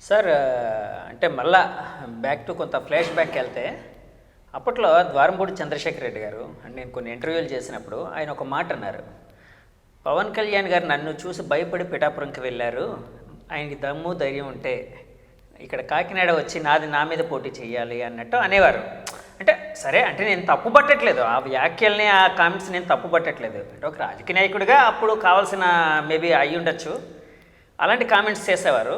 Sir అంటే మళ్ళా back to కొంత ఫ్లాష్ బ్యాక్ వెళ్తే అప్పట్లో ద్వారంపూడి చంద్రశేఖర్ రెడ్డి గారు అంటే నేను కొన్ని ఇంటర్వ్యూలు చేసినప్పుడు ఆయన ఒక మాట అన్నారు. పవన్ కళ్యాణ్ గారు నన్ను చూసి భయపడి పిఠాపురంకి వెళ్ళారు, ఆయనకి దమ్ము ధైర్యం ఉంటే ఇక్కడ కాకినాడ వచ్చి నా మీద పోటీ చేయాలి అన్నట్టు అనేవారు. అంటే సరే, అంటే నేను తప్పు పట్టట్లేదు, ఆ వ్యాఖ్యల్ని ఆ కామెంట్స్ నేను తప్పు పట్టట్లేదు. అంటే ఒక రాజకీయ నాయకుడిగా అప్పుడు కావాల్సిన మేబీ అయ్యి ఉండొచ్చు, అలాంటి కామెంట్స్ చేసేవారు.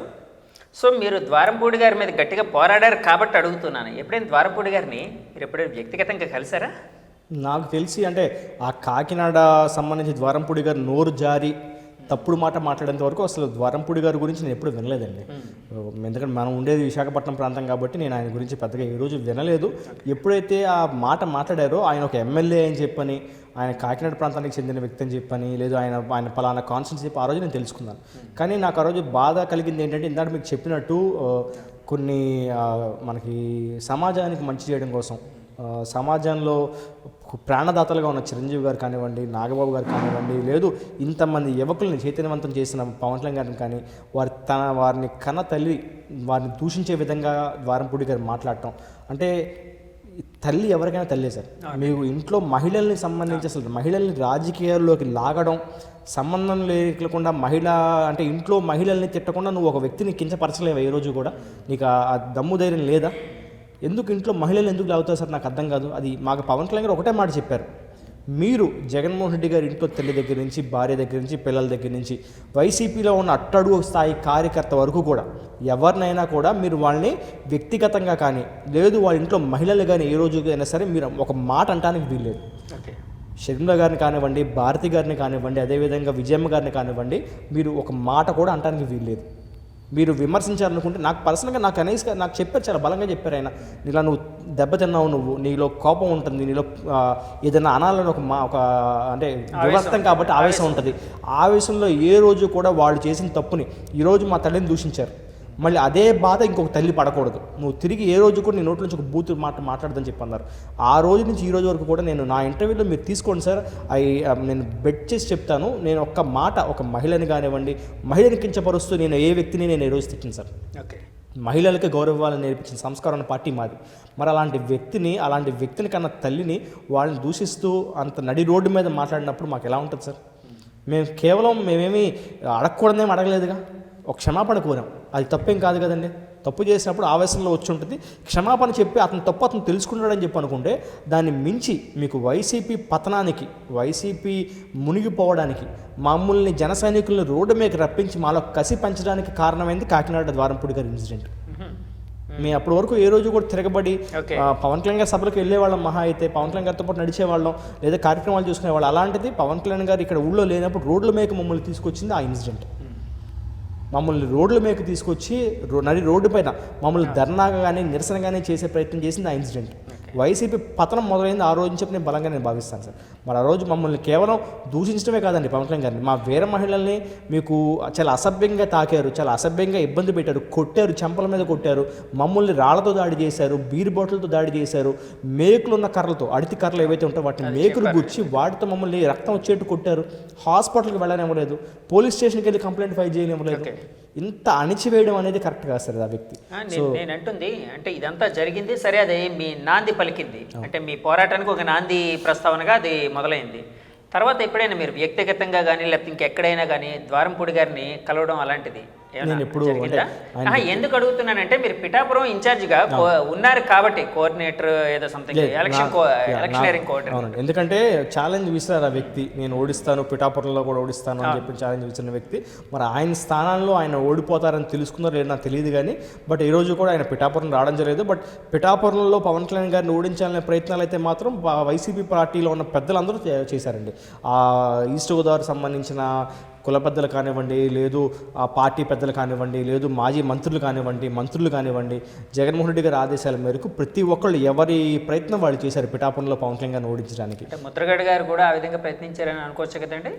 సో మీరు ద్వారంపూడి గారి మీద గట్టిగా పోరాడారు కాబట్టి అడుగుతున్నాను, ఎప్పుడైనా ద్వారంపూడి గారిని మీరు ఎప్పుడైనా వ్యక్తిగతంగా కలిసారా? నాకు తెలిసి అంటే ఆ కాకినాడ సంబంధించి ద్వారంపూడి గారు నోరు జారి తప్పుడు మాట మాట్లాడేంత వరకు అసలు ద్వారంపూడి గారి గురించి నేను ఎప్పుడు వినలేదండి. ఎందుకంటే మనం ఉండేది విశాఖపట్నం ప్రాంతం కాబట్టి నేను ఆయన గురించి పెద్దగా ఈరోజు వినలేదు. ఎప్పుడైతే ఆ మాట మాట్లాడారో ఆయన ఒక ఎమ్మెల్యే అని చెప్పని, ఆయన కాకినాడ ప్రాంతానికి చెందిన వ్యక్తి అని చెప్పని, లేదు ఆయన పలానా కాన్స్టిట్యూన్సీ చెప్పి ఆ రోజు నేను తెలుసుకున్నాను. కానీ నాకు ఆ రోజు బాధ కలిగింది ఏంటంటే, ఇందాక మీకు చెప్పినట్టు కొన్ని మనకి సమాజానికి మంచి చేయడం కోసం, సమాజంలో ప్రాణదాతలుగా ఉన్న చిరంజీవి గారు కానివ్వండి, నాగబాబు గారు కానివ్వండి, లేదు ఇంతమంది యువకుల్ని చైతన్యవంతం చేసిన పవన్ కళ్యాణ్ గారిని కానీ, వారిని కన్న తల్లి వారిని దూషించే విధంగా ద్వారంపూడి గారు మాట్లాడటం అంటే, తల్లి ఎవరికైనా తల్లే సార్. మీరు ఇంట్లో మహిళల్ని సంబంధించి అసలు మహిళల్ని రాజకీయాల్లోకి లాగడం, సంబంధం లేకుండా మహిళ అంటే ఇంట్లో మహిళల్ని తిట్టకుండా నువ్వు ఒక వ్యక్తిని కించపరచలేవు ఏ రోజు కూడా. నీకు ఆ దమ్ము ధైర్యం లేదా? ఎందుకు ఇంట్లో మహిళలు ఎందుకు లాగుతారు సార్? నాకు అర్థం కాదు. అది మాకు పవన్ కళ్యాణ్ గారు ఒకటే మాట చెప్పారు, మీరు జగన్మోహన్ రెడ్డి గారి ఇంట్లో తల్లి దగ్గర నుంచి, భార్య దగ్గర నుంచి, పిల్లల దగ్గర నుంచి, వైసీపీలో ఉన్న అట్టడుగు స్థాయి కార్యకర్త వరకు కూడా ఎవరినైనా కూడా మీరు వాళ్ళని వ్యక్తిగతంగా కానీ, లేదు వాళ్ళ ఇంట్లో మహిళలు కానీ ఏ రోజు అయినా సరే మీరు ఒక మాట అంటానికి వీల్లేదు. షర్మిల గారిని కానివ్వండి, భారతి గారిని కానివ్వండి, అదేవిధంగా విజయమ్మ గారిని కానివ్వండి, మీరు ఒక మాట కూడా అంటానికి వీల్లేదు. మీరు విమర్శించాలనుకుంటే, నాకు పర్సనల్గా నాకు చెప్పారు, చాలా బలంగా చెప్పారు ఆయన, ఇలా నువ్వు దెబ్బతిన్నావు, నీలో కోపం ఉంటుంది, నీలో ఏదైనా అనాలని ఒక అంటే వివర్తం కాబట్టి ఆవేశం ఉంటుంది. ఆవేశంలో ఏ రోజు కూడా వాళ్ళు చేసిన తప్పుని ఈరోజు మా తల్లిని దూషించారు, మళ్ళీ అదే బాధ ఇంకొక తల్లి పడకూడదు, నువ్వు తిరిగి ఏ రోజు కూడా నీ నోట్ల నుంచి ఒక బూతు మాట మాట్లాడదని చెప్పి అన్నారు. ఆ రోజు నుంచి ఈ రోజు వరకు కూడా నేను నా ఇంటర్వ్యూలో మీరు తీసుకోండి సార్, నేను బెట్ చేసి చెప్తాను, నేను ఒక్క మాట ఒక మహిళని కానివ్వండి, మహిళని కించపరుస్తూ నేను ఏ వ్యక్తిని నేను ఏ రోజు తిట్టిన సార్. ఓకే, మహిళలకి గౌరవాలను నేర్పించిన సంస్కారం పార్టీ మాది. మరి అలాంటి వ్యక్తిని కన్నా తల్లిని వాళ్ళని దూషిస్తూ అంత నడి రోడ్డు మీద మాట్లాడినప్పుడు మాకు ఎలా ఉంటుంది సార్? మేమేమీ అడగకూడదేమీ అడగలేదుగా, ఒక క్షమాపణ కోరాం, అది తప్పేం కాదు కదండి. తప్పు చేసినప్పుడు ఆవేశంలో వచ్చి ఉంటుంది, క్షమాపణ చెప్పి అతను తప్పు అతను తెలుసుకున్నాడని చెప్పి అనుకుంటే, దాన్ని మించి మీకు వైసీపీ పతనానికి, వైసీపీ మునిగిపోవడానికి, మమ్మల్ని జన సైనికులను రోడ్డు మీద రప్పించి మాలో కసి పంచడానికి కారణమైంది కాకినాడ ద్వారంపూడి గారి ఇన్సిడెంట్. మేము అప్పటి వరకు ఏ రోజు కూడా తిరగబడి పవన్ కళ్యాణ్ గారి సభలకు వెళ్ళేవాళ్ళం, మహా అయితే పవన్ కళ్యాణ్ గారితో పాటు నడిచేవాళ్ళం, లేదా కార్యక్రమాలు చూసుకునేవాళ్ళం. అలాంటిది పవన్ కళ్యాణ్ గారు ఇక్కడ ఊళ్ళో లేనప్పుడు రోడ్ల మీద మమ్మల్ని తీసుకొచ్చింది ఆ ఇన్సిడెంట్. మమ్మల్ని రోడ్ల మీద తీసుకొచ్చి నడి రోడ్డు పైన మమ్మల్ని ధర్నాగా కానీ నిరసనగానే చేసే ప్రయత్నం చేసింది ఆ ఇన్సిడెంట్. వైసీపీ పతనం మొదలైంది ఆ రోజు చెప్పి నేను బలంగా భావిస్తాను సార్. మరి ఆ రోజు మమ్మల్ని కేవలం దూషించడమే కాదండి, పవన్ కళ్యాణ్ గారిని, మా వేరే మహిళల్ని మీకు చాలా అసభ్యంగా తాకారు, చాలా అసభ్యంగా ఇబ్బంది పెట్టారు, కొట్టారు, చెంపల మీద కొట్టారు, మమ్మల్ని రాళ్లతో దాడి చేశారు, బీర్ బాటిల్తో దాడి చేశారు, మేకులు ఉన్న కర్రలతో, అడితి కర్రలు ఏవైతే ఉంటాయో వాటిని మేకులు గుచ్చి వాటితో మమ్మల్ని రక్తం వచ్చేట్టు కొట్టారు, హాస్పిటల్కి వెళ్ళనివ్వలేదు, పోలీస్ స్టేషన్కి వెళ్ళి కంప్లైంట్ ఫైల్ చేయనివ్వలేదు. ఇంత అణిచివేయడం అనేది కరెక్ట్ కాదు సార్ ఆ వ్యక్తి. నేను అంటుంది అంటే ఇదంతా జరిగింది సరే, అది మీ నాంది పలికింది, అంటే మీ పోరాటానికి ఒక నాంది ప్రస్తావనగా అది మొదలైంది. తర్వాత ఎప్పుడైనా మీరు వ్యక్తిగతంగా కానీ లేకపోతే ఇంకెక్కడైనా కానీ ద్వారంపూడి గారిని కలవడం అలాంటిది నేను ఎప్పుడు ఎందుకు అడుగుతున్నానంటే, మీరు పిఠాపురం ఇన్ఛార్జిగా ఉన్నారు కాబట్టి, కోఆర్డినేటర్ ఏదో సంథింగ్ ఎలక్షనీరింగ్ కోఆర్డినేటర్. ఎందుకంటే ఛాలెంజ్ విసిరారు ఆ వ్యక్తి, నేను ఓడిస్తాను, పిఠాపురంలో కూడా ఓడిస్తాను అని చెప్పి ఛాలెంజ్ విసిరిన వ్యక్తి. మరి ఆయన స్థానాల్లో ఆయన ఓడిపోతారని తెలుసుకున్నారో లేదో నాకు తెలియదు కానీ, బట్ ఈ రోజు కూడా ఆయన పిఠాపురం రావడం జరగలేదు. బట్ పిఠాపురంలో పవన్ కళ్యాణ్ గారిని ఓడించాలనే ప్రయత్నాలు అయితే మాత్రం వైసీపీ పార్టీలో ఉన్న పెద్దలందరూ చేశారండి. ఆ ఈస్ట్ గోదావరి సంబంధించిన కుల పెద్దలు కానివ్వండి, లేదు ఆ పార్టీ పెద్దలు కానివ్వండి, లేదు మాజీ మంత్రులు కానివ్వండి, జగన్మోహన్ రెడ్డి గారి ఆదేశాల మేరకు ప్రతి ఒక్కళ్ళు ఎవరి ప్రయత్నం వాళ్ళు చేశారు పిఠాపురంలో పవన్ కళ్యాణ్ గారిని ఓడించడానికి. ముద్రగడ గారు కూడా ఆ విధంగా ప్రయత్నించారని అనుకోవచ్చు కదండి.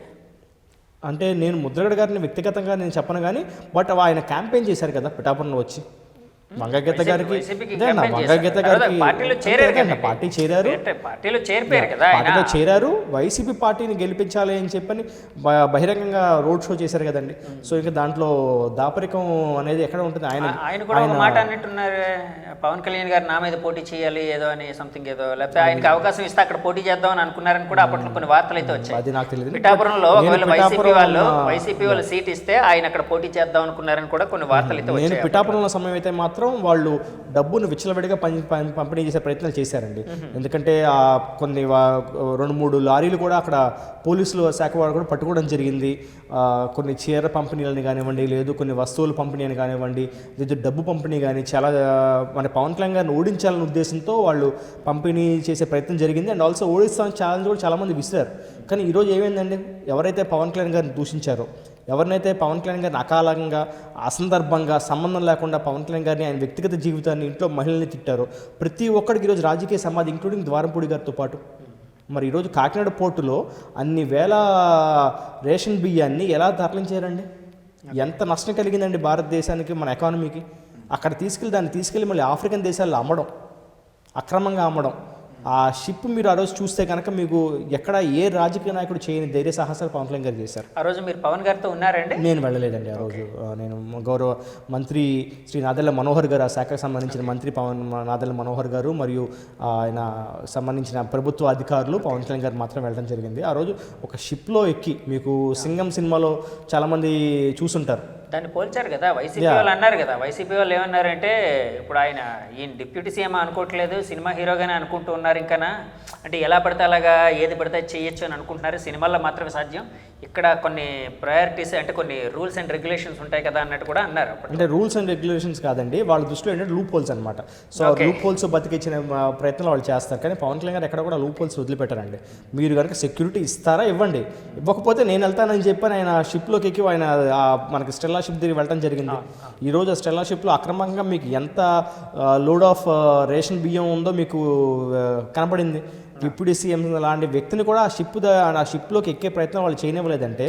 అంటే నేను ముద్రగడ గారిని వ్యక్తిగతంగా నేను చెప్పను కానీ, బట్ ఆయన క్యాంపెయిన్ చేశారు కదా పిఠాపురంలో వచ్చి, వంగగీత గారికి వైసీపీకి అదే అన్న, campaign వంగగీత చేశారు. గారికి తర్వాత పార్టీలో చేరారు అంతే అన్న, కదండి. పార్టీ చేరారు, అంటే పార్టీలో చేరిపోయారు కదా ఆయన. పార్టీలో చేరారు, వైసీపీ పార్టీని గెలిపించాలి అని చెప్పని బహిరంగంగా రోడ్ షో చేశారు కదండి. సో ఇంకా దాంట్లో దాపరికం అనేది ఎక్కడ ఉంటుంది? ఆయన కూడా ఒక మాట అన్నట్టున్నారు, పవన్ కళ్యాణ్ గారు నా మీద పోటీ చేయాలి ఏదో అని సంథింగ్ ఏదో, లేకపోతే ఆయనకి అవకాశం ఇస్తే అక్కడ పోటీ చేద్దాం అని అనుకున్నారని కూడా అప్పట్లో కొన్ని వార్తలు అయితే వచ్చాయి. అది నాకు తెలియదు. పిఠాపురంలో ఒకవేళ నేను వైసీపీ వాళ్ళు సీట్ ఇస్తే ఆయన అక్కడ పోటీ చేద్దాం అనుకున్నారని కూడా కొన్ని వార్తలు అయితే నేను వచ్చాయి. పిఠాపురంలో సమయం అయితే మాత్రం వాళ్ళు డబ్బును విచ్చలవిడిగా పంపిణీ చేసే ప్రయత్నాలు చేశారండి. ఎందుకంటే కొన్ని 2-3 లారీలు కూడా అక్కడ పోలీసులు శాఖ వారు కూడా పట్టుకోవడం జరిగింది. కొన్ని చీర పంపిణీలని కానివ్వండి, లేదు కొన్ని వస్తువుల పంపిణీ అని కానివ్వండి, లేదు డబ్బు పంపిణీ కానీ చాలా మన పవన్ కళ్యాణ్ గారిని ఓడించాలనే ఉద్దేశంతో వాళ్ళు పంపిణీ చేసే ప్రయత్నం జరిగింది. అండ్ ఆల్సో ఓడిస్తామని ఛాలెంజ్ కూడా చాలామంది విసిరారు. కానీ ఈరోజు ఏమైందండి, ఎవరైతే పవన్ కళ్యాణ్ గారిని దూషించారో, ఎవరినైతే పవన్ కళ్యాణ్ గారిని అకాలంగా అసందర్భంగా సంబంధం లేకుండా పవన్ కళ్యాణ్ గారిని ఆయన వ్యక్తిగత జీవితాన్ని ఇంట్లో మహిళల్ని తిట్టారో ప్రతి ఒక్కడికి ఈరోజు రాజకీయ సమాధి, ఇంక్లూడింగ్ ద్వారంపూడి గారితో పాటు. మరి ఈరోజు కాకినాడ పోర్టులో అన్ని వేల రేషన్ బియ్యాన్ని ఎలా తరలించారండి? ఎంత నష్టం కలిగిందండి భారతదేశానికి, మన ఎకానమీకి. అక్కడ దాన్ని తీసుకెళ్ళి మళ్ళీ ఆఫ్రికన్ దేశాల్లో అమ్మడం, అక్రమంగా అమ్మడం. ఆ షిప్ మీరు ఆ రోజు చూస్తే కనుక మీకు ఎక్కడ ఏ రాజకీయ నాయకుడు చేయని ధైర్య సాహసాలు పవన్ కళ్యాణ్ గారు చేశారు. ఆ రోజు మీరు పవన్ గారితో ఉన్నారండి? నేను వెళ్ళలేదండి ఆ రోజు. నేను గౌరవ మంత్రి శ్రీ నాదెళ్ల మనోహర్ గారు, ఆ శాఖకు సంబంధించిన మంత్రి నాదెళ్ల మనోహర్ గారు మరియు ఆయన సంబంధించిన ప్రభుత్వ అధికారులు, పవన్ కళ్యాణ్ గారు మాత్రం వెళ్ళడం జరిగింది. ఆ రోజు ఒక షిప్లో ఎక్కి, మీకు సింగం సినిమాలో చాలామంది చూసుంటారు, దాన్ని పోల్చారు కదా. వైసీపీ వాళ్ళు అన్నారు కదా, వైసీపీ వాళ్ళు ఏమన్నారంటే ఇప్పుడు ఆయన ఈయన డిప్యూటీ సీఎం అనుకోవట్లేదు, సినిమా హీరోగానే అనుకుంటూ ఉన్నారు. ఇంకానా అంటే ఎలా పడితే అలాగా ఏది పడితే చేయొచ్చు అని అనుకుంటున్నారు, సినిమాల్లో మాత్రమే సాధ్యం, ఇక్కడ కొన్ని ప్రయారిటీస్ అంటే కొన్ని రూల్స్ అండ్ రెగ్యులేషన్స్ ఉంటాయి కదా అన్నట్టు కూడా అన్నారు. అంటే రూల్స్ అండ్ రెగ్యులేషన్స్ కాదండి, వాళ్ళ దృష్టిలో ఏంటంటే లూప్ హోల్స్ అనమాట. సో లూప్ హోల్స్ బతికించిన ప్రయత్నం వాళ్ళు చేస్తారు. కానీ పవన్ కళ్యాణ్ గారు ఎక్కడ కూడా లూప్ హోల్స్ వదిలిపెట్టారండి. మీరు కనుక సెక్యూరిటీ ఇస్తారా ఇవ్వండి, ఇవ్వకపోతే నేను వెళ్తానని చెప్పి ఆయన షిప్లోకి ఎక్కి ఆయన మనకి స్టెల్లా షిప్ దగ్గరికి వెళ్ళడం జరిగింది. ఈరోజు ఆ స్టెల్లా షిప్లో అక్రమంగా మీకు ఎంత లోడ్ ఆఫ్ రేషన్ బియ్యం ఉందో మీకు కనపడింది. డిప్యూటీ సీఎం లాంటి వ్యక్తిని కూడా ఆ షిప్లోకి ఎక్కే ప్రయత్నం వాళ్ళు చేయనివ్వలేదంటే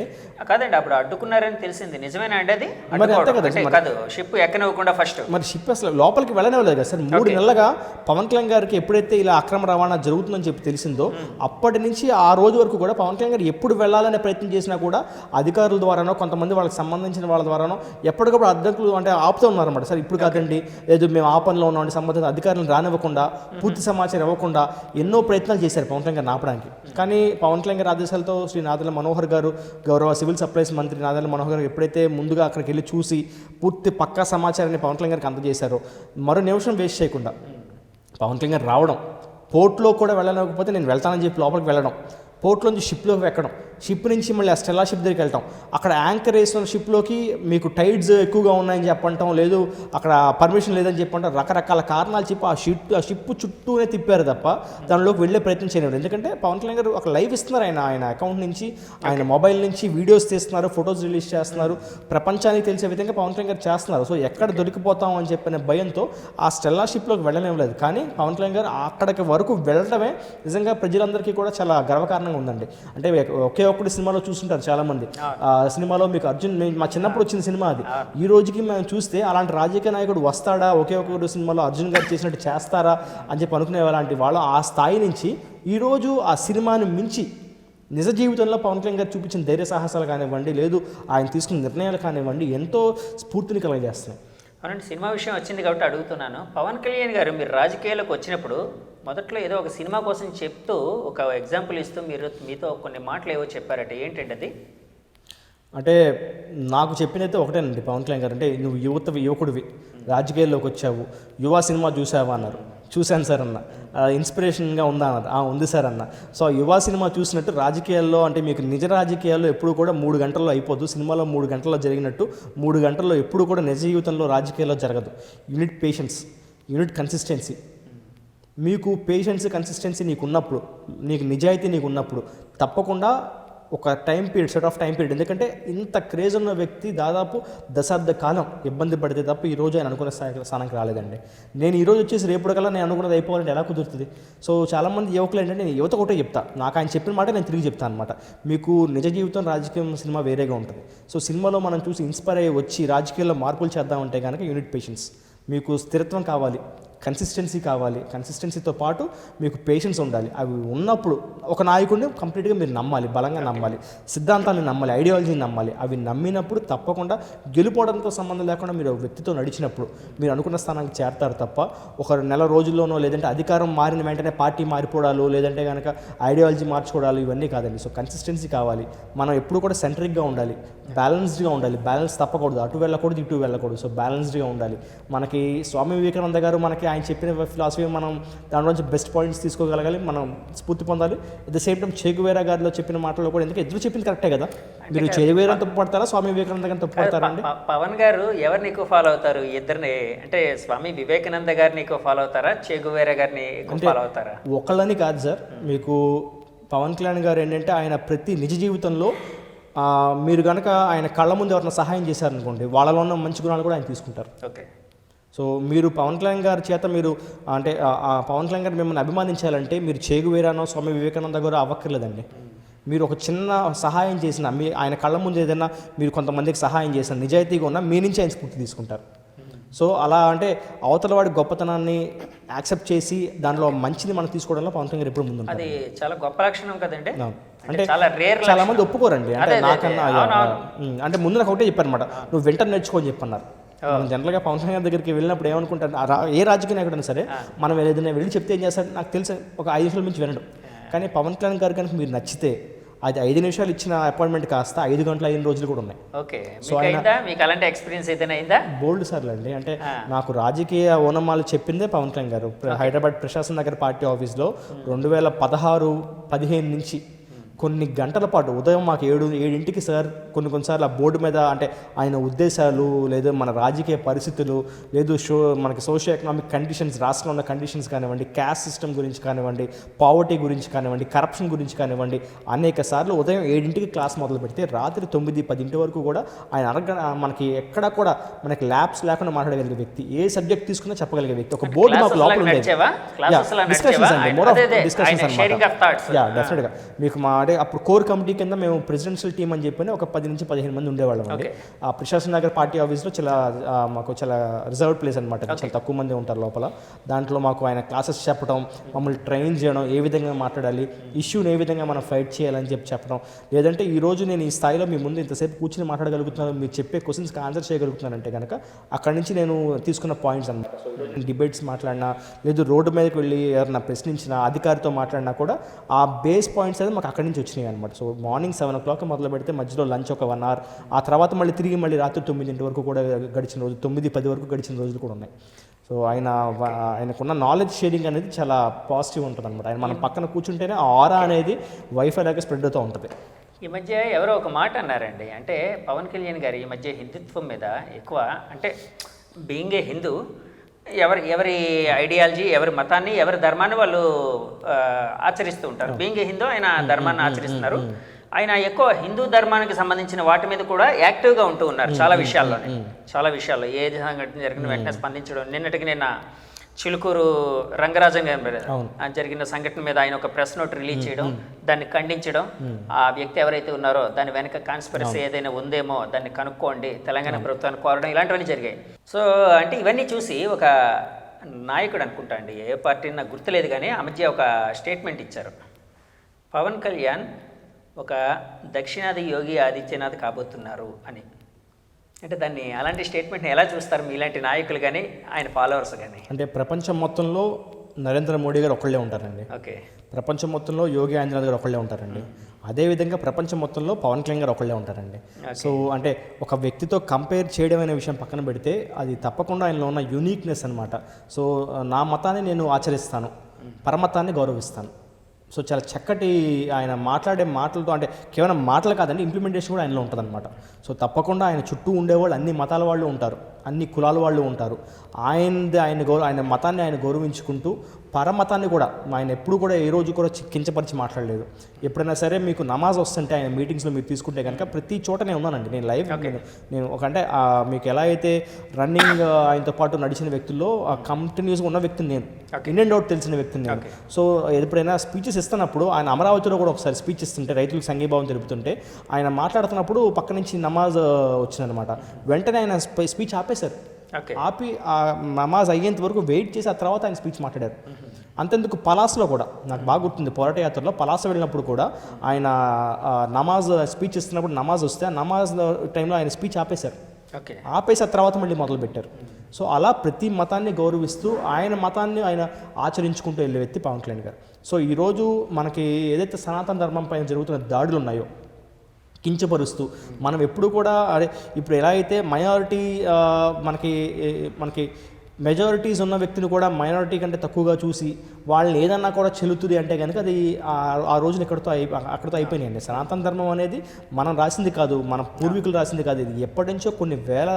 కాదండి, అప్పుడు అడ్డుకున్నారని తెలిసింది, నిజమేనా అండి? అది మరి అంతే కదా, కాదు షిప్ ఎక్కనివ్వకుండా ఫస్ట్ మరి షిప్ అసలు లోపలికి వెళ్ళనివ్వలేదు కదా సార్. 3 నెలలుగా పవన్ కళ్యాణ్ గారికి ఎప్పుడైతే ఇలా అక్రమ రవాణా జరుగుతుందని చెప్పి తెలిసిందో అప్పటి నుంచి ఆ రోజు వరకు కూడా పవన్ కళ్యాణ్ గారు ఎప్పుడు వెళ్ళాలనే ప్రయత్నం చేసినా కూడా అధికారుల ద్వారానో కొంతమంది వాళ్ళకి సంబంధించిన వాళ్ళ ద్వారానో ఎప్పటికప్పుడు అడ్డంకులు అంటే ఆపుతూ ఉన్నారన్నమాట. సార్ ఇప్పుడు కాదండి, లేదు మేము ఆ పనిలో ఉన్నామండి, సంబంధిత అధికారులను రానివ్వకుండా, పూర్తి సమాచారం ఇవ్వకుండా ఎన్నో ప్రయత్నాలు చేశారు పవన్ కళ్యాణ్ గారు ఆపడానికి. కానీ పవన్ కళ్యాణ్ గారి ఆదేశాలతో శ్రీ నాదెళ్ల మనోహర్ గారు, గౌరవ సివిల్ సప్లైస్ మంత్రి నాదెళ్ల మనోహర్ గారు ఎప్పుడైతే ముందుగా అక్కడికి వెళ్ళి చూసి పూర్తి పక్కా సమాచారాన్ని పవన్ కళ్యాణ్ గారికి అందజేశారో, మరో నిమిషం వేస్ట్ చేయకుండా పవన్ కళ్యాణ్ గారు రావడం, పోర్ట్లో కూడా వెళ్ళలేకపోతే నేను వెళ్తానని చెప్పి లోపలికి వెళ్ళడం, పోర్ట్లోంచి షిప్లోకి ఎక్కడం, షిప్ నుంచి మళ్ళీ ఆ స్టెల్లా షిప్ దగ్గరికి వెళ్తాం, అక్కడ యాంకర్ వేసిన షిప్లోకి మీకు టైడ్స్ ఎక్కువగా ఉన్నాయని చెప్పంటాం, లేదు అక్కడ పర్మిషన్ లేదని చెప్పంటాం, రకరకాల కారణాలు చెప్పి ఆ షిప్ చుట్టూనే తిప్పారు తప్ప దానిలోకి వెళ్ళే ప్రయత్నం చేయలేదు. ఎందుకంటే పవన్ కళ్యాణ్ గారు ఒక లైవ్ ఇస్తున్నారు, ఆయన అకౌంట్ నుంచి, ఆయన మొబైల్ నుంచి వీడియోస్ తీస్తున్నారు, ఫొటోస్ రిలీజ్ చేస్తున్నారు, ప్రపంచానికి తెలిసే విధంగా పవన్ కళ్యాణ్ గారు చేస్తున్నారు. సో ఎక్కడ దొరికిపోతాం అని చెప్పిన భయంతో ఆ స్టెల్లా షిప్లోకి వెళ్ళనివ్వలేదు. కానీ పవన్ కళ్యాణ్ గారు అక్కడికి వరకు వెళ్ళడమే నిజంగా ప్రజలందరికీ కూడా చాలా గర్వకారణంగా ఉందండి. అంటే ఒకే ఒక్కటి సినిమాలో చూస్తుంటారు చాలామంది, సినిమాలో మీకు అర్జున్, మా చిన్నప్పుడు వచ్చిన సినిమా అది, ఈ రోజుకి మేము చూస్తే అలాంటి రాజకీయ నాయకుడు వస్తాడా, ఒకే ఒక్కటి సినిమాలో అర్జున్ గారు చేసినట్టు చేస్తారా అని చెప్పి అనుకునే అలాంటి వాళ్ళు ఆ స్థాయి నుంచి ఈరోజు ఆ సినిమాని మించి నిజ జీవితంలో పవన్ కళ్యాణ్ గారు చూపించిన ధైర్య సాహసాలు కానివ్వండి, లేదు ఆయన తీసుకున్న నిర్ణయాలు కానివ్వండి, ఎంతో స్ఫూర్తిని కలగజేస్తున్నాయి. అవునండి, సినిమా విషయం వచ్చింది కాబట్టి అడుగుతున్నాను. పవన్ కళ్యాణ్ గారు మీరు రాజకీయాల్లోకి వచ్చినప్పుడు మొదట్లో ఏదో ఒక సినిమా కోసం చెప్తూ ఒక ఎగ్జాంపుల్ ఇస్తూ మీతో కొన్ని మాటలు ఏవో చెప్పారట, ఏంటండి అది? అంటే నాకు చెప్పినైతే ఒకటేనండి పవన్ కళ్యాణ్ గారు, అంటే నువ్వు యువకుడివి, రాజకీయాల్లోకి వచ్చావు, యువ సినిమా చూసావా అన్నారు. చూశాను సార్ అన్న. ఇన్స్పిరేషన్గా ఉందా అన్నారు. ఉంది సార్ అన్న. సో యువ సినిమా చూసినట్టు రాజకీయాల్లో, అంటే మీకు నిజ రాజకీయాల్లో ఎప్పుడు కూడా 3 గంటల్లో అయిపోదు, సినిమాలో 3 గంటల్లో జరిగినట్టు 3 గంటల్లో ఎప్పుడు కూడా నిజ జీవితంలో రాజకీయాల్లో జరగదు. Unit patience, unit consistency. మీకు పేషెన్స్ కన్సిస్టెన్సీ నీకు ఉన్నప్పుడు, నీకు నిజాయితీ నీకు ఉన్నప్పుడు తప్పకుండా ఒక time period, set of time period, ఎందుకంటే ఇంత క్రేజ్ ఉన్న వ్యక్తి దాదాపు దశాబ్ద కాలం ఇబ్బంది పడితే తప్ప ఈరోజు ఆయన అనుకున్న స్థానానికి రాలేదండి. నేను ఈరోజు వచ్చేసి రేపటికల్లా నేను అనుకున్నది అయిపోవాలంటే ఎలా కుదురుతుంది? సో చాలామంది యువకులు ఏంటంటే, నేను యువత ఒకటే చెప్తా, నాకు ఆయన చెప్పిన మాట నేను తిరిగి చెప్తాను అనమాట. మీకు నిజ జీవితం, రాజకీయం, సినిమా వేరేగా ఉంటుంది. సో సినిమాలో మనం చూసి ఇన్స్పైర్ అయ్యి వచ్చి రాజకీయాల్లో మార్పులు చేద్దామంటే కనుక యూనిట్ పేషెన్స్. మీకు స్థిరత్వం కావాలి, కన్సిస్టెన్సీ కావాలి. కన్సిస్టెన్సీతో పాటు మీకు పేషెన్స్ ఉండాలి. అవి ఉన్నప్పుడు ఒక నాయకుడిని కంప్లీట్గా మీరు నమ్మాలి, బలంగా నమ్మాలి, సిద్ధాంతాన్ని నమ్మాలి, ఐడియాలజీని నమ్మాలి. అవి నమ్మినప్పుడు తప్పకుండా గెలుపోవడంతో సంబంధం లేకుండా మీరు వ్యక్తితో నడిచినప్పుడు మీరు అనుకున్న స్థానానికి చేరతారు తప్ప ఒక నెల రోజుల్లోనో లేదంటే అధికారం మారిన వెంటనే పార్టీ మారిపోవడాలు లేదంటే కనుక ఐడియాలజీ మార్చుకోవడాలు ఇవన్నీ కాదండి. సో కన్సిస్టెన్సీ కావాలి. మనం ఎప్పుడు కూడా సెంట్రిక్గా ఉండాలి, బ్యాలెన్స్డ్గా ఉండాలి. బ్యాలెన్స్ తప్పకూడదు, అటు వెళ్ళకూడదు ఇటు వెళ్ళకూడదు. సో బ్యాలెన్స్డ్గా ఉండాలి. మనకి స్వామి వివేకానంద గారు మనకి ఆయన చెప్పిన ఫిలాసఫీ మనం దాంట్లోంచి బెస్ట్ పాయింట్స్ తీసుకోగలగాలి, మనం స్ఫూర్తి పొందాలి. At the same time Che Guevara గారిలో చెప్పిన మాటల్లో కూడా ఎందుకంటే ఎదురు చెప్పింది కరెక్టే కదా. మీరు చెగువేరా తప్పు పడతారా, స్వామి వివేకానంద గారిని తప్పు పడతారా అండి? పవన్ గారు ఎవరిని ఎక్కువ ఫాలో అవుతారు? ఇద్దరిని అంటే స్వామి వివేకానంద గారిని ఎక్కువ ఫాలో అవుతారా, చెగువేరా గారిని ఎక్కువ ఫాలో అవుతారా? ఒకళ్ళని కాదు సార్. మీకు పవన్ కళ్యాణ్ గారు ఏంటంటే ఆయన ప్రతి నిజ జీవితంలో మీరు కనుక ఆయన కళ్ళ ముందు ఎవరైనా సహాయం చేశారనుకోండి, వాళ్ళలో ఉన్న మంచి గుణాలు కూడా ఆయన తీసుకుంటారు. ఓకే. సో మీరు పవన్ కళ్యాణ్ గారి చేత మీరు అంటే పవన్ కళ్యాణ్ గారు మిమ్మల్ని అభిమానించాలంటే మీరు చెగువేరానో స్వామి వివేకానంద గారు అవ్వక్కర్లేదండి. మీరు ఒక చిన్న సహాయం చేసిన ఆయన కళ్ళ ముందు ఏదైనా మీరు కొంతమందికి సహాయం చేసిన నిజాయితీగా ఉన్న మీ నుంచి ఆయన స్ఫూర్తి తీసుకుంటారు. సో అలా అంటే అవతల వాడి గొప్పతనాన్ని యాక్సెప్ట్ చేసి దాంట్లో మంచిని మనం తీసుకోవడంలో పవన్ కళ్యాణ్ గారు ఎప్పుడు ముందు. అది చాలా గొప్ప లక్షణం కదండి. అంటే చాలా మంది ఒప్పుకోరండి. అంటే నాకన్నా అంటే ముందు నాకు ఒకటే చెప్పారనమాట, నువ్వు వెంటనే నేర్చుకోని చెప్పన్నారు. మనం జనరల్గా పవన్ కళ్యాణ్ దగ్గరికి వెళ్ళినప్పుడు ఏమనుకుంటారు, ఏ రాజకీయ నాయకుడైనా సరే మనం ఏదైనా వెళ్ళి చెప్తే ఏం చేస్తాడు నాకు తెలిసి ఒక 5 నిమిషాల నుంచి వినడం. కానీ పవన్ కళ్యాణ్ గారు కనుక మీరు నచ్చితే అది 5 నిమిషాలు ఇచ్చిన అపాయింట్మెంట్ కాస్త 5 గంటల 5 రోజులు కూడా ఉన్నాయి. ఓకే. సో మీకు అలాంటి ఎక్స్పీరియన్స్ ఏదైనా అయిందా? బోల్డ్ సార్లు అండి. అంటే నాకు రాజకీయ ఓనమాలు చెప్పిందే పవన్ కళ్యాణ్ గారు. హైదరాబాద్ ప్రశాసన నగర్ పార్టీ ఆఫీస్లో 2016-15 నుంచి కొన్ని గంటల పాటు ఉదయం మాకు 7 సార్ కొన్నిసార్లు ఆ బోర్డు మీద అంటే ఆయన ఉద్దేశాలు లేదా మన రాజకీయ పరిస్థితులు లేదు మనకి సోషియో ఎకనామిక్ కండిషన్స్, రాష్ట్రంలో ఉన్న కండిషన్స్ కానివ్వండి, క్యాస్ట్ సిస్టమ్ గురించి కానివ్వండి, పావర్టీ గురించి కానివ్వండి, కరప్షన్ గురించి కానివ్వండి, అనేక సార్లు ఉదయం 7 క్లాస్ మొదలు పెడితే రాత్రి 9-10 వరకు కూడా ఆయన మనకి ఎక్కడ కూడా మనకి ల్యాబ్స్ లేకుండా మాట్లాడగలిగే వ్యక్తి, ఏ సబ్జెక్ట్ తీసుకున్నా చెప్పగలిగే వ్యక్తి. ఒక బోర్డు మాకు లోపల ఉండేది. డిస్కషన్స్ అండి, మోర్ ఆఫ్ డిస్కషన్స్ అన్నమాట. డెఫినెట్గా మీకు మా అప్పుడు కోర్ కమిటీ కింద మేము ప్రెసిడెన్షియల్ టీమ్ అని చెప్పి ఒక 10-15 మంది ఉండేవాళ్ళం అండి. ఆ ప్రశాసన నగర్ పార్టీ ఆఫీస్లో మాకు చాలా రిజర్వ్డ్ ప్లేస్ అనమాట. చాలా తక్కువ మంది ఉంటారు లోపల. దాంట్లో మాకు ఆయన క్లాసెస్ చెప్పడం, మమ్మల్ని ట్రైన్ చేయడం, ఏ విధంగా మాట్లాడాలి, ఇష్యూని ఏ విధంగా మనం ఫైట్ చేయాలని చెప్పడం. లేదంటే ఈరోజు నేను ఈ స్థాయిలో మీ ముందు ఇంతసేపు కూర్చొని మాట్లాడగలుగుతున్నాను, మీరు చెప్పే క్వశ్చన్స్కి ఆన్సర్ చేయగలుగుతున్నానంటే కనుక అక్కడి నుంచి నేను తీసుకున్న పాయింట్స్ అనమాట. డిబేట్స్ మాట్లాడినా లేదు రోడ్డు మీదకి వెళ్ళి ఎవరైనా ప్రశ్నించినా అధికారితో మాట్లాడినా కూడా ఆ బేస్ పాయింట్స్ అనేది మాకు అక్కడి నుంచి వచ్చినాయి అనమాట. సో మార్నింగ్ 7 o'clock మొదలు పెడితే మధ్యలో లంచ్ ఒక 1 hour, ఆ తర్వాత మళ్ళీ రాత్రి 9 వరకు కూడా గడిచిన రోజు, 9-10 వరకు గడిచిన రోజులు కూడా ఉన్నాయి. సో ఆయనకున్న నాలెడ్జ్ షేరింగ్ అనేది చాలా పాజిటివ్ ఉంటుంది అనమాట. ఆయన మనం పక్కన కూర్చుంటేనే ఆ ఆరా అనేది వైఫై లాగా స్ప్రెడ్ అవుతూ ఉంటుంది. ఈ మధ్య ఎవరో ఒక మాట అన్నారండి, అంటే పవన్ కళ్యాణ్ గారు ఈ మధ్య హిందుత్వం మీద ఎక్కువ, అంటే బీయింగ్ ఏ హిందూ ఎవరి ఐడియాలజీ, ఎవరి మతాన్ని, ఎవరి ధర్మాన్ని వాళ్ళు ఆచరిస్తూ ఉంటారు. బీయింగ్ ఏ హిందూ ఆయన ధర్మాన్ని ఆచరిస్తున్నారు. ఆయన ఎక్కువ హిందూ ధర్మానికి సంబంధించిన వాటి మీద కూడా యాక్టివ్గా ఉంటూ ఉన్నారు చాలా విషయాల్లో. ఏ సంఘటన జరిగిన వెంటనే స్పందించడం. నిన్న చిలుకూరు రంగరాజన్ గారి జరిగిన సంఘటన మీద ఆయన ఒక ప్రెస్ నోట్ రిలీజ్ చేయడం, దాన్ని ఖండించడం, ఆ వ్యక్తి ఎవరైతే ఉన్నారో దాని వెనక కాన్స్పిరసీ ఏదైనా ఉందేమో దాన్ని కనుక్కోండి, తెలంగాణ ప్రభుత్వాన్ని కోరడం, ఇలాంటివన్నీ జరిగాయి. సో అంటే ఇవన్నీ చూసి ఒక నాయకుడు అనుకుంటా అండి, ఏ పార్టీ నాకు గుర్తులేదు కానీ ఆ మధ్య ఒక స్టేట్మెంట్ ఇచ్చారు. పవన్ కళ్యాణ్ ఒక దక్షిణాది యోగి ఆదిత్యనాథ్ కాబోతున్నారు అని. అంటే దాన్ని అలాంటి స్టేట్మెంట్ని ఎలా చూస్తారు మీలాంటి నాయకులు కానీ ఆయన ఫాలోవర్స్ కానీ? అంటే ప్రపంచం మొత్తంలో నరేంద్ర మోడీ గారు ఒకళ్ళే ఉంటారండి. ఓకే. ప్రపంచం మొత్తంలో యోగి ఆదిత్యనాథ్ గారు ఒకళ్ళే ఉంటారండి. అదేవిధంగా ప్రపంచం మొత్తంలో పవన్ కళ్యాణ్ గారు ఒకళ్ళే ఉంటారండి. సో అంటే ఒక వ్యక్తితో కంపేర్ చేయడం అనే విషయం పక్కన పెడితే అది తప్పకుండా ఆయనలో ఉన్న యూనిక్నెస్ అనమాట. సో నా మతాన్ని నేను ఆచరిస్తాను, పరమతాన్ని గౌరవిస్తాను. సో చాలా చక్కటి ఆయన మాట్లాడే మాటలతో, అంటే కేవలం మాటలు కాదండి, ఇంప్లిమెంటేషన్ కూడా ఆయనలో ఉంటుంది అనమాట. సో తప్పకుండా ఆయన చుట్టూ ఉండేవాళ్ళు అన్ని మతాల వాళ్ళు ఉంటారు, అన్ని కులాల వాళ్ళు ఉంటారు. ఆయన మతాన్ని ఆయన గౌరవించుకుంటూ పరమతాన్ని కూడా ఆయన ఎప్పుడు కూడా ఏ రోజు కూడా కించపరిచి మాట్లాడలేదు. ఎప్పుడైనా సరే మీకు నమాజ్ వస్తుంటే ఆయన మీటింగ్స్లో మీరు తీసుకుంటే కనుక ప్రతి చోట నేను ఉన్నానండి. నేను లైవ్ నేను ఒక అంటే మీకు ఎలా అయితే రన్నింగ్ ఆయనతో పాటు నడిచిన వ్యక్తుల్లో కంటిన్యూస్గా ఉన్న వ్యక్తిని నేను, ఇన్ అండ్ అవుట్ తెలిసిన వ్యక్తిని నేను. సో ఎప్పుడైనా స్పీచెస్ ఇస్తున్నప్పుడు ఆయన అమరావతిలో కూడా ఒకసారి స్పీచ్ ఇస్తుంటే, రైతులకు సంఘీభావం తెలుపుతుంటే ఆయన మాట్లాడుతున్నప్పుడు పక్క నుంచి నమాజ్ వచ్చిందనమాట. వెంటనే ఆయన స్పీచ్ ఆపేశారు. ఓకే. ఆపి ఆ నమాజ్ అయ్యేంత వరకు వెయిట్ చేసి ఆ తర్వాత ఆయన స్పీచ్ మాట్లాడారు. అంతెందుకు పలాస్లో కూడా నాకు బాగా గుర్తుంది, పోరాట యాత్రలో పలాస వెళ్ళినప్పుడు కూడా ఆయన నమాజ్ స్పీచ్ ఇస్తున్నప్పుడు నమాజ్ వస్తే ఆ నమాజ్ టైంలో ఆయన స్పీచ్ ఆపేశారు. ఓకే. ఆపేసి ఆ తర్వాత మళ్ళీ మొదలుపెట్టారు. సో అలా ప్రతి మతాన్ని గౌరవిస్తూ ఆయన మతాన్ని ఆయన ఆచరించుకుంటూ వెళ్ళే వ్యక్తి పవన్ కళ్యాణ్ గారు. సో ఈరోజు మనకి ఏదైతే సనాతన ధర్మం పైన జరుగుతున్న దాడులు ఉన్నాయో కించపరుస్తూ మనం ఎప్పుడు కూడా అదే ఇప్పుడు ఎలా అయితే మైనారిటీ మనకి మెజారిటీస్ ఉన్న వ్యక్తిని కూడా మైనారిటీ కంటే తక్కువగా చూసి వాళ్ళని ఏదన్నా కూడా చెల్లుతుంది అంటే కనుక అది ఆ రోజులు అక్కడితో అయిపోయినాయండి. సనాతన ధర్మం అనేది మనం రాసింది కాదు, మన పూర్వీకులు రాసింది కాదు, ఇది ఎప్పటి నుంచో కొన్ని వేల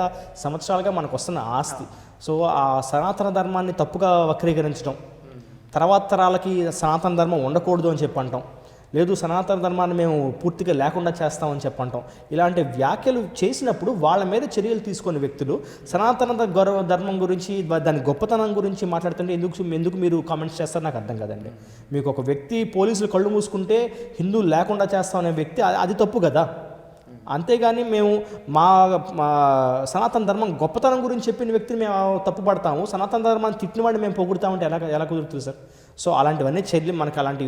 సంవత్సరాలుగా మనకు వస్తున్న ఆస్తి. సో ఆ సనాతన ధర్మాన్ని తప్పుగా వక్రీకరించడం, తర్వాత తరాలకి సనాతన ధర్మం ఉండకూడదు అని చెప్పి అంటాం, లేదు సనాతన ధర్మాన్ని మేము పూర్తిగా లేకుండా చేస్తామని చెప్పంటాం. ఇలాంటి వ్యాఖ్యలు చేసినప్పుడు వాళ్ళ మీద చర్యలు తీసుకునే వ్యక్తులు సనాతన ధర్మం గురించి దాని గొప్పతనం గురించి మాట్లాడుతుంటే ఎందుకు మీరు కామెంట్స్ చేస్తారు నాకు అర్థం కాదండి. మీకు ఒక వ్యక్తి పోలీసులు కళ్ళు మూసుకుంటే హిందువులు లేకుండా చేస్తామనే వ్యక్తి అది తప్పు కదా. అంతేగాని మేము మా సనాతన ధర్మం గొప్పతనం గురించి చెప్పిన వ్యక్తిని మేము తప్పుపడతాము, సనాతన ధర్మాన్ని తిట్టినవాడిని మేము పొగుడుతామంటే ఎలా కుదురుతుంది సార్? సో అలాంటివన్నీ చర్యలు మనకి అలాంటి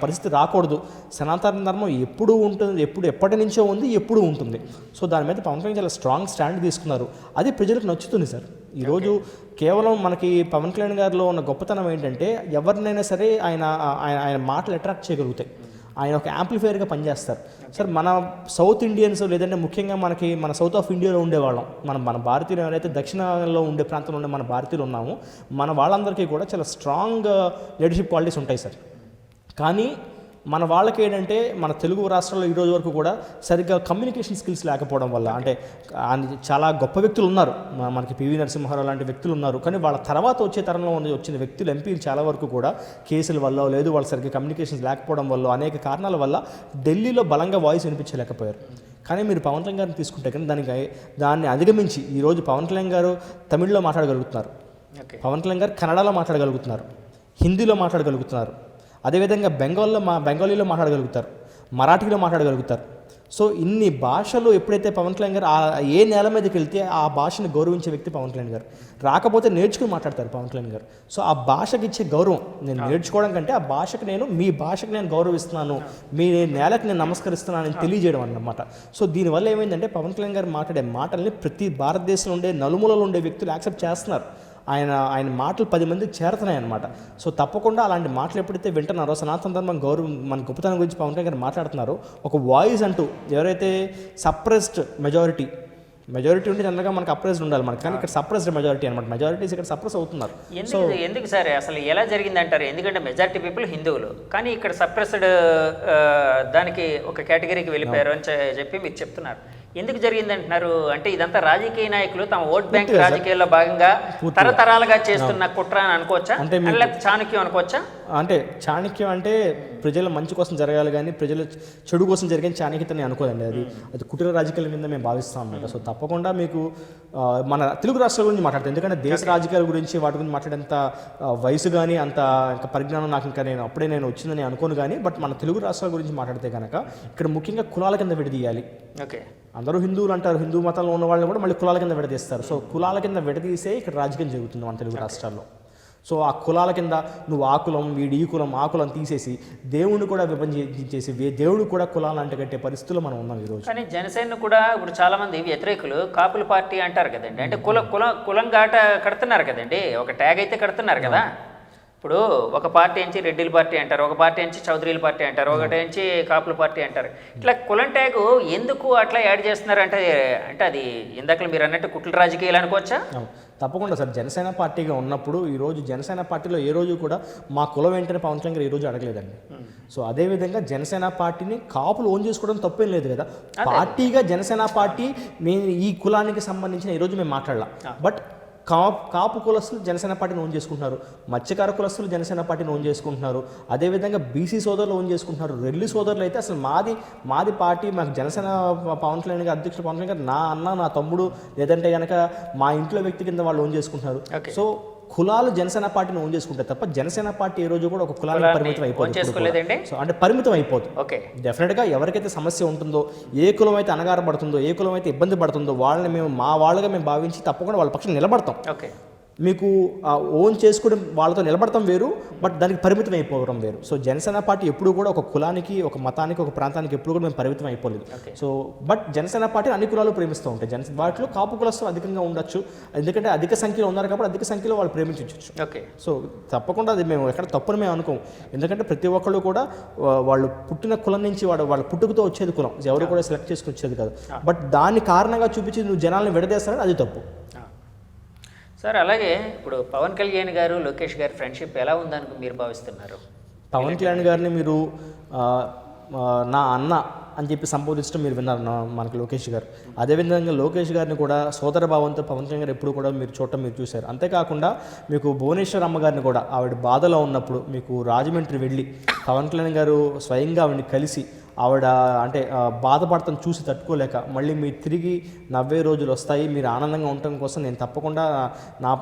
పరిస్థితి రాకూడదు. సనాతన ధర్మం ఎప్పుడు ఉంటుంది, ఎప్పటి నుంచో ఉంది, ఎప్పుడు ఉంటుంది. సో దాని మీద పవన్ కళ్యాణ్ చాలా స్ట్రాంగ్ స్టాండ్ తీసుకున్నారు. అది ప్రజలకు నచ్చుతుంది సార్. ఈరోజు కేవలం మనకి పవన్ కళ్యాణ్ గారిలో ఉన్న గొప్పతనం ఏంటంటే ఎవరినైనా సరే ఆయన మాటలు అట్రాక్ట్ చేయగలుగుతాయి. ఆయన ఒక యాంప్లిఫైయర్గా పనిచేస్తారు సార్. మన సౌత్ ఇండియన్స్ లేదంటే ముఖ్యంగా మన సౌత్ ఆఫ్ ఇండియాలో ఉండేవాళ్ళం, మన భారతీయులు ఎవరైతే దక్షిణంలో ఉండే ప్రాంతంలో ఉండే మన భారతీయులు ఉన్నామో మన వాళ్ళందరికీ కూడా చాలా స్ట్రాంగ్ లీడర్షిప్ క్వాలిటీస్ ఉంటాయి సార్. కానీ మన వాళ్ళకి ఏంటంటే మన తెలుగు రాష్ట్రాల్లో ఈరోజు వరకు కూడా సరిగ్గా కమ్యూనికేషన్ స్కిల్స్ లేకపోవడం వల్ల, అంటే చాలా గొప్ప వ్యక్తులు ఉన్నారు, మనకి పివి నరసింహారావు లాంటి వ్యక్తులు ఉన్నారు, కానీ వాళ్ళ తర్వాత వచ్చే తరంలో వచ్చిన వ్యక్తులు ఎంపీలు చాలా వరకు కూడా కేసుల వల్ల లేదు వాళ్ళు సరిగ్గా కమ్యూనికేషన్స్ లేకపోవడం వల్ల అనేక కారణాల వల్ల ఢిల్లీలో బలంగా వాయిస్ వినిపించలేకపోయారు. కానీ మీరు పవన్ కళ్యాణ్ గారిని తీసుకుంటే కానీ దాన్ని అధిగమించి ఈరోజు పవన్ కళ్యాణ్ గారు తమిళ్లో మాట్లాడగలుగుతున్నారు, పవన్ కళ్యాణ్ గారు కన్నడలో మాట్లాడగలుగుతున్నారు, హిందీలో మాట్లాడగలుగుతున్నారు, అదేవిధంగా బెంగాలీలో మాట్లాడగలుగుతారు, మరాఠీలో మాట్లాడగలుగుతారు. సో ఇన్ని భాషలు ఎప్పుడైతే పవన్ కళ్యాణ్ గారు ఏ నేల మీదకి వెళ్తే ఆ భాషను గౌరవించే వ్యక్తి పవన్ కళ్యాణ్ గారు. రాకపోతే నేర్చుకుని మాట్లాడతారు పవన్ కళ్యాణ్ గారు. సో ఆ భాషకి ఇచ్చే గౌరవం, నేను నేర్చుకోవడం కంటే ఆ భాషకు మీ భాషకు నేను గౌరవిస్తున్నాను, మీ నేలకు నేను నమస్కరిస్తున్నాను అని తెలియజేయడం అన్నమాట. సో దీనివల్ల ఏమైందంటే పవన్ కళ్యాణ్ గారు మాట్లాడే మాటల్ని ప్రతి భారతదేశంలో ఉండే నలుమూలలో ఉండే వ్యక్తులు యాక్సెప్ట్ చేస్తున్నారు. ఆయన మాటలు 10 మందికి చేరుతున్నాయి అన్నమాట. సో తప్పకుండా అలాంటి మాటలు ఎప్పుడైతే వింటున్నారో సనాతన ధర్మం గౌరవం మన గొప్పతనం గురించి పవన్ కళ్యాణ్ గారు మాట్లాడుతున్నారో, ఒక వాయిస్ అంటూ ఎవరైతే సప్రెస్డ్ మెజారిటీ ఉంటే జనరల్గా మనకు అప్రెస్డ్ ఉండాలి మనకి, కానీ ఇక్కడ సప్రెస్డ్ మెజారిటీ అనమాట. మెజారిటీస్ ఇక్కడ సప్రెస్ అవుతున్నారు. ఎందుకు సరే అసలు ఎలా జరిగింది అంటారు? ఎందుకంటే మెజారిటీ పీపుల్ హిందువులు, కానీ ఇక్కడ సప్రెస్డ్ దానికి ఒక కేటగిరీకి వెళ్ళిపోయారు అని చెప్పి మీరు చెప్తున్నారు. ఎందుకు జరిగింది అంటున్నారు? అంటే ఇదంతా రాజకీయ నాయకులు తమ ఓట్ బ్యాంక్ రాజకీయాల్లో భాగంగా తరతరాలుగా చేస్తున్న కుట్ర అని అనుకోవచ్చా, లేకపోతే చాణక్యం అనుకోవచ్చా? అంటే చాణక్యం అంటే ప్రజల మంచి కోసం జరగాలి, కానీ ప్రజల చెడు కోసం జరిగే చాణక్యతని అనుకోదండి. అది కుటీర రాజకీయాల మీద మేము భావిస్తాం అన్నమాట. సో తప్పకుండా మీకు మన తెలుగు రాష్ట్రాల గురించి మాట్లాడతాను, ఎందుకంటే దేశ రాజకీయాల గురించి వాటి గురించి మాట్లాడేంత వయసు కానీ అంత పరిజ్ఞానం నాకు ఇంకా నేను వచ్చిందని అనుకోను. కానీ బట్ మన తెలుగు రాష్ట్రాల గురించి మాట్లాడితే కనుక ఇక్కడ ముఖ్యంగా కులాల కింద విడదీయాలి. ఓకే, అందరూ హిందువులు అంటారు, హిందూ మతంలో ఉన్న వాళ్ళని కూడా మళ్ళీ కులాల కింద విడదీస్తారు. సో కులాల కింద విడదీసే ఇక్కడ రాజకీయం జరుగుతుంది మన తెలుగు రాష్ట్రాల్లో. సో ఆ కులాల కింద నువ్వు ఆ కులం వీడి ఈ కులం ఆ కులం తీసేసి దేవుడిని కూడా విభజించేసి దేవుడు కూడా కులాలు అంటే కట్టే పరిస్థితుల్లో మనం ఉన్నాం ఈరోజు. కానీ జనసేన కూడా ఇప్పుడు చాలా మంది వ్యతిరేకులు కాపుల పార్టీ అంటారు కదండి, అంటే కులం ఘాట కడుతున్నారు కదండి, ఒక ట్యాగ్ అయితే కడుతున్నారు కదా. ఇప్పుడు ఒక పార్టీ నుంచి రెడ్డిల పార్టీ అంటారు, ఒక పార్టీ నుంచి చౌదరీల పార్టీ అంటారు, ఒకటి నుంచి కాపుల పార్టీ అంటారు. ఇట్లా కులం ట్యాగ్ ఎందుకు అట్లా యాడ్ చేస్తున్నారు అంటే అది ఇందాక మీరు అన్నట్టు కుట్ల రాజకీయాలు అనుకోవచ్చా? తప్పకుండా సార్. జనసేన పార్టీగా ఉన్నప్పుడు ఈరోజు జనసేన పార్టీలో ఏ రోజు కూడా మా కులం ఏంటనే పవన్ కళ్యాణ్ గారు ఈ రోజు అడగలేదండి. సో అదేవిధంగా జనసేన పార్టీని కాపులు ఓన్ చేసుకోవడం తప్పేం లేదు కదా. పార్టీగా జనసేన పార్టీ మేము ఈ కులానికి సంబంధించిన ఈరోజు మేము మాట్లాడలా. బట్ కాపు కులస్తులు జనసేన పార్టీని ఓన్ చేసుకుంటున్నారు, మత్స్యకార కులస్తులు జనసేన పార్టీని ఓన్ చేసుకుంటున్నారు, అదేవిధంగా బీసీ సోదరులు ఓన్ చేసుకుంటున్నారు, రెల్లి సోదరులు అయితే అసలు మాది పార్టీ, మాకు జనసేన పవన్ కళ్యాణ్ గారు అధ్యక్షుడు పవన్ కళ్యాణ్ గారు నా అన్న నా తమ్ముడు లేదంటే కనుక మా ఇంట్లో వ్యక్తి కింద వాళ్ళు ఓన్ చేసుకుంటున్నారు. సో కులాలు జనసేన పార్టీని ఓన్ చేసుకుంటే తప్ప జనసేన పార్టీ ఏ రోజు కూడా ఒక కులానికి పరిమితం అయిపోతుంది. చేసుకోలేదండి. సో అంటే పరిమితం అయిపోతుంది. ఓకే, డెఫినెట్గా ఎవరికైతే సమస్య ఉంటుందో, ఏ కులం అయితే అనగారపడుతుందో, ఏ కులం అయితే ఇబ్బంది పడుతుందో వాళ్ళని మేము మా వాళ్ళగా మేము భావించి తప్పకుండా వాళ్ళ పక్షం నిలబడతాం. ఓకే, మీకు ఓన్ చేసుకోవడం వాళ్ళతో నిలబడటం వేరు, బట్ దానికి పరిమితం అయిపోవడం వేరు. సో జనసేన పార్టీ ఎప్పుడు కూడా ఒక కులానికి, ఒక మతానికి, ఒక ప్రాంతానికి ఎప్పుడు కూడా మేము పరిమితం అయిపోలేదు. సో బట్ జనసేన పార్టీ అన్ని కులాలు ప్రేమిస్తూ ఉంటాయి. వాటిలో కాపు కులస్తులు అధికంగా ఉండొచ్చు, ఎందుకంటే అధిక సంఖ్యలో ఉన్నారు కాబట్టి అధిక సంఖ్యలో వాళ్ళు ప్రేమించవచ్చు. ఓకే, సో తప్పకుండా అది మేము ఎక్కడ తప్పుని మేము అనుకోం. ఎందుకంటే ప్రతి ఒక్కళ్ళు కూడా వాళ్ళు పుట్టిన కులం నుంచి వాళ్ళ పుట్టుకతో వచ్చేది కులం, ఎవరు కూడా సెలెక్ట్ చేసుకుని వచ్చేది కాదు. బట్ దాన్ని కారణంగా చూపించి నువ్వు జనాలను విడదీస్తారని అది తప్పు. సార్ అలాగే ఇప్పుడు పవన్ కళ్యాణ్ గారు, లోకేష్ గారి ఫ్రెండ్షిప్ ఎలా ఉందని మీరు భావిస్తున్నారు? పవన్ కళ్యాణ్ గారిని మీరు నా అన్న అని చెప్పి సంబోధించడం మీరు విన్నారు మనకి లోకేష్ గారు. అదేవిధంగా లోకేష్ గారిని కూడా సోదర భావంతో పవన్ కళ్యాణ్ గారు ఎప్పుడు కూడా మీరు చూడటం మీరు చూశారు. అంతేకాకుండా మీకు భువనేశ్వర్ అమ్మ గారిని కూడా ఆవిడ బాధలో ఉన్నప్పుడు మీకు రాజమండ్రి వెళ్ళి పవన్ కళ్యాణ్ గారు స్వయంగా ఆవిడని కలిసి ఆవిడ అంటే బాధపడతాను చూసి తట్టుకోలేక మళ్ళీ మీరు తిరిగి నవ్వే రోజులు వస్తాయి, మీరు ఆనందంగా ఉండటం కోసం నేను తప్పకుండా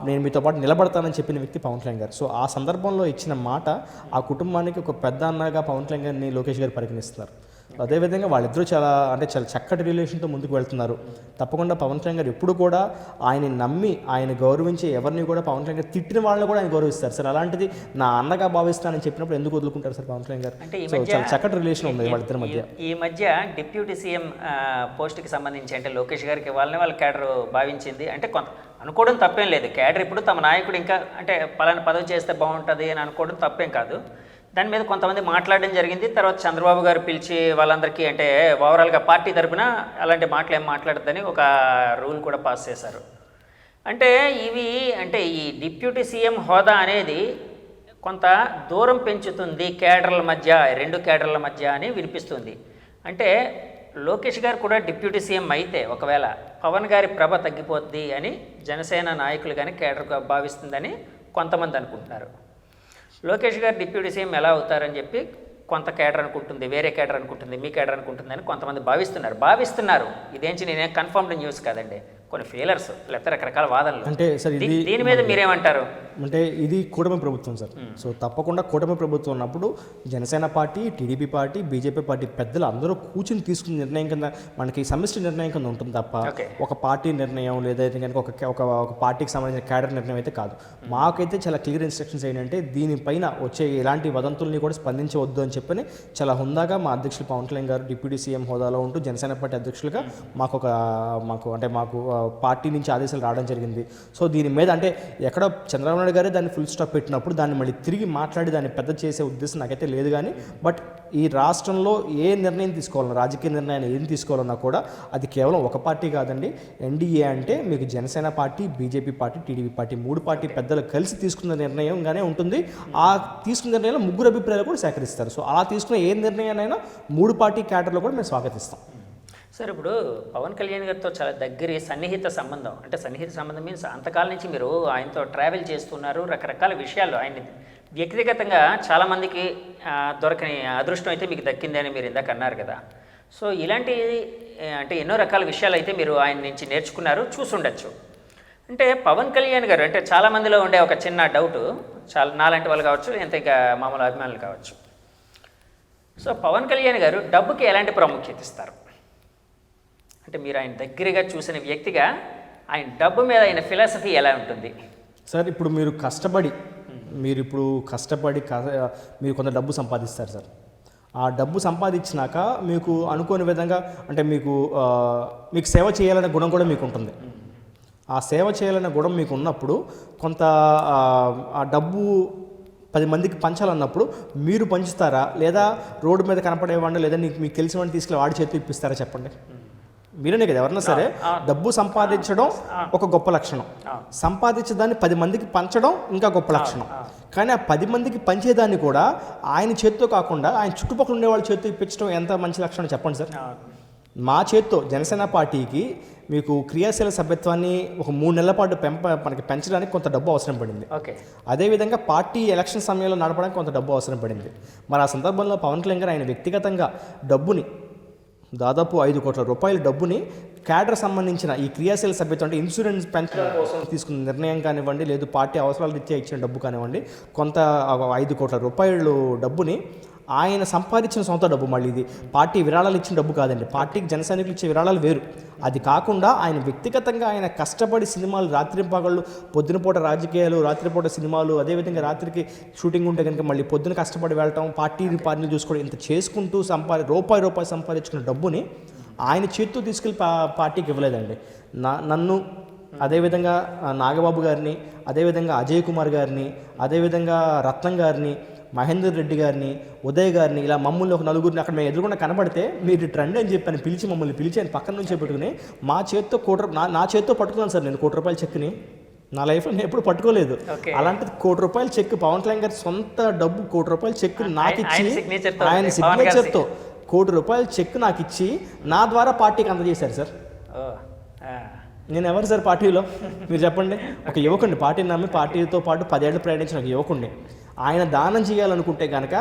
నేను మీతో పాటు నిలబడతానని చెప్పిన వ్యక్తి పవన్ కళ్యాణ్ గారు. సో ఆ సందర్భంలో ఇచ్చిన మాట ఆ కుటుంబానికి ఒక పెద్ద అన్నగా పవన్ కళ్యాణ్ గారిని లోకేష్ గారు పరిగణిస్తున్నారు. అదేవిధంగా వాళ్ళిద్దరూ చాలా చక్కటి రిలేషన్తో ముందుకు వెళ్తున్నారు. తప్పకుండా పవన్ కళ్యాణ్ గారు ఎప్పుడు కూడా ఆయన నమ్మి ఆయన గౌరవించి ఎవరిని కూడా పవన్ కళ్యాణ్ గారు తిట్టిన వాళ్ళని కూడా ఆయన గౌరవిస్తారు సార్. అలాంటిది నా అన్నగా భావిస్తానని చెప్పినప్పుడు ఎందుకు వదులుకుంటారు సార్ పవన్ కళ్యాణ్ గారు? సో చాలా చక్కటి రిలేషన్ ఉంది వాళ్ళిద్దరి మధ్య. ఈ మధ్య డిప్యూటీ సీఎం పోస్ట్కి సంబంధించి అంటే లోకేష్ గారికి వాళ్ళ క్యాడర్ భావించింది. అంటే కొంత అనుకోవడం తప్పేం లేదు, క్యాడర్ ఇప్పుడు తమ నాయకుడు ఇంకా అంటే పలానా పదవి చేస్తే బాగుంటుంది అని అనుకోవడం తప్పేం కాదు. దాని మీద కొంతమంది మాట్లాడడం జరిగింది. తర్వాత చంద్రబాబు గారు పిలిచి వాళ్ళందరికీ అంటే ఓవరాల్గా పార్టీ తరపున అలాంటి మాటలు ఏం మాట్లాడద్దని ఒక రూల్ కూడా పాస్ చేశారు. అంటే ఇవి అంటే ఈ డిప్యూటీ సీఎం హోదా అనేది కొంత దూరం పెంచుతుంది కేడర్ల మధ్య, రెండు కేడర్ల మధ్య అని వినిపిస్తుంది. అంటే లోకేష్ గారు కూడా డిప్యూటీ సీఎం అయితే ఒకవేళ పవన్ గారి ప్రభ తగ్గిపోద్ది అని జనసేన నాయకులు కానీ కేడర్గా భావిస్తుందని కొంతమంది అనుకుంటున్నారు. లోకేష్ గారు డిప్యూటీ సీఎం ఎలా అవుతారని చెప్పి కొంత కేడర్ అనుకుంటుంది, వేరే కేడర్ అనుకుంటుంది, మీ కేడర్ అనుకుంటుంది అని కొంతమంది భావిస్తున్నారు. ఇదేంచి నేనే కన్ఫర్మ్డ్ న్యూస్ కాదండి, కొన్ని ఫెయిలర్స్ లేకపోతే రకరకాల వాదనలు. అంటే సార్ దీని మీద మీరేమంటారు? అంటే ఇది కూటమి ప్రభుత్వం సార్. సో తప్పకుండా కూటమి ప్రభుత్వం ఉన్నప్పుడు Janasena party, TDP party, BJP party పెద్దలు అందరూ కూర్చుని తీసుకున్న నిర్ణయం కింద మనకి సమిష్టి నిర్ణయం కింద ఉంటుంది తప్ప ఒక పార్టీ నిర్ణయం లేదా కనుక ఒక పార్టీకి సంబంధించిన క్యాడర్ నిర్ణయం అయితే కాదు. మాకైతే చాలా క్లియర్ ఇన్స్ట్రక్షన్స్ ఏంటంటే దీనిపైన వచ్చే ఎలాంటి వదంతుల్ని కూడా స్పందించవద్దు అని చెప్పని చాలా హుందాగా మా అధ్యక్షులు పవన్ కళ్యాణ్ గారు డిప్యూటీ సీఎం హోదాలో ఉంటూ జనసేన పార్టీ అధ్యక్షులుగా మాకు పార్టీ నుంచి ఆదేశాలు రావడం జరిగింది. సో దీని మీద అంటే ఎక్కడ చంద్రబాబు నాయుడు గారే దాన్ని ఫుల్ స్టాప్ పెట్టినప్పుడు దాన్ని మళ్ళీ తిరిగి మాట్లాడి దాన్ని పెద్ద చేసే ఉద్దేశం నాకైతే లేదు. కానీ బట్ ఈ రాష్ట్రంలో ఏ నిర్ణయం తీసుకోవాలన్నా, రాజకీయ నిర్ణయాన్ని ఏం తీసుకోవాలన్నా కూడా అది కేవలం ఒక పార్టీ కాదండి. ఎన్డీఏ అంటే మీకు Janasena party, BJP party, TDP party, మూడు పార్టీ పెద్దలు కలిసి తీసుకున్న నిర్ణయంగానే ఉంటుంది. ఆ తీసుకున్న నిర్ణయంలో ముగ్గురు అభిప్రాయాలు కూడా సేకరిస్తారు. సో అలా తీసుకున్న ఏ నిర్ణయాన్నైనా మూడు పార్టీ క్యాడర్లో కూడా మేము స్వాగతిస్తాం. సార్ ఇప్పుడు పవన్ కళ్యాణ్ గారితో చాలా దగ్గర సన్నిహిత సంబంధం, అంటే సన్నిహిత సంబంధం మీన్స్ అంతకాలం నుంచి మీరు ఆయనతో ట్రావెల్ చేస్తున్నారు, రకరకాల విషయాలు ఆయన వ్యక్తిగతంగా చాలామందికి దొరకని అదృష్టం అయితే మీకు దక్కింది అని మీరు ఇందాక అన్నారు కదా. సో ఇలాంటి అంటే ఎన్నో రకాల విషయాలు అయితే మీరు ఆయన నుంచి నేర్చుకున్నారు, చూసుండొచ్చు. అంటే పవన్ కళ్యాణ్ గారు అంటే చాలామందిలో ఉండే ఒక చిన్న డౌటు, చాలా నాలాంటి వాళ్ళు కావచ్చు, ఎంత ఇంకా మామూలు అభిమానులు కావచ్చు. సో పవన్ కళ్యాణ్ గారు డబ్బుకి ఎలాంటి ప్రాముఖ్యత ఇస్తారు? అంటే మీరు ఆయన దగ్గరగా చూసిన వ్యక్తిగా ఆయన డబ్బు మీద ఆయన ఫిలాసఫీ ఎలా ఉంటుంది సార్? ఇప్పుడు మీరు కష్టపడి మీరు కొంత డబ్బు సంపాదిస్తారు సార్. ఆ డబ్బు సంపాదించినాక మీకు అనుకోని విధంగా అంటే మీకు సేవ చేయాలనే గుణం కూడా మీకు ఉంటుంది. ఆ సేవ చేయాలనే గుణం మీకు ఉన్నప్పుడు కొంత ఆ డబ్బు 10 మందికి పంచాలన్నప్పుడు మీరు పంచుతారా, లేదా రోడ్డు మీద కనపడేవాడిని లేదా మీకు తెలిసిన వాడిని తీసుకెళ్ళి వాడి చేతితో ఇప్పిస్తారా చెప్పండి? మీరనే కదా ఎవరన్నా సరే. డబ్బు సంపాదించడం ఒక గొప్ప లక్షణం, సంపాదించేదాన్ని 10 మందికి పంచడం ఇంకా గొప్ప లక్షణం. కానీ ఆ 10 మందికి పంచేదాన్ని కూడా ఆయన చేతితో కాకుండా ఆయన చుట్టుపక్కల ఉండే వాళ్ళ చేతితో ఇప్పించడం ఎంత మంచి లక్షణం చెప్పండి సార్. మా చేతితో జనసేన పార్టీకి మీకు క్రియాశీల సభ్యత్వాన్ని ఒక 3 నెలల పాటు మనకి పెంచడానికి కొంత డబ్బు అవసరం పడింది. అదేవిధంగా పార్టీ ఎలక్షన్ సమయంలో నడపడానికి కొంత డబ్బు అవసరం పడింది. మరి ఆ సందర్భంలో పవన్ కళ్యాణ్ గారు ఆయన వ్యక్తిగతంగా డబ్బుని దాదాపు 5 కోట్ల రూపాయల డబ్బుని క్యాడర్ సంబంధించిన ఈ క్రియాశీల సభ్యత్వం అంటే ఇన్సూరెన్స్ పెన్షన్ కోసం తీసుకున్న నిర్ణయం కానివ్వండి, లేదు పార్టీ అవసరాల రీత్యా ఇచ్చిన డబ్బు కానివ్వండి, కొంత 5 కోట్ల రూపాయలు డబ్బుని ఆయన సంపాదించిన సొంత డబ్బు, మళ్ళీ ఇది పార్టీ విరాళాలు ఇచ్చిన డబ్బు కాదండి, పార్టీకి జన సైనికులు ఇచ్చే విరాళాలు వేరు. అది కాకుండా ఆయన వ్యక్తిగతంగా ఆయన కష్టపడి సినిమాలు రాత్రింపగళ్ళు, పొద్దునపూట రాజకీయాలు, రాత్రిపూట సినిమాలు, అదేవిధంగా రాత్రికి షూటింగ్ ఉంటే కనుక మళ్ళీ పొద్దున కష్టపడి వెళ్ళటం, పార్టీని చూసుకోవడం, ఇంత చేసుకుంటూ రూపాయి సంపాదించుకున్న డబ్బుని ఆయన చేతితో తీసుకెళ్ళి పార్టీకి ఇవ్వలేదండి. నన్ను, అదేవిధంగా నాగబాబు గారిని, అదేవిధంగా అజయ్ కుమార్ గారిని, అదేవిధంగా రత్నం గారిని, మహేందర్ రెడ్డి గారిని, ఉదయ్ గారిని, ఇలా మమ్మల్ని ఒక నలుగురిని అక్కడ మేము ఎదురుకుండా కనబడితే మీరు ట్రెండ్ అని చెప్పి పిలిచి మమ్మల్ని పిలిచి ఆయన పక్కన నుంచి పెట్టుకుని మా చేత్తో నా చేత్తో పట్టుకున్నాను సార్. నేను ₹1 చెక్ని నా లైఫ్లో నేను ఎప్పుడు పట్టుకోలేదు. అలాంటిది ₹1 చెక్, పవన్ కళ్యాణ్ గారి సొంత డబ్బు ₹1 చెక్ నాకు ఇచ్చి, ఆయన సిగ్నేచర్తో ₹1 చెక్ నాకు ఇచ్చి నా ద్వారా పార్టీకి అందజేశారు సార్. నేను ఎవరు సార్ పార్టీలో మీరు చెప్పండి? ఒక యువకుడిని, పార్టీని నమ్మి పార్టీతో పాటు 10 ఏళ్ళు ప్రయాణించిన ఒక యువకుడిని. ఆయన దానం చేయాలనుకుంటే కనుక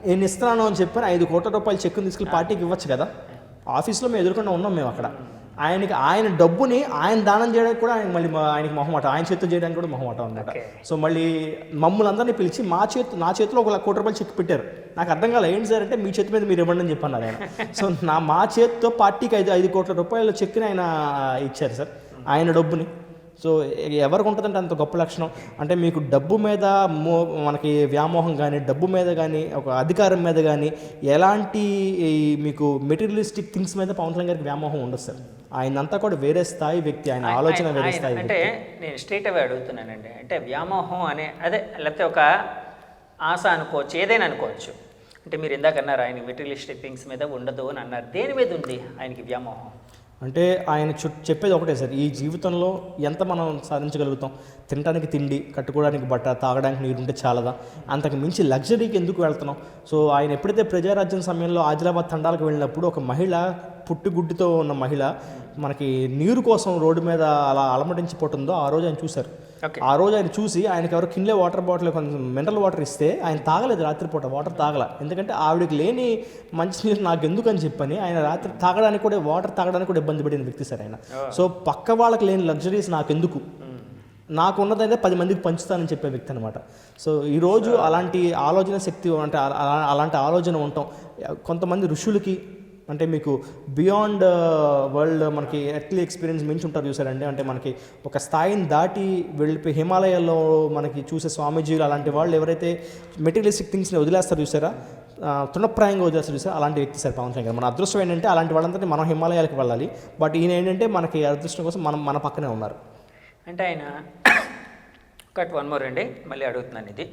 నేను ఇస్తున్నాను అని చెప్పని ₹5 కోట్ల చెక్కుని తీసుకెళ్ళి పార్టీకి ఇవ్వచ్చు కదా. ఆఫీస్లో మేము ఎదుర్కొండా ఉన్నాం మేము అక్కడ. ఆయన డబ్బుని ఆయన దానం చేయడానికి కూడా ఆయనకి మొహమాట, ఆయన చేతితో చేయడానికి కూడా మొహమాట అనమాట. సో మళ్ళీ మమ్మల్ని అందరినీ పిలిచి నా చేతిలో ఒక ₹1 చెక్ పెట్టారు. నాకు అర్థం కాలేదు, ఏంటి సార్ అంటే మీ చేతి మీద మీరు ఇవ్వండి అని చెప్పన్నారు ఆయన. సో మా చేతితో పార్టీకి ₹5 కోట్ల చెక్ని ఆయన ఇచ్చారు సార్, ఆయన డబ్బుని. సో ఎవరికి ఉంటుందంటే అంత గొప్ప లక్షణం అంటే మీకు డబ్బు మీద మనకి వ్యామోహం కానీ, డబ్బు మీద కానీ, ఒక అధికారం మీద కానీ, ఎలాంటి మీకు మెటీరియలిస్టిక్ థింగ్స్ మీద పవన్ కళ్యాణ్ గారికి వ్యామోహం ఉండదు సార్. ఆయనంతా కూడా వేరే స్థాయి వ్యక్తి, ఆయన ఆలోచన వేరే స్థాయి. అంటే నేను స్ట్రైట్ అవే అడుగుతున్నానండి, అంటే వ్యామోహం అనే అదే లేకపోతే ఒక ఆశ అనుకోవచ్చు, ఏదైనా అనుకోవచ్చు. అంటే మీరు ఇందాక అన్నారు ఆయన మెటీరియలిస్టిక్ థింగ్స్ మీద ఉండదు అని అన్నారు. దేని మీద ఉంది ఆయనకి వ్యామోహం? అంటే ఆయన చెప్పేది ఒకటే సార్, ఈ జీవితంలో ఎంత మనం సాధించగలుగుతాం? తినడానికి తిండి, కట్టుకోవడానికి బట్ట, తాగడానికి నీరు ఉంటే చాలదా? అంతకు మించి లగ్జరీకి ఎందుకు వెళ్తున్నాం? సో ఆయన ఎప్పుడైతే ప్రజారాజ్యం సమయంలో ఆదిలాబాద్ తండాలకు వెళ్ళినప్పుడు ఒక మహిళ, పుట్టుగుడ్డితో ఉన్న మహిళ మనకి నీరు కోసం రోడ్డు మీద అలా అలమటించిపోతుందో ఆ రోజు ఆయన చూశారు. ఆ రోజు ఆయన చూసి ఆయనకి ఎవరో కిన్లే వాటర్ బాటిల్, కొంచెం మినరల్ వాటర్ ఇస్తే ఆయన తాగలేదు, రాత్రిపూట వాటర్ తాగల. ఎందుకంటే ఆవిడకి లేని మంచినీరు నాకు ఎందుకు అని చెప్పని ఆయన రాత్రి తాగడానికి కూడా, వాటర్ తాగడానికి కూడా ఇబ్బంది పడిన వ్యక్తి సార్ ఆయన. సో పక్క వాళ్ళకి లేని లగ్జరీస్ నాకెందుకు, నాకు ఉన్నదైతే 10 మందికి పంచుతానని చెప్పే వ్యక్తి అనమాట. సో ఈరోజు అలాంటి ఆలోచన శక్తి అంటే అలాంటి ఆలోచన ఉండటం కొంతమంది ఋషులకి, అంటే మీకు బియాండ్ వరల్డ్ మనకి ఎర్త్లీ ఎక్స్పీరియన్స్ మించి ఉంటారు చూసారండి. అంటే మనకి ఒక స్థాయిని దాటి వెళ్ళిపోయి హిమాలయాల్లో మనకి చూసే స్వామీజీలు అలాంటి వాళ్ళు ఎవరైతే మెటీరియలిస్టిక్ థింగ్స్ని వదిలేస్తారు చూసారా, తృణప్రాయంగా వదిలేస్తారు చూసారా, అలాంటి వ్యక్తి సార్ పవన్ కళ్యాణ్. మన అదృష్టం ఏంటంటే అలాంటి వాళ్ళందరినీ మనం హిమాలయాలకు వెళ్ళాలి, బట్ ఈయన ఏంటంటే మనకి అదృష్టం కోసం మన పక్కనే ఉన్నారు. అంటే ఆయన వన్ మోర్ అండి, మళ్ళీ అడుగుతున్నాను ఇది.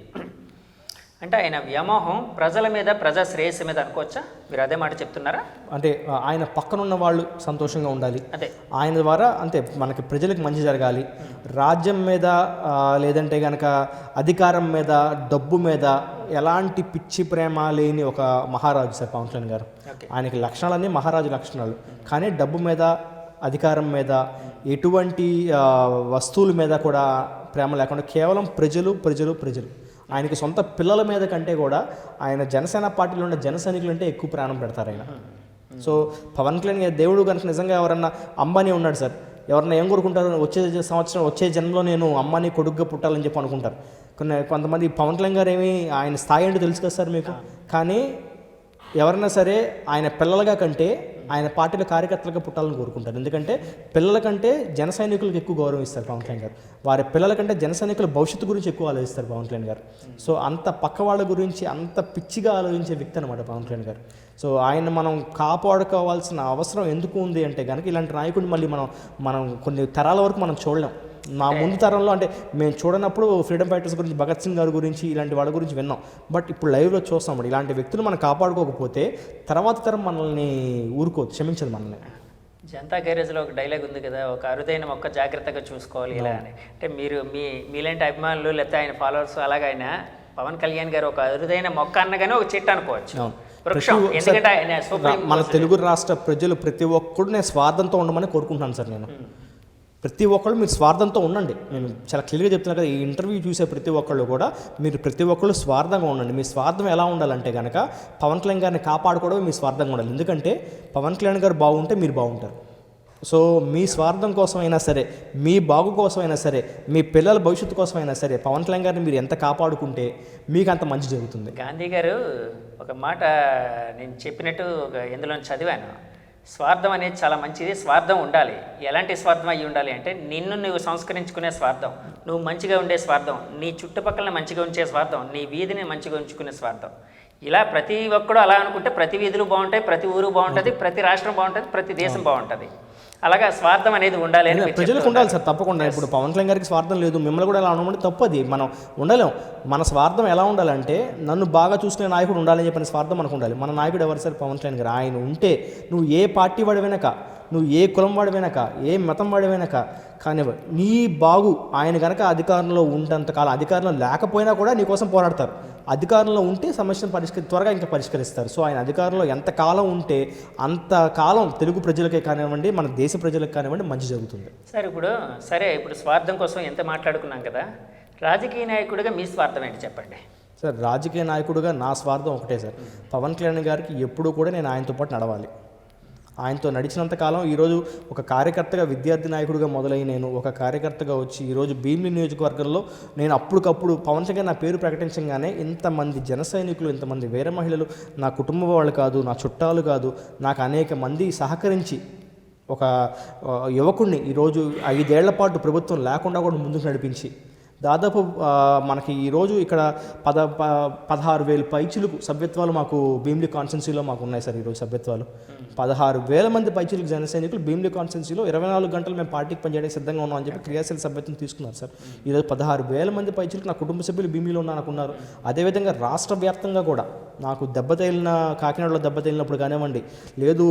అంటే ఆయన వ్యామోహం ప్రజల మీద, ప్రజా శ్రేయస్సు మీద అనుకోవచ్చా? మీరు అదే మాట చెప్తున్నారా? అంటే ఆయన పక్కనున్న వాళ్ళు సంతోషంగా ఉండాలి, అదే ఆయన ద్వారా అంతే మనకి ప్రజలకు మంచి జరగాలి. రాజ్యం మీద లేదంటే కనుక అధికారం మీద, డబ్బు మీద ఎలాంటి పిచ్చి ప్రేమ లేని ఒక మహారాజు సార్ పవన్ కళ్యాణ్ గారు. ఆయనకి లక్షణాలన్నీ మహారాజు లక్షణాలు, కానీ డబ్బు మీద, అధికారం మీద, ఎటువంటి వస్తువుల మీద కూడా ప్రేమ లేకుండా కేవలం ప్రజలు ప్రజలు ప్రజలు. ఆయనకి సొంత పిల్లల మీద కంటే కూడా ఆయన జనసేన పార్టీలో ఉన్న జన సైనికులు అంటే ఎక్కువ ప్రాణం పెడతారు ఆయన. సో పవన్ కళ్యాణ్ గారి దేవుడు కనుక నిజంగా ఎవరన్నా, అంబానీ ఉన్నాడు సార్, ఎవరన్నా ఏం కోరుకుంటారు? వచ్చే జన్మలో నేను అంబానీ కొడుకుగా పుట్టాలని చెప్పి అనుకుంటారు. కొంతమంది పవన్ కళ్యాణ్ గారు ఏమి ఆయన స్థాయి ఏంటో తెలుసు కదా సార్ మీకు. కానీ ఎవరైనా సరే ఆయన పిల్లలుగా కంటే ఆయన పార్టీలో కార్యకర్తలుగా పుట్టాలని కోరుకుంటారు. ఎందుకంటే పిల్లల కంటే జన సైనికులకు ఎక్కువ గౌరవం ఇస్తారు పవన్ కళ్యాణ్ గారు. వారి పిల్లల కంటే జన సైనికుల భవిష్యత్తు గురించి ఎక్కువ ఆలోచిస్తారు పవన్ కళ్యాణ్ గారు. సో అంత పక్క వాళ్ళ గురించి అంత పిచ్చిగా ఆలోచించే వ్యక్తి అనమాట పవన్ కళ్యాణ్ గారు. సో ఆయన మనం కాపాడుకోవాల్సిన అవసరం ఎందుకు ఉంది అంటే కనుక ఇలాంటి నాయకుడిని మళ్ళీ మనం కొన్ని తరాల వరకు మనం చూడలేం. మా ముందు తరంలో అంటే మేము చూడనప్పుడు ఫ్రీడమ్ ఫైటర్స్ గురించి, భగత్ సింగ్ గారి గురించి, ఇలాంటి వాళ్ళ గురించి విన్నాం. బట్ ఇప్పుడు లైవ్లో చూస్తాం. ఇలాంటి వ్యక్తులు మనం కాపాడుకోకపోతే తర్వాత తరం మనల్ని ఊరుకోవచ్చు, క్షమించదు మనల్ని. జనతా గ్యారేజ్లో ఒక డైలాగ్ ఉంది కదా, ఒక అరుదైన మొక్క జాగ్రత్తగా చూసుకోవాలి ఇలా అని. అంటే మీరు మీలాంటి అభిమానులు లేకపోతే ఆయన ఫాలోవర్స్ అలాగే ఆయన పవన్ కళ్యాణ్ గారు ఒక అరుదైన మొక్క అన్నగానే ఒక చెట్టు అనుకోవచ్చు, వృక్షం. ఎందుకంటే ఆయన మన తెలుగు రాష్ట్ర ప్రజలు ప్రతి ఒక్కరు నేను స్వార్థంతో ఉండమని కోరుకుంటున్నాను సార్. నేను ప్రతి ఒక్కళ్ళు మీరు స్వార్థంతో ఉండండి. నేను చాలా క్లియర్గా చెప్తున్నా కదా, ఈ ఇంటర్వ్యూ చూసే ప్రతి ఒక్కళ్ళు కూడా మీరు ప్రతి ఒక్కళ్ళు స్వార్థంగా ఉండండి. మీ స్వార్థం ఎలా ఉండాలంటే కనుక పవన్ కళ్యాణ్ గారిని కాపాడుకోవడం మీ స్వార్థంగా ఉండాలి. ఎందుకంటే పవన్ కళ్యాణ్ గారు బాగుంటే మీరు బాగుంటారు. సో మీ స్వార్థం కోసమైనా సరే, మీ బాగు కోసమైనా సరే, మీ పిల్లల భవిష్యత్తు కోసమైనా సరే పవన్ కళ్యాణ్ గారిని మీరు ఎంత కాపాడుకుంటే మీకు అంత మంచి జరుగుతుంది. గాంధీ గారు ఒక మాట నేను చెప్పినట్టు ఎందులో చదివాను, స్వార్థం అనేది చాలా మంచిది, స్వార్థం ఉండాలి. ఎలాంటి స్వార్థం అయ్యి ఉండాలి అంటే నిన్ను నువ్వు సంస్కరించుకునే స్వార్థం, నువ్వు మంచిగా ఉండే స్వార్థం, నీ చుట్టుపక్కల మంచిగా ఉంచే స్వార్థం, నీ వీధిని మంచిగా ఉంచుకునే స్వార్థం. ఇలా ప్రతి ఒక్కడు అలా అనుకుంటే ప్రతి వీధులు బాగుంటాయి, ప్రతి ఊరు బాగుంటుంది, ప్రతి రాష్ట్రం బాగుంటుంది, ప్రతి దేశం బాగుంటుంది. అలాగా స్వార్థం అనేది ఉండాలి అని ప్రజలకు ఉండాలి సార్, తప్పకుండా. ఇప్పుడు పవన్ కళ్యాణ్ గారికి స్వార్థం లేదు, మిమ్మల్ని కూడా ఎలా ఉండమంటే తప్పది. మనం ఉండలేం. మన స్వార్థం ఎలా ఉండాలంటే నన్ను బాగా చూసుకునే నాయకుడు ఉండాలని చెప్పిన స్వార్థం మనకు ఉండాలి. మన నాయకుడు ఎవరు సార్? పవన్ కళ్యాణ్ గారు. ఆయన ఉంటే నువ్వు ఏ పార్టీ వాడి వెనక, నువ్వు ఏ కులం వాడి వెనక, ఏ మతం వాడి వెనక కానీ నీ బాగు ఆయన కనుక అధికారంలో ఉంటంతకాలం, అధికారంలో లేకపోయినా కూడా నీ కోసం పోరాడతారు. అధికారంలో ఉంటే సమస్యను త్వరగా ఇంకా పరిష్కరిస్తారు. సో ఆయన అధికారంలో ఎంతకాలం ఉంటే అంతకాలం తెలుగు ప్రజలకే కానివ్వండి, మన దేశ ప్రజలకు కానివ్వండి మంచి జరుగుతుంది. సార్ ఇప్పుడు స్వార్థం కోసం ఎంత మాట్లాడుకున్నాం కదా, రాజకీయ నాయకుడిగా మీ స్వార్థం ఏంటి చెప్పండి సార్? రాజకీయ నాయకుడిగా నా స్వార్థం ఒకటే సార్, పవన్ కళ్యాణ్ గారికి ఎప్పుడూ కూడా నేను ఆయనతో పాటు నడవాలి. ఆయనతో నడిచినంతకాలం ఈరోజు ఒక కార్యకర్తగా, విద్యార్థి నాయకుడిగా మొదలై నేను ఒక కార్యకర్తగా వచ్చి ఈరోజు భీమిలి నియోజకవర్గంలో నేను అప్పటికప్పుడు పవన్ కళ్యాణ్ నా పేరు ప్రకటించగానే ఇంతమంది జన సైనికులు, ఇంతమంది వేరే మహిళలు నా కుటుంబ వాళ్ళు కాదు, నా చుట్టాలు కాదు, నాకు అనేక మంది సహకరించి ఒక యువకుడిని ఈరోజు 5 ఏళ్ల పాటు ప్రభుత్వం లేకుండా కూడా ముందుకు నడిపించి దాదాపు మనకి ఈరోజు ఇక్కడ 16,000 పైచిలకు సభ్యత్వాలు మాకు భీమిలి కాన్స్టిట్యున్సీలో మాకు ఉన్నాయి సార్. ఈరోజు సభ్యత్వాలు 16,000 మంది పైచిలకు జన సైనికులు భీమిలి కాన్స్టిట్యున్సీలో 24 గంటలు మేము పార్టీకి పనిచేయడానికి సిద్ధంగా ఉన్నాం అని చెప్పి క్రియాశీల సభ్యత్వం తీసుకున్నారు సార్. ఈరోజు 16,000 మంది పైచిలకు నా కుటుంబ సభ్యులు భీమిలిలో ఉన్నారు. అదేవిధంగా రాష్ట్ర వ్యాప్తంగా కూడా నాకు కాకినాడలో దెబ్బతేలినప్పుడు కానివ్వండి, లేదు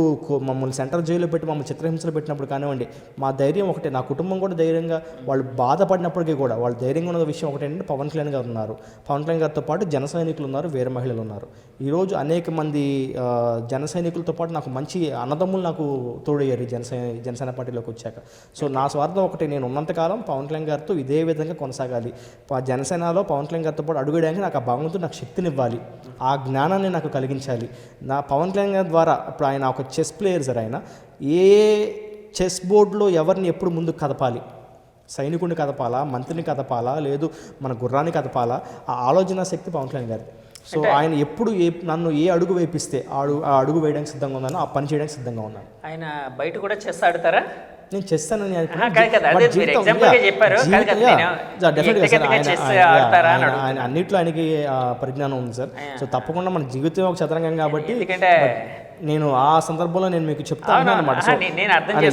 మమ్మల్ని సెంట్రల్ జైల్లో పెట్టి మమ్మల్ని చిత్రహింసలు పెట్టినప్పుడు కానివ్వండి, మా ధైర్యం ఒకటే. నా కుటుంబం కూడా ధైర్యంగా, వాళ్ళు బాధపడినప్పటికీ కూడా వాళ్ళు ధైర్యంగా ఉన్న విషయం ఒకటేంటంటే పవన్ కళ్యాణ్ గారు ఉన్నారు. పవన్ కళ్యాణ్ గారితో పాటు జన సైనికులు ఉన్నారు, వేరే మహిళలు ఉన్నారు. ఈరోజు అనేక మంది జన సైనికులతో పాటు నాకు మంచి అన్నదమ్ములు నాకు తోడయ్యారు జనసేన పార్టీలోకి వచ్చాక. సో నా స్వార్థం ఒకటి, నేను ఉన్నంతకాలం పవన్ కళ్యాణ్ గారితో ఇదే విధంగా కొనసాగాలి. జనసేనలో పవన్ కళ్యాణ్ గారితో పాటు అడుగుయడానికి నాకు ఆ భగవంతుడు నాకు శక్తినివ్వాలి, ఆ జ్ఞానాన్ని నాకు కలిగించాలి. నా పవన్ కళ్యాణ్ గారి ద్వారా ఇప్పుడు ఆయన ఒక చెస్ ప్లేయర్ సార్. ఆయన ఏ చెస్ బోర్డులో ఎవరిని ఎప్పుడు ముందుకు కదపాలి, సైనికుడిని కదపాలా, మంత్రిని కదపాలా, లేదు మన గుర్రాన్ని కదపాలా, ఆ ఆలోచన శక్తి పవన్ కళ్యాణ్ గారి. సో ఆయన ఎప్పుడు నన్ను ఏ అడుగు వేపిస్తే ఆ అడుగు వేయడానికి సిద్ధంగా ఉన్నాను, ఆ పని చేయడానికి సిద్ధంగా ఉన్నాను. ఆయన బయట కూడా చెస్ ఆడతారా? నేను చేస్తానని ఆయన అన్నిట్లో ఆయనకి పరిజ్ఞానం ఉంది సార్. సో తప్పకుండా మన జీవితం ఒక చదరంగం కాబట్టి నేను ఆ సందర్భంలో నేను మీకు చెప్తాను అనమాట.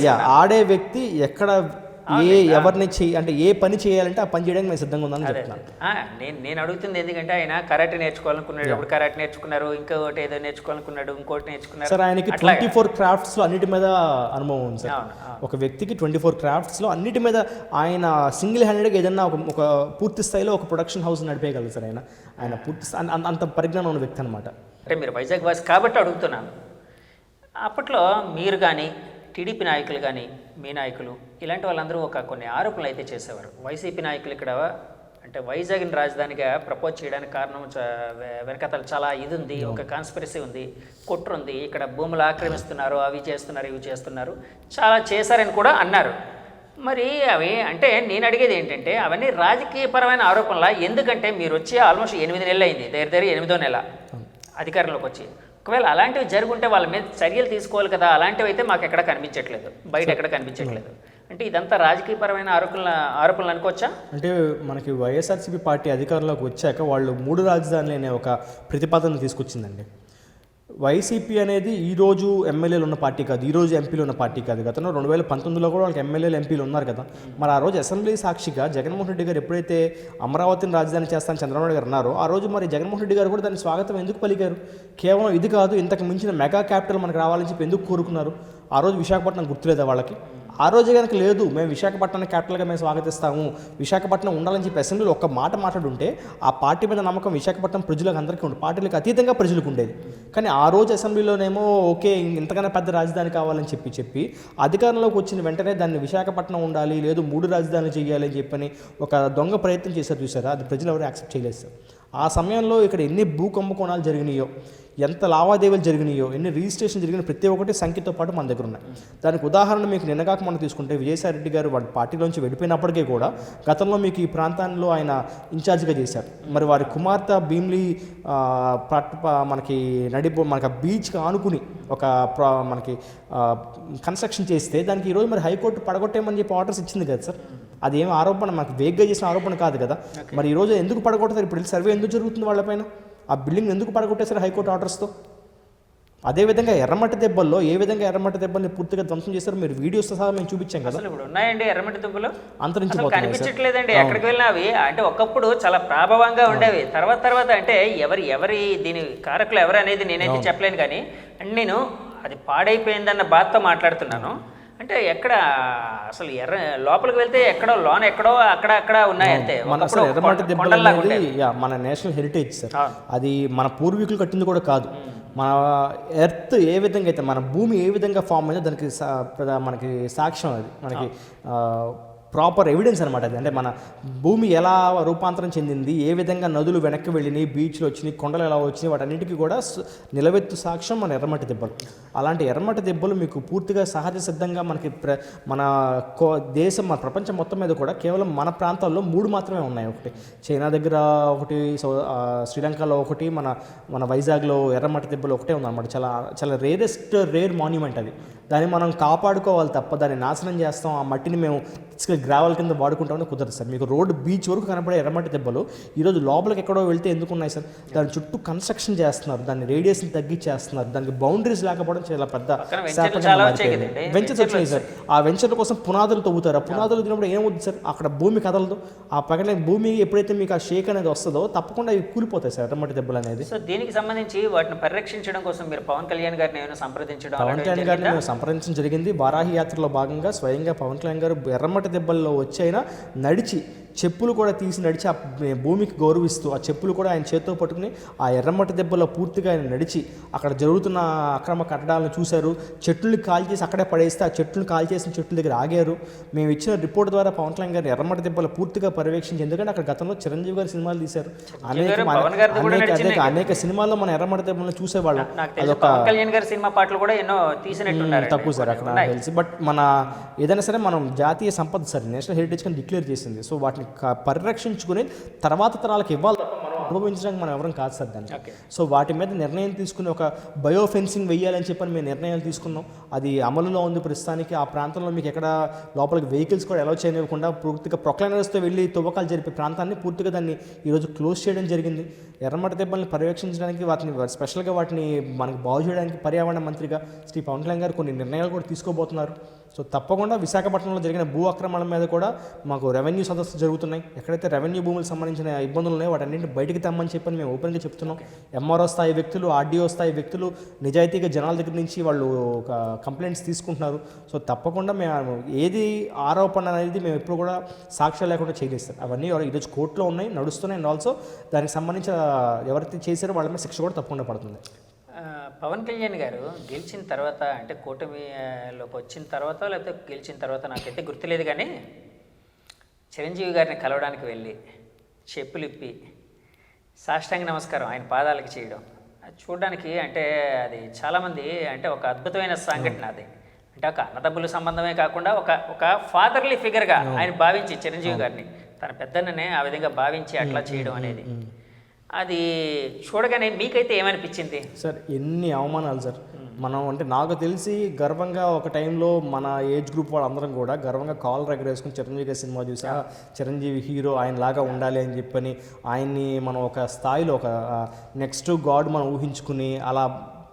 సో ఆడే వ్యక్తి ఎక్కడ ఎవరిని అంటే ఏ పని చేయాలంటే ఆ పని చేయడానికి నేను సిద్ధంగా ఉందని చెప్తున్నాను. నేను అడుగుతుంది ఎందుకంటే ఆయన కరాటే నేర్చుకోవాలనుకున్నాడు, ఇప్పుడు కరాటే నేర్చుకున్నారు, ఇంకోటి ఏదో నేర్చుకోవాలనుకున్నాడు, ఇంకోటి నేర్చుకున్నారు సార్. ఆయనకి 24 క్రాఫ్ట్స్లో అన్నిటి మీద అనుభవం ఉంది సార్. ఒక వ్యక్తికి 24 క్రాఫ్ట్స్లో అన్నిటి మీద ఆయన సింగిల్ హ్యాండెడ్గా ఏదన్నా ఒక పూర్తి స్థాయిలో ఒక ప్రొడక్షన్ హౌస్ నడిపేయగలరు సార్. ఆయన పూర్తి అంత పరిజ్ఞానం ఉన్న వ్యక్తి అనమాట. అంటే మీరు వైజాగ్ వాసి కాబట్టి అడుగుతున్నాను. అప్పట్లో మీరు కానీ టీడీపీ నాయకులు కానీ మీ నాయకులు ఇలాంటి వాళ్ళందరూ కొన్ని ఆరోపణలు అయితే చేసేవారు. వైసీపీ నాయకులు ఇక్కడ అంటే వైజాగ్ని రాజధానిగా ప్రపోజ్ చేయడానికి కారణం వెనకతలు చాలా ఇది ఉంది, ఒక కాన్స్పిరసీ ఉంది, కుట్ర ఉంది, ఇక్కడ భూములు ఆక్రమిస్తున్నారు, అవి చేస్తున్నారు, ఇవి చేస్తున్నారు, చాలా చేశారని కూడా అన్నారు. మరి అవి అంటే నేను అడిగేది ఏంటంటే అవన్నీ రాజకీయపరమైన ఆరోపణలా? ఎందుకంటే మీరు వచ్చి ఆల్మోస్ట్ 8 నెలలు అయింది, దగ్గర 8వ నెల అధికారంలోకి వచ్చి. ఒకవేళ అలాంటివి జరుగుంటే వాళ్ళ మీద చర్యలు తీసుకోవాలి కదా. అలాంటివి అయితే మాకు ఎక్కడ కనిపించట్లేదు, బయట ఎక్కడ కనిపించట్లేదు. అంటే ఇదంతా రాజకీయపరమైన ఆరోపణలు అనుకోవచ్చా? అంటే మనకి వైఎస్ఆర్సీపీ పార్టీ అధికారంలోకి వచ్చాక వాళ్ళు 3 రాజధానులు అనే ఒక ప్రతిపాదన తీసుకొచ్చిందండి. వైసీపీ అనేది ఈరోజు ఎమ్మెల్యేలు ఉన్న పార్టీ కాదు, ఈరోజు ఎంపీలు ఉన్న పార్టీ కాదు. గతంలో 2019లో కూడా వాళ్ళకి ఎమ్మెల్యేలు ఎంపీలు ఉన్నారు కదా. మరి ఆ రోజు అసెంబ్లీ సాక్షిగా జగన్మోహన్ రెడ్డి గారు ఎప్పుడైతే అమరావతిని రాజధాని చేస్తానని చంద్రబాబు గారు అన్నారో ఆ రోజు మరి జగన్మోహన్ రెడ్డి గారు కూడా దాన్ని స్వాగతం ఎందుకు పలికారు? కేవలం ఇది కాదు, ఇంతకు మించిన మెగా క్యాపిటల్ మనకు రావాలని చెప్పి ఎందుకు కోరుకున్నారు? ఆ రోజు విశాఖపట్నం గుర్తులేదా వాళ్ళకి? ఆ రోజే కనుక లేదు మేము విశాఖపట్నాన్ని క్యాపిటల్గా మేము స్వాగతిస్తాము, విశాఖపట్నం ఉండాలని చెప్పి అసెంబ్లీలో ఒక్క మాట మాట్లాడుంటే ఆ పార్టీ మీద నమ్మకం విశాఖపట్నం ప్రజలకు అందరికీ ఉండదు, పార్టీలకు అతీతంగా ప్రజలకు ఉండేది. కానీ ఆ రోజు అసెంబ్లీలోనేమో ఓకే ఇంతకన్నా పెద్ద రాజధాని కావాలని చెప్పి అధికారంలోకి వచ్చిన వెంటనే దాన్ని విశాఖపట్నం ఉండాలి, లేదు 3 రాజధానులు చేయాలి అని చెప్పని ఒక దొంగ ప్రయత్నం చేశారు చూసారా, అది ప్రజలు ఎవరు యాక్సెప్ట్ చేయలేదు సార్. ఆ సమయంలో ఇక్కడ ఎన్ని భూ కుంభకోణాలు జరిగినాయో, ఎంత లావాదేవీలు జరిగినాయో, ఎన్ని రిజిస్ట్రేషన్ జరిగిన ప్రతి ఒక్కటి సంఖ్యతో పాటు మన దగ్గర ఉన్నాయి. దానికి ఉదాహరణ మీకు నిన్నగాక మనం తీసుకుంటే విజయసాయిరెడ్డి గారు వాడి పార్టీలోంచి వెళ్ళిపోయినప్పటికీ కూడా గతంలో మీకు ఈ ప్రాంతాల్లో ఆయన ఇన్ఛార్జిగా చేశారు. మరి వారి కుమార్తె భీమ్లీ మనకి మనకి బీచ్కి ఆనుకుని ఒక మనకి కన్స్ట్రక్షన్ చేస్తే దానికి ఈరోజు మరి హైకోర్టు పడగొట్టేమని చెప్పి ఆర్డర్స్ ఇచ్చింది కదా సార్. అదేం ఆరోపణ మనకు వేగ్గా చేసిన ఆరోపణ కాదు కదా. మరి ఈరోజు ఎందుకు పడగొడతారు? ఇప్పుడు సర్వే ఎందుకు జరుగుతుంది వాళ్ళపైన? ఆ బిల్డింగ్ ఎందుకు పడగొట్టేశారు హైకోర్టు ఆర్డర్స్తో? అదేవిధంగా ఎర్రమట్టి దెబ్బల్లో ఏ విధంగా ఎర్రమట్టి దెబ్బల్ని పూర్తిగా ధ్వంసం చేశారు మీరు వీడియోస్తో సహా మేము చూపించాం కదా. ఇప్పుడు ఉన్నాయండి ఎర్రమట్టి దెబ్బలు, అంతరించిపోతున్నాయి, కనిపించట్లేదండి. ఎక్కడికి వెళ్ళినా అవి అంటే ఒకప్పుడు చాలా ప్రాభవంగా ఉండేవి. తర్వాత అంటే ఎవరి దీని కారకులు ఎవరు అనేది నేనైతే చెప్పలేను. కానీ నేను అది పాడైపోయిందన్న బాధతో మాట్లాడుతున్నాను. అంటే ఎక్కడ అసలు లోపలికి వెళ్తే ఎక్కడో లోన ఎక్కడో అక్కడ ఉన్నాయి అంతే. ఎర్రమట్టి దెబ్బలు అనేది మన నేషనల్ హెరిటేజ్ సార్. అది మన పూర్వీకులు కట్టింది కూడా కాదు. మన ఎర్త్ ఏ విధంగా అయితే మన భూమి ఏ విధంగా ఫామ్ అయిందో దానికి మనకి సాక్ష్యం, అది మనకి ప్రాపర్ ఎవిడెన్స్ అనమాట. అది అంటే మన భూమి ఎలా రూపాంతరం చెందింది, ఏ విధంగా నదులు వెనక్కి వెళ్ళినాయి, బీచ్లు వచ్చినాయి, కొండలు ఎలా వచ్చినాయి, వాటన్నిటికీ కూడా నిలవెత్తు సాక్ష్యం మన ఎర్రమట్టి దెబ్బలు. అలాంటి ఎర్రమట్టి దెబ్బలు మీకు పూర్తిగా సహజ సిద్ధంగా మనకి మన దేశం, మన ప్రపంచం మొత్తం మీద కూడా కేవలం మన ప్రాంతాల్లో 3 మాత్రమే ఉన్నాయి. ఒకటి చైనా దగ్గర, ఒకటి శ్రీలంకలో, ఒకటి మన వైజాగ్లో ఎర్రమట్టి దెబ్బలు ఒకటే ఉందన్నమాట. చాలా రేర్ మాన్యుమెంట్ అది. దాన్ని మనం కాపాడుకోవాలి తప్ప దాన్ని నాశనం చేస్తాం, ఆ మట్టిని మేము గ్రావెల్ కింద వాడుకుంటామని కుదరదు సార్. మీకు రోడ్డు బీచ్ వరకు కనపడే ఎర్రమట్టి దెబ్బలు ఈరోజు లోపలికి ఎక్కడో వెళ్తే ఎందుకు ఉన్నాయి సార్? దాని చుట్టూ కన్స్ట్రక్షన్ చేస్తున్నారు, దాన్ని రేడియేషన్ తగ్గించేస్తున్నారు, దానికి బౌండరీస్ లేకపోవడం చాలా పెద్ద వెంచర్స్ వచ్చినాయి సార్. ఆ వెంచర్ల కోసం పునాదులు తవ్వుతారు. ఆ పునాదులు తినప్పుడు ఏమవుతుంది సార్? అక్కడ భూమి కదలదు. ఆ పక్కన భూమి ఎప్పుడైతే మీకు ఆ షేక్ అనేది వస్తుందో తప్పకుండా అవి కూలిపోతాయి సార్ ఎర్రమట్టి దెబ్బలు అనేది. సో దీనికి సంబంధించి వాటిని పరిరక్షించడం కోసం మీరు పవన్ కళ్యాణ్ గారిని ఏమైనా సంప్రదించడం? పవన్ కళ్యాణ్ గారిని మేము సంప్రదించడం జరిగింది. వారాహి యాత్రలో భాగంగా స్వయంగా పవన్ కళ్యాణ్ గారు ఎర్రమట్టి దెబ్బల్లో వచ్చైనా నడిచి చెప్పులు కూడా తీసి నడిచి ఆ భూమికి గౌరవిస్తూ ఆ చెప్పులు కూడా ఆయన చేతితో పట్టుకుని ఆ ఎర్రమట్టి దెబ్బలో పూర్తిగా ఆయన నడిచి అక్కడ జరుగుతున్న అక్రమ కట్టడాలను చూశారు. చెట్లను కాల్చేసి అక్కడే పడేస్తే ఆ చెట్లను కాల్చేసిన చెట్ల దగ్గర ఆగారు. మేము ఇచ్చిన రిపోర్ట్ ద్వారా పవన్ కళ్యాణ్ గారు ఎర్రమట్టి దెబ్బలు పూర్తిగా పర్యవేక్షించి, ఎందుకంటే అక్కడ గతంలో చిరంజీవి గారి సినిమాలు తీశారు, అనేక సినిమాల్లో మన ఎర్రమట్టి దెబ్బలను చూసేవాళ్ళం. సినిమా పాటలు కూడా ఎన్నో తీసినట్టున్నారు. తక్కువ సార్ అక్కడ నాకు తెలిసి. బట్ మన ఏదైనా సరే మనం జాతీయ సంపద సార్, నేషనల్ హెరిటేజ్ కింద డిక్లేర్ చేసింది. సో వాటిని పరిరక్షించుకుని తర్వాత తరాలకు ఇవ్వాలి తప్ప మనం అనుభవించడానికి మనం ఎవరం కాదు సార్ దాన్ని. సో వాటి మీద నిర్ణయం తీసుకుని ఒక బయో ఫెన్సింగ్ వెయ్యాలని చెప్పని మేము నిర్ణయాలు తీసుకున్నాం. అది అమలులో ఉంది ప్రస్తుతానికి. ఆ ప్రాంతంలో మీకు ఎక్కడ లోపలికి వెహికల్స్ కూడా అలౌ చేయనివ్వకుండా పూర్తిగా ప్రొక్లైనర్స్తో వెళ్ళి తవ్వకాలు జరిపే ప్రాంతాన్ని పూర్తిగా దాన్ని ఈరోజు క్లోజ్ చేయడం జరిగింది. ఎర్రమట్టి దెబ్బల్ని పర్యవేక్షించడానికి స్పెషల్గా వాటిని మనకు బాగు చేయడానికి పర్యావరణ మంత్రిగా శ్రీ పవన్ కళ్యాణ్ గారు కొన్ని నిర్ణయాలు కూడా తీసుకోబోతున్నారు. సో తప్పకుండా విశాఖపట్నంలో జరిగిన భూ ఆక్రమణ మీద కూడా మాకు రెవెన్యూ సదస్సులు జరుగుతున్నాయి. ఎక్కడైతే రెవెన్యూ భూములకు సంబంధించిన ఇబ్బందులు ఉన్నాయో వాటన్నింటిని బయటికి తెమ్మని చెప్పని మేము ఓపెన్గా చెప్తున్నాం. ఎంఆర్ఓ స్థాయి వ్యక్తులు, ఆర్డీఓ స్థాయి వ్యక్తులు నిజాయితీగా జనాల దగ్గర నుంచి వాళ్ళు కంప్లైంట్స్ తీసుకుంటున్నారు. సో తప్పకుండా మేము ఏది ఆరోపణ అనేది మేము ఎప్పుడు కూడా సాక్ష్యాలు లేకుండా చేయలేదు సార్. అవన్నీ ఈరోజు కోర్టులో ఉన్నాయి, నడుస్తున్నాయి. అండ్ ఆల్సో దానికి సంబంధించిన ఎవరైతే చేశారో వాళ్ళ మీద శిక్ష కూడా తప్పకుండా పడుతుంది. పవన్ కళ్యాణ్ గారు గెలిచిన తర్వాత, అంటే కూటమిలోకి వచ్చిన తర్వాత లేకపోతే గెలిచిన తర్వాత నాకైతే గుర్తులేదు, కానీ చిరంజీవి గారిని కలవడానికి వెళ్ళి చెప్పులిప్పి సాష్టాంగ నమస్కారం ఆయన పాదాలకు చేయడం చూడడానికి, అంటే అది చాలామంది అంటే ఒక అద్భుతమైన సంఘటన అది. అంటే ఒక అన్నదమ్ముల సంబంధమే కాకుండా ఒక ఫాదర్లీ ఫిగర్గా ఆయన భావించి, చిరంజీవి గారిని తన పెద్దన్ననే ఆ విధంగా భావించి అట్లా చేయడం అనేది, అది చూడగానే మీకైతే ఏమనిపించింది సార్? ఎన్ని అవమానాలు సార్. మనం అంటే నాకు తెలిసి గర్వంగా ఒక టైంలో మన ఏజ్ గ్రూప్ వాళ్ళందరం కూడా గర్వంగా కాలర్ ఎగరేసుకుని చిరంజీవి గారి సినిమా చూసా, చిరంజీవి హీరో ఆయనలాగా ఉండాలి అని చెప్పని ఆయన్ని మనం ఒక స్థాయిలో ఒక నెక్స్ట్ గాడ్ మనం ఊహించుకుని అలా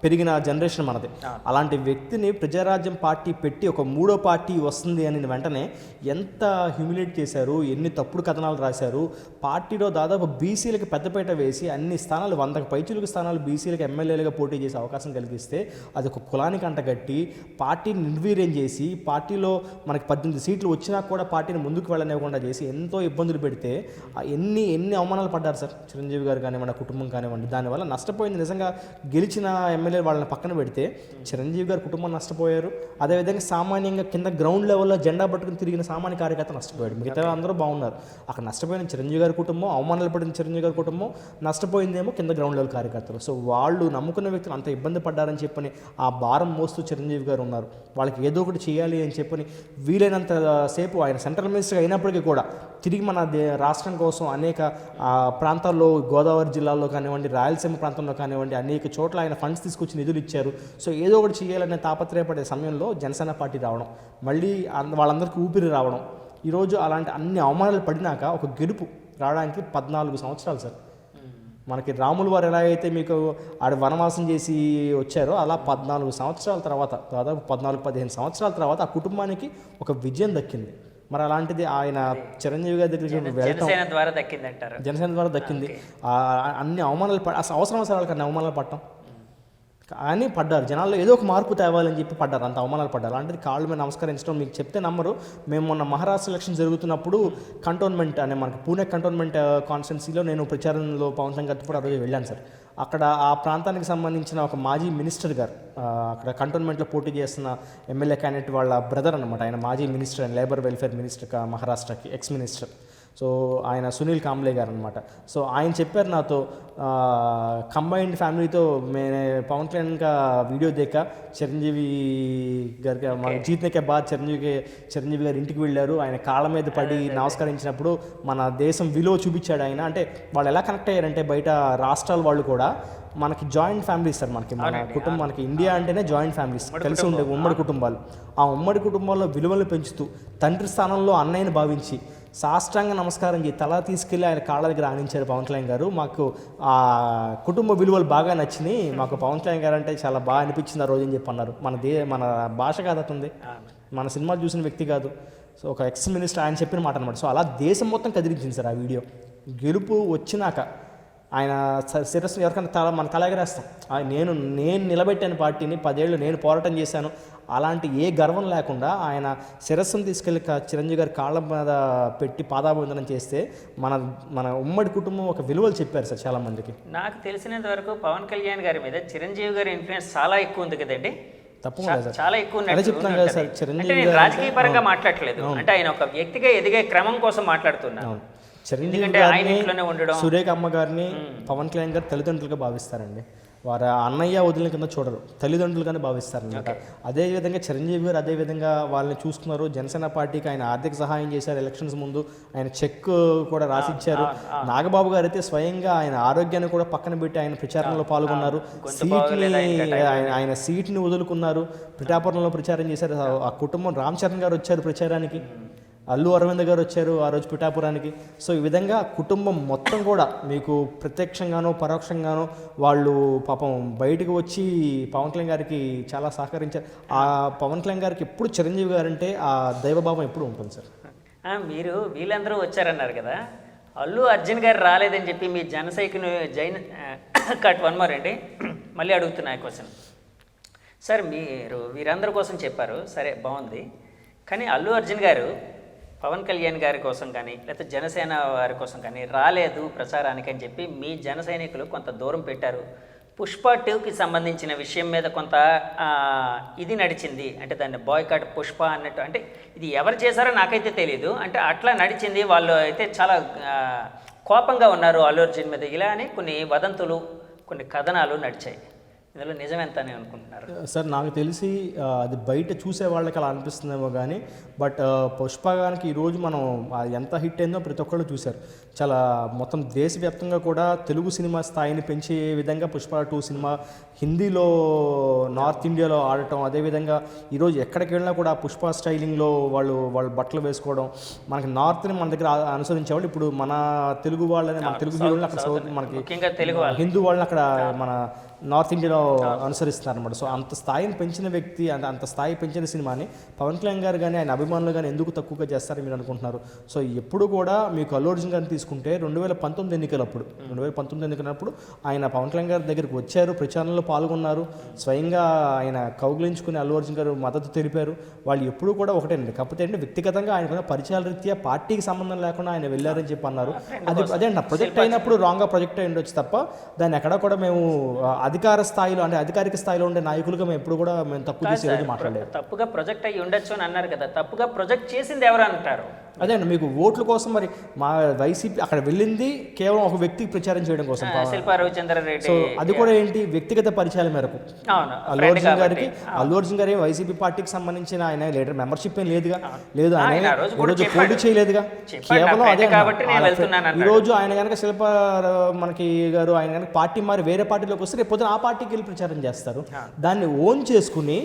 పెరిగిన జనరేషన్ మనది. అలాంటి వ్యక్తిని ప్రజారాజ్యం పార్టీ పెట్టి ఒక మూడో పార్టీ వస్తుంది అని వెంటనే ఎంత హ్యూమిలేట్ చేశారు, ఎన్ని తప్పుడు కథనాలు రాశారు. పార్టీలో దాదాపు బీసీలకు పెద్దపీట వేసి అన్ని స్థానాలు 100కు పైచులకు స్థానాలు బీసీలకు ఎమ్మెల్యేలుగా పోటీ చేసే అవకాశం కలిగిస్తే అది ఒక కులానికి అంటగట్టి పార్టీని నిర్వీర్యం చేసి పార్టీలో మనకి 18 సీట్లు వచ్చినా కూడా పార్టీని ముందుకు వెళ్ళనివ్వకుండా చేసి ఎంతో ఇబ్బందులు పెడితే ఎన్ని అవమానాలు పడ్డారు సార్ చిరంజీవి గారు కానివ్వండి, కుటుంబం కానివ్వండి. దానివల్ల నష్టపోయింది నిజంగా గెలిచిన ఎమ్మెల్యే వాళ్ళని పక్కన పెడితే చిరంజీవి గారి కుటుంబం నష్టపోయారు. అదేవిధంగా సామాన్యంగా కింద గ్రౌండ్ లెవెల్లో జెండా పట్టుకుని తిరిగిన సామాన్య కార్యకర్త నష్టపోయాడు. మిగతా అందరూ బాగున్నారు. అక్కడ నష్టపోయిన చిరంజీవి గారి కుటుంబం, అవమానాలు పడిన చిరంజీవి గారి కుటుంబం, నష్టపోయిందేమో కింద గ్రౌండ్ లెవెల్ కార్యకర్తలు. సో వాళ్ళు నమ్ముకున్న వ్యక్తులు అంత ఇబ్బంది పడ్డారని చెప్పని ఆ భారం మోస్తూ చిరంజీవి గారు ఉన్నారు. వాళ్ళకి ఏదో ఒకటి చేయాలి అని చెప్పని వీలైనంత సేపు ఆయన సెంట్రల్ మినిస్టర్ అయినప్పటికీ కూడా తిరిగి మన రాష్ట్రం కోసం అనేక ప్రాంతాల్లో గోదావరి జిల్లాలో కానివ్వండి, రాయలసీమ ప్రాంతంలో కానివ్వండి అనేక చోట్ల ఆయన ఫండ్స్ తీసుకొచ్చి నిధులు ఇచ్చారు. సో ఏదో ఒకటి చేయాలనే తాపత్రయపడే సమయంలో జనసేన పార్టీ రావడం, మళ్ళీ వాళ్ళందరికీ ఊపిరి రావడం, ఈరోజు అలాంటి అన్ని అవమానాలు పడినాక ఒక గెలుపు రావడానికి 14 సంవత్సరాలు సార్. మనకి రాములు వారు ఎలా అయితే మీకు ఆడ వనవాసం చేసి వచ్చారో అలా 14 సంవత్సరాల తర్వాత, దాదాపు 14-15 సంవత్సరాల తర్వాత ఆ కుటుంబానికి ఒక విజయం దక్కింది. మరి అలాంటిది ఆయన చిరంజీవి గారి దగ్గరికి జనసేన ద్వారా దక్కిందంటారు. జనసేన ద్వారా దక్కింది. అన్ని అవమానాలు అసలు అవసరం వాళ్ళకి అన్ని అవమానాలు పడటం కానీ పడ్డారు. జనాల్లో ఏదో ఒక మార్పు తేవాలని చెప్పి పడ్డారు, అంత అవమానాలు పడ్డారు. అలాంటిది కాళ్ళు మీద నమస్కరించడం మీకు చెప్తే నమ్మరు. మేము మొన్న మహారాష్ట్ర ఎలక్షన్ జరుగుతున్నప్పుడు కంటోన్మెంట్ అనే మనకి పూణే కంటోన్మెంట్ కాన్స్టిట్యున్సీలో నేను ప్రచారంలో పవన్ కళ్యాణ్ గారితో కూడా ఆ రోజు వెళ్ళాను సార్. అక్కడ ఆ ప్రాంతానికి సంబంధించిన ఒక మాజీ మినిస్టర్ గారు, అక్కడ కంటోన్మెంట్లో పోటీ చేస్తున్న ఎమ్మెల్యే క్యాండిడేట్ వాళ్ళ బ్రదర్ అనమాట. ఆయన మాజీ మినిస్టర్, ఆయన లేబర్ వెల్ఫేర్ మినిస్టర్ మహారాష్ట్రకి, ఎక్స్ మినిస్టర్. సో ఆయన సునీల్ కాంబ్లే గారు అనమాట. సో ఆయన చెప్పారు నాతో, కంబైన్డ్ ఫ్యామిలీతో మేనే పవన్ కళ్యాణ్ का वीडियो देखा, చిరంజీవి గారికి జీతనే బాద్ చిరంజీవి గారు ఇంటికి వెళ్ళారు. ఆయన కాళ్ళ మీద పడి నమస్కరించినప్పుడు మన దేశం విలువ చూపించాడు ఆయన. అంటే వాళ్ళు ఎలా కనెక్ట్ అయ్యారంటే బయట రాష్ట్రాల వాళ్ళు కూడా మనకి జాయింట్ ఫ్యామిలీస్ సార్. మన కుటుంబం, మనకి ఇండియా అంటేనే జాయింట్ ఫ్యామిలీస్, కలిసి ఉండే ఉమ్మడి కుటుంబాలు. ఆ ఉమ్మడి కుటుంబాల్లో విలువలు పెంచుతూ తండ్రి స్థానంలో అన్నయ్యని భావించి సాష్టాంగ నమస్కారం చేసి తల తీసుకెళ్ళి ఆయన కాళ్ళ దగ్గర ఆనించారు పవన్ కళ్యాణ్ గారు. మాకు ఆ కుటుంబ విలువలు బాగా నచ్చినాయి, మాకు పవన్ కళ్యాణ్ గారు అంటే చాలా బాగా అనిపించింది ఆ రోజు అని చెప్పి అన్నారు. మన భాష కాదతుంది, మన సినిమా చూసిన వ్యక్తి కాదు. సో ఒక ఎక్స్ మినిస్టర్ ఆయన చెప్పిన మాట అనమాట. సో అలా దేశం మొత్తం కదిలించింది సార్ ఆ వీడియో. గెలుపు వచ్చినాక ఆయన శిరస్సు ఎవరికైనా మన తల ఎగరేస్తాం. నేను నిలబెట్టాను పార్టీని, 10 ఏళ్ళు నేను పోరాటం చేశాను, అలాంటి ఏ గర్వం లేకుండా ఆయన శిరస్సును తీసుకెళ్ళి చిరంజీవి గారి కాళ్ళ మీద పెట్టి పాదాభివందనం చేస్తే మన ఉమ్మడి కుటుంబం ఒక విలువలు చెప్పారు సార్ చాలామందికి. నాకు తెలిసినంత వరకు పవన్ కళ్యాణ్ గారి మీద చిరంజీవి గారి ఇన్ఫ్లుయెన్స్ చాలా ఎక్కువ ఉంది కదండి. తప్పకుండా సార్, చాలా ఎక్కువ చెప్తాను కదా సార్. చిరంజీవి రాజకీయ పరంగా మాట్లాడట్లేదు, అంటే ఆయన ఒక వ్యక్తిగా ఎదిగే క్రమం కోసం మాట్లాడుతున్నాను. చిరంజీవి గారిని, సురేఖ అమ్మ గారిని పవన్ కళ్యాణ్ గారు తల్లిదండ్రులుగా భావిస్తారండి. వారు అన్నయ్య వదిలిన కింద చూడరు, తల్లిదండ్రులుగానే భావిస్తారనమాట. అదేవిధంగా చిరంజీవి గారు అదేవిధంగా వాళ్ళని చూసుకున్నారు. జనసేన పార్టీకి ఆయన ఆర్థిక సహాయం చేశారు. ఎలక్షన్స్ ముందు ఆయన చెక్ కూడా రాసిచ్చారు. నాగబాబు గారు అయితే స్వయంగా ఆయన ఆరోగ్యాన్ని కూడా పక్కన పెట్టి ఆయన ప్రచారంలో పాల్గొన్నారు. ఆయన సీట్ని వదులుకున్నారు, పిఠాపురంలో ప్రచారం చేశారు. ఆ కుటుంబం రామ్ చరణ్ గారు వచ్చారు ప్రచారానికి, అల్లు అరవింద్ గారు వచ్చారు ఆ రోజు పిఠాపురానికి. సో ఈ విధంగా కుటుంబం మొత్తం కూడా మీకు ప్రత్యక్షంగానో పరోక్షంగానో వాళ్ళు పాపం బయటకు వచ్చి పవన్ కళ్యాణ్ గారికి చాలా సహకరించారు. ఆ పవన్ కళ్యాణ్ గారికి ఎప్పుడు చిరంజీవి గారు అంటే ఆ దైవభావం ఎప్పుడు ఉంటుంది సార్. మీరు వీళ్ళందరూ వచ్చారన్నారు కదా, అల్లు అర్జున్ గారు రాలేదని చెప్పి మీ జనసైకిని కట్ 1 more అండి, మళ్ళీ అడుగుతున్నా క్వశ్చన్ సార్. మీరు వీరందరి కోసం చెప్పారు, సరే బాగుంది, కానీ అల్లు అర్జున్ గారు పవన్ కళ్యాణ్ గారి కోసం కానీ లేకపోతే జనసేన వారి కోసం కానీ రాలేదు ప్రచారానికి అని చెప్పి మీ జన సైనికులు కొంత దూరం పెట్టారు. పుష్ప 2కి సంబంధించిన విషయం మీద కొంత ఇది నడిచింది, అంటే దాన్ని బాయ్కాట్ పుష్ప అన్నట్టు. అంటే ఇది ఎవరు చేశారో నాకైతే తెలీదు, అంటే అట్లా నడిచింది. వాళ్ళు అయితే చాలా కోపంగా ఉన్నారు అల్లు అర్జున్ మీద, ఇలా అని కొన్ని వదంతులు, కొన్ని కథనాలు నడిచాయి. ఇందులో నిజమెంత అని అనుకుంటున్నారు సార్? నాకు తెలిసి అది బయట చూసే వాళ్ళకి అలా అనిపిస్తుందేమో కానీ, బట్ పుష్పగానికి ఈరోజు మనం ఎంత హిట్ అయిందో ప్రతి ఒక్కళ్ళు చూశారు. చాలా మొత్తం దేశవ్యాప్తంగా కూడా తెలుగు సినిమా స్థాయిని పెంచే విధంగా పుష్ప 2 సినిమా హిందీలో నార్త్ ఇండియాలో ఆడటం, అదేవిధంగా ఈరోజు ఎక్కడికి వెళ్ళినా కూడా పుష్ప స్టైలింగ్లో వాళ్ళు బట్టలు వేసుకోవడం, మనకి నార్త్ని మన దగ్గర అనుసరించేవాళ్ళు ఇప్పుడు మన తెలుగు వాళ్ళని, మన తెలుగు హీరోలు అక్కడ మనకి ముఖ్యంగా తెలుగు హిందూ వాళ్ళని అక్కడ మన నార్త్ ఇండియాలో అనుసరిస్తున్నారు అనమాట. సో అంత స్థాయిని పెంచిన వ్యక్తి, అంత స్థాయి పెంచిన సినిమాని పవన్ కళ్యాణ్ గారు కానీ ఆయన అభిమానులు కానీ ఎందుకు తక్కువగా చేస్తారని మీరు అనుకుంటున్నారు? సో ఎప్పుడు కూడా మీకు అల్లు అర్జున్ గారిని తీసుకుంటే 2019 ఎన్నికలప్పుడు ఆయన పవన్ కళ్యాణ్ గారి దగ్గరికి వచ్చారు, ప్రచారంలో పాల్గొన్నారు, స్వయంగా ఆయన కౌగిలించుకుని అల్లు అర్జున్ గారు మద్దతు తెలిపారు. వాళ్ళు ఎప్పుడు కూడా ఒకటేనండి, కాకపోతే ఏంటంటే వ్యక్తిగతంగా ఆయన పరిచయాల రీత్యా పార్టీకి సంబంధం లేకుండా ఆయన వెళ్ళారని చెప్పి అన్నారు. అదే ప్రొజెక్ట్ అయినప్పుడు రాంగ్గా ప్రొజెక్ట్ అయి ఉండొచ్చు తప్ప దాన్ని ఎక్కడ కూడా మేము అధికార స్థాయిలో అంటే అధికారిక స్థాయిలో ఉండే నాయకులుగా మేము ఎప్పుడు కూడా మేము తక్కువ చేసి రోజు మాట్లాడలేదు. తప్పుగా ప్రొజెక్ట్ అయ్యి ఉండొచ్చు అని అన్నారు కదా, తప్పుగా ప్రొజెక్ట్ చేసింది ఎవరు అంటారు? అదే అండి, మీకు ఓట్ల కోసం మరి మా వైసీపీ అక్కడ వెళ్ళింది కేవలం ఒక వ్యక్తికి ప్రచారం చేయడం కోసం. శిల్పా రవిచంద్రరెడ్డి. సో అది కూడా ఏంటి, వ్యక్తిగత పరిచయాల మేరకు అల్లు అర్జున్ గారికి. అల్లు అర్జున్ గారు వైసీపీ పార్టీకి సంబంధించిన ఆయన లీడర్ మెంబర్షిప్ ఏం లేదుగా, లేదు ఆయన ఈరోజు పోటీ చేయలేదుగా, కేవలం అదే. ఈరోజు ఆయన కనుక శిల్పా మనకి గారు ఆయన కనుక పార్టీ మారి వేరే పార్టీలోకి వస్తే రేపు పొద్దున ఆ పార్టీకి వెళ్ళి ప్రచారం చేస్తారు. దాన్ని ఓన్ చేసుకుని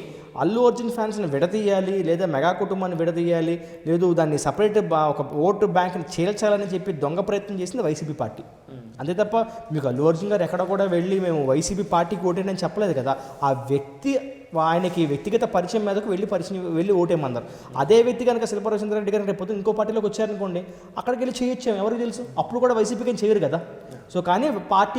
అల్లు అర్జున్ ఫ్యాన్స్ని విడదీయాలి, లేదా మెగా కుటుంబాన్ని విడదీయాలి, లేదు దాన్ని సపరేట్ ఒక ఓటు బ్యాంక్ని చేల్చాలని చెప్పి దొంగ ప్రయత్నం చేసింది వైసీపీ పార్టీ. అంతే తప్ప మీకు అల్లు అర్జున్ గారు ఎక్కడ కూడా వెళ్ళి మేము వైసీపీ పార్టీకి ఓటేనని చెప్పలేదు కదా. ఆ వ్యక్తి ఆయనకి వ్యక్తిగత పరిచయం మీదకు వెళ్ళి ఓటేమన్నారు. అదే వ్యక్తి కనుక శిల్పా రవిచంద్రరెడ్డి గారు రేపు ఇంకో పార్టీలోకి వచ్చారనుకోండి, అక్కడికి వెళ్ళి చేయొచ్చాము, ఎవరికి తెలుసు, అప్పుడు కూడా వైసీపీకి ఏం చేయరు కదా. సో కానీ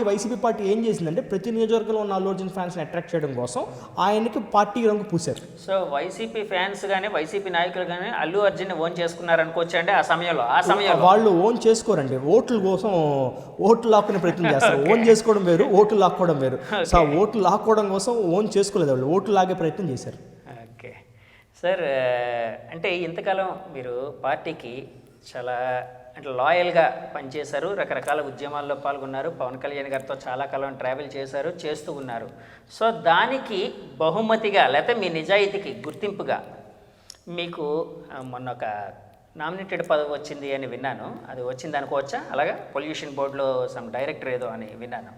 వైసీపీ పార్టీ ఏం చేసిందంటే ప్రతి నియోజకవర్గంలో ఉన్న అల్లు అర్జున్ ఫ్యాన్స్ని అట్రాక్ట్ చేయడం కోసం ఆయనకి పార్టీ రంగు పూశారు. సో వైసీపీ ఫ్యాన్స్ కానీ వైసీపీ నాయకులు కానీ అల్లు అర్జున్ ఓన్ చేసుకున్నారు అనుకోవచ్చు అండి. ఆ సమయంలో వాళ్ళు ఓన్ చేసుకోరండి, ఓట్ల కోసం ఓట్లు లాక్కునే ప్రయత్నం చేస్తారు. ఓన్ చేసుకోవడం వేరు, ఓట్లు లాక్కోవడం వేరు. సో ఆ ఓట్లు లాక్కోవడం కోసం ఓన్ చేసుకోలేదు, వాళ్ళు ఓట్లు లాగే ప్రయత్నం చేశారు. ఓకే సార్, అంటే ఇంతకాలం మీరు పార్టీకి చాలా అంటే లాయల్గా పనిచేశారు, రకరకాల ఉద్యమాల్లో పాల్గొన్నారు, పవన్ కళ్యాణ్ గారితో చాలా కాలం ట్రావెల్ చేస్తూ ఉన్నారు. సో దానికి బహుమతిగా లేకపోతే మీ నిజాయితీకి గుర్తింపుగా మీకు మొన్న ఒక నామినేటెడ్ పదవి వచ్చింది అని విన్నాను. అది వచ్చింది అనుకోవచ్చా? అలాగా పొల్యూషన్ బోర్డులో సమ్ డైరెక్టర్ ఏదో అని విన్నాను.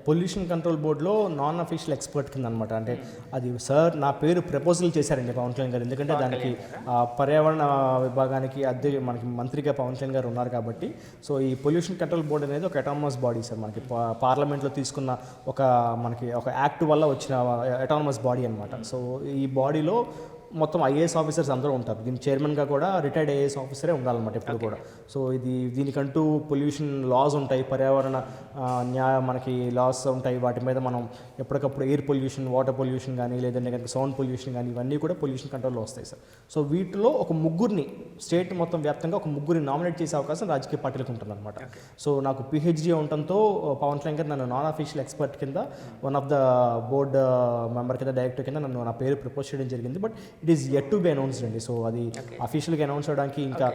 పొల్యూషన్ కంట్రోల్ బోర్డులో నాన్ అఫీషియల్ ఎక్స్పర్ట్ కింద అనమాట. అంటే అది సార్ నా పేరు ప్రపోజల్ చేశారండి పవన్ కళ్యాణ్ గారు, ఎందుకంటే దానికి పర్యావరణ విభాగానికి మనకి మంత్రిగా పవన్ కళ్యాణ్ గారు ఉన్నారు కాబట్టి. సో ఈ పొల్యూషన్ కంట్రోల్ బోర్డు అనేది ఒక అటానమస్ బాడీ సార్, మనకి పార్లమెంట్లో తీసుకున్న మనకి ఒక యాక్ట్ వల్ల వచ్చిన అటానమస్ బాడీ అనమాట. సో ఈ బాడీలో మొత్తం ఐఏఎస్ ఆఫీసర్స్ అందరూ ఉంటారు. దీని చైర్మన్గా కూడా రిటైర్డ్ ఐఏఎస్ ఆఫీసరే ఉండాలన్నమాట ఎప్పుడు కూడా. సో దీనికంటూ పొల్యూషన్ లాస్ ఉంటాయి, పర్యావరణ మనకి లాస్ ఉంటాయి. వాటి మీద మనం ఎప్పటికప్పుడు ఎయిర్ పొల్యూషన్, వాటర్ పొల్యూషన్ కానీ, లేదంటే కనుక సౌండ్ పొల్యూషన్ కానీ, ఇవన్నీ కూడా పొల్యూషన్ కంట్రోల్లో వస్తాయి సార్. సో వీటిలో ఒక ముగ్గురిని స్టేట్ మొత్తం వ్యాప్తంగా ఒక ముగ్గురిని నామినేట్ చేసే అవకాశం రాజకీయ పార్టీలకు ఉంటుందన్నమాట. సో నాకు పిహెచ్డీ ఉండటంతో పవన్ కళ్యాణ్ గారు నన్ను నాన్ అఫీషియల్ ఎక్స్పర్ట్ కింద one of the board member కింద, డైరెక్టర్ కింద నా పేరు ప్రపోజ్ చేయడం జరిగింది. But it is yet to be announced అండి. సో అది అఫీషియల్గా అనౌన్స్ అవడానికి ఇంకా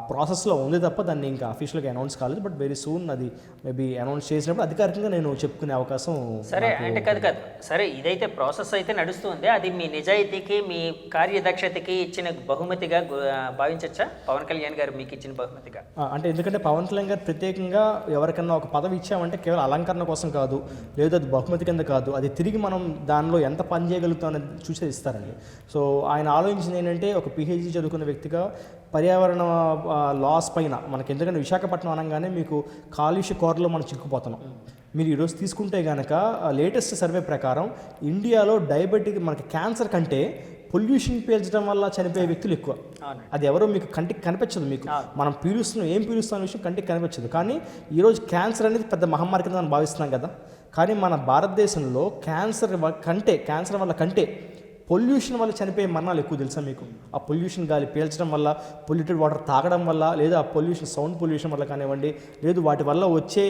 ప్రాసెస్లో ఉంది తప్ప దాన్ని ఇంకా అఫీషియల్గా అనౌన్స్ కాలేదు. బట్ వెరీ సూన్ అది మేబీ అనౌన్స్ చేసినప్పుడు అధికారికంగా నేను చెప్పుకునే అవకాశం. సరే అంటే కాదు సరే, ఇదైతే ప్రాసెస్ అయితే నడుస్తుంది. అది మీ నిజాయితీకి, మీ కార్యదక్షతకి ఇచ్చిన బహుమతిగా భావించవచ్చా? పవన్ కళ్యాణ్ గారు మీకు ఇచ్చిన బహుమతిగా అంటే ఎందుకంటే పవన్ కళ్యాణ్ గారు ప్రత్యేకంగా ఎవరికన్నా ఒక పదవి ఇచ్చామంటే కేవలం అలంకరణ కోసం కాదు, లేదు అది బహుమతి కింద కాదు, అది తిరిగి మనం దానిలో ఎంత పని చేయగలుగుతాం అనేది చూసే ఇస్తారండి. సో ఆయన ఆలోచించింది ఏంటంటే ఒక పిహెచ్డీ చదువుకున్న వ్యక్తిగా పర్యావరణ లాస్ పైన మనకి, ఎందుకంటే విశాఖపట్నం అనగానే మీకు కాలుష్య కోరలో మనం చిక్కుపోతున్నాం. మీరు ఈరోజు తీసుకుంటే కనుక లేటెస్ట్ సర్వే ప్రకారం ఇండియాలో డయాబెటిక్ మనకి క్యాన్సర్ కంటే పొల్యూషన్ పీల్చడం వల్ల చనిపోయే వ్యక్తులు ఎక్కువ. అది ఎవరో మీకు కంటికి కనిపించదు, మీకు మనం ఏం పీలుస్తున్న విషయం కంటికి కనిపించదు. కానీ ఈరోజు క్యాన్సర్ అనేది పెద్ద మహమ్మారి కింద మనం భావిస్తున్నాం కదా. కానీ మన భారతదేశంలో క్యాన్సర్ వల్ల కంటే పొల్యూషన్ వల్ల చనిపోయే మరణాలు ఎక్కువ తెలుసా మీకు? ఆ పొల్యూషన్ గాలి పీల్చడం వల్ల, పొల్యూటెడ్ వాటర్ తాగడం వల్ల, లేదా ఆ పొల్యూషన్ సౌండ్ పొల్యూషన్ వల్ల కానివ్వండి, లేదు వాటి వల్ల వచ్చే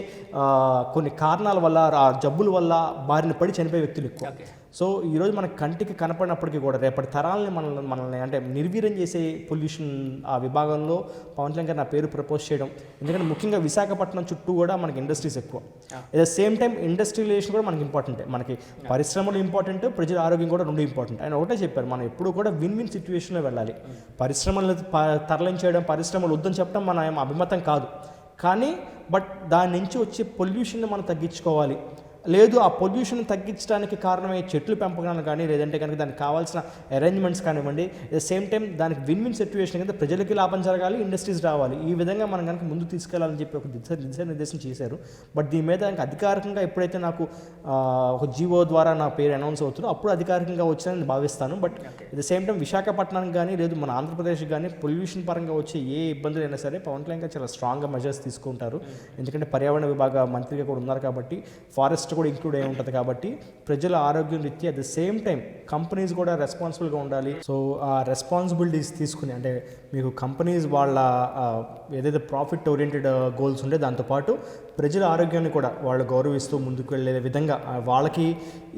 కొన్ని కారణాల వల్ల, ఆ జబ్బుల వల్ల బారిన పడి చనిపోయే వ్యక్తులు ఎక్కువ. సో ఈరోజు మన కంటికి కనపడినప్పటికీ కూడా రేపటి తరాలని మనల్ని అంటే నిర్వీర్యం చేసే పొల్యూషన్ ఆ విభాగంలో పవన్ కళ్యాణ్ గారు నా పేరు ప్రపోజ్ చేయడం. ఎందుకంటే ముఖ్యంగా విశాఖపట్నం చుట్టూ కూడా మనకి ఇండస్ట్రీస్ ఎక్కువ. At the same time industrialization కూడా మనకి ఇంపార్టెంటే. మనకి పరిశ్రమలు ఇంపార్టెంట్, ప్రజల ఆరోగ్యం కూడా రెండు ఇంపార్టెంట్. ఆయన ఒకటే చెప్పారు, మనం ఎప్పుడు కూడా విన్ విన్ సిచ్యువేషన్లో వెళ్ళాలి. పరిశ్రమలు తరలించేయడం, పరిశ్రమలు వద్దని చెప్పడం మన అభిమతం కాదు. కానీ దాని నుంచి వచ్చే పొల్యూషన్ని మనం తగ్గించుకోవాలి. లేదు ఆ పొల్యూషన్ తగ్గించడానికి కారణమయ్యే చెట్లు పెంపకాలను కానీ లేదంటే కనుక దానికి కావాల్సిన అరేంజ్మెంట్స్ కానివ్వండి, అట్ ద సేమ్ టైం దానికి విన్ విన్ సిచ్యువేషన్ కింద ప్రజలకి లాభం జరగాలి, ఇండస్ట్రీస్ రావాలి, ఈ విధంగా మనం కనుక ముందుకు తీసుకెళ్లాలని చెప్పి ఒక దిశానిర్దేశం చేశారు. బట్ దీని మీద ఇంకా అధికారికంగా ఎప్పుడైతే నాకు ఒక జీవో ద్వారా నా పేరు అనౌన్స్ అవుతుందో అప్పుడు అధికారికంగా వచ్చిందని భావిస్తాను. But at the same time విశాఖపట్నానికి కానీ లేదు మన ఆంధ్రప్రదేశ్కి కానీ పొల్యూషన్ పరంగా వచ్చే ఏ ఇబ్బందులు అయినా సరే పవన్ కళ్యాణ్ గారు చాలా స్ట్రాంగ్గా మెజర్స్ తీసుకుంటారు. ఎందుకంటే పర్యావరణ విభాగ మంత్రిగా కూడా ఉన్నారు కాబట్టి, ఫారెస్ట్ కూడా ఇంక్లూడ్ అయి ఉంటుంది కాబట్టి ప్రజల ఆరోగ్యం రీత్యా at the same time companies కూడా రెస్పాన్సిబుల్గా ఉండాలి. సో ఆ రెస్పాన్సిబిలిటీస్ తీసుకుని అంటే మీకు కంపెనీస్ వాళ్ళ ఏదైతే ప్రాఫిట్ ఓరియంటెడ్ గోల్స్ ఉంటే దాంతోపాటు ప్రజల ఆరోగ్యాన్ని కూడా వాళ్ళు గౌరవిస్తూ ముందుకు వెళ్ళే విధంగా వాళ్ళకి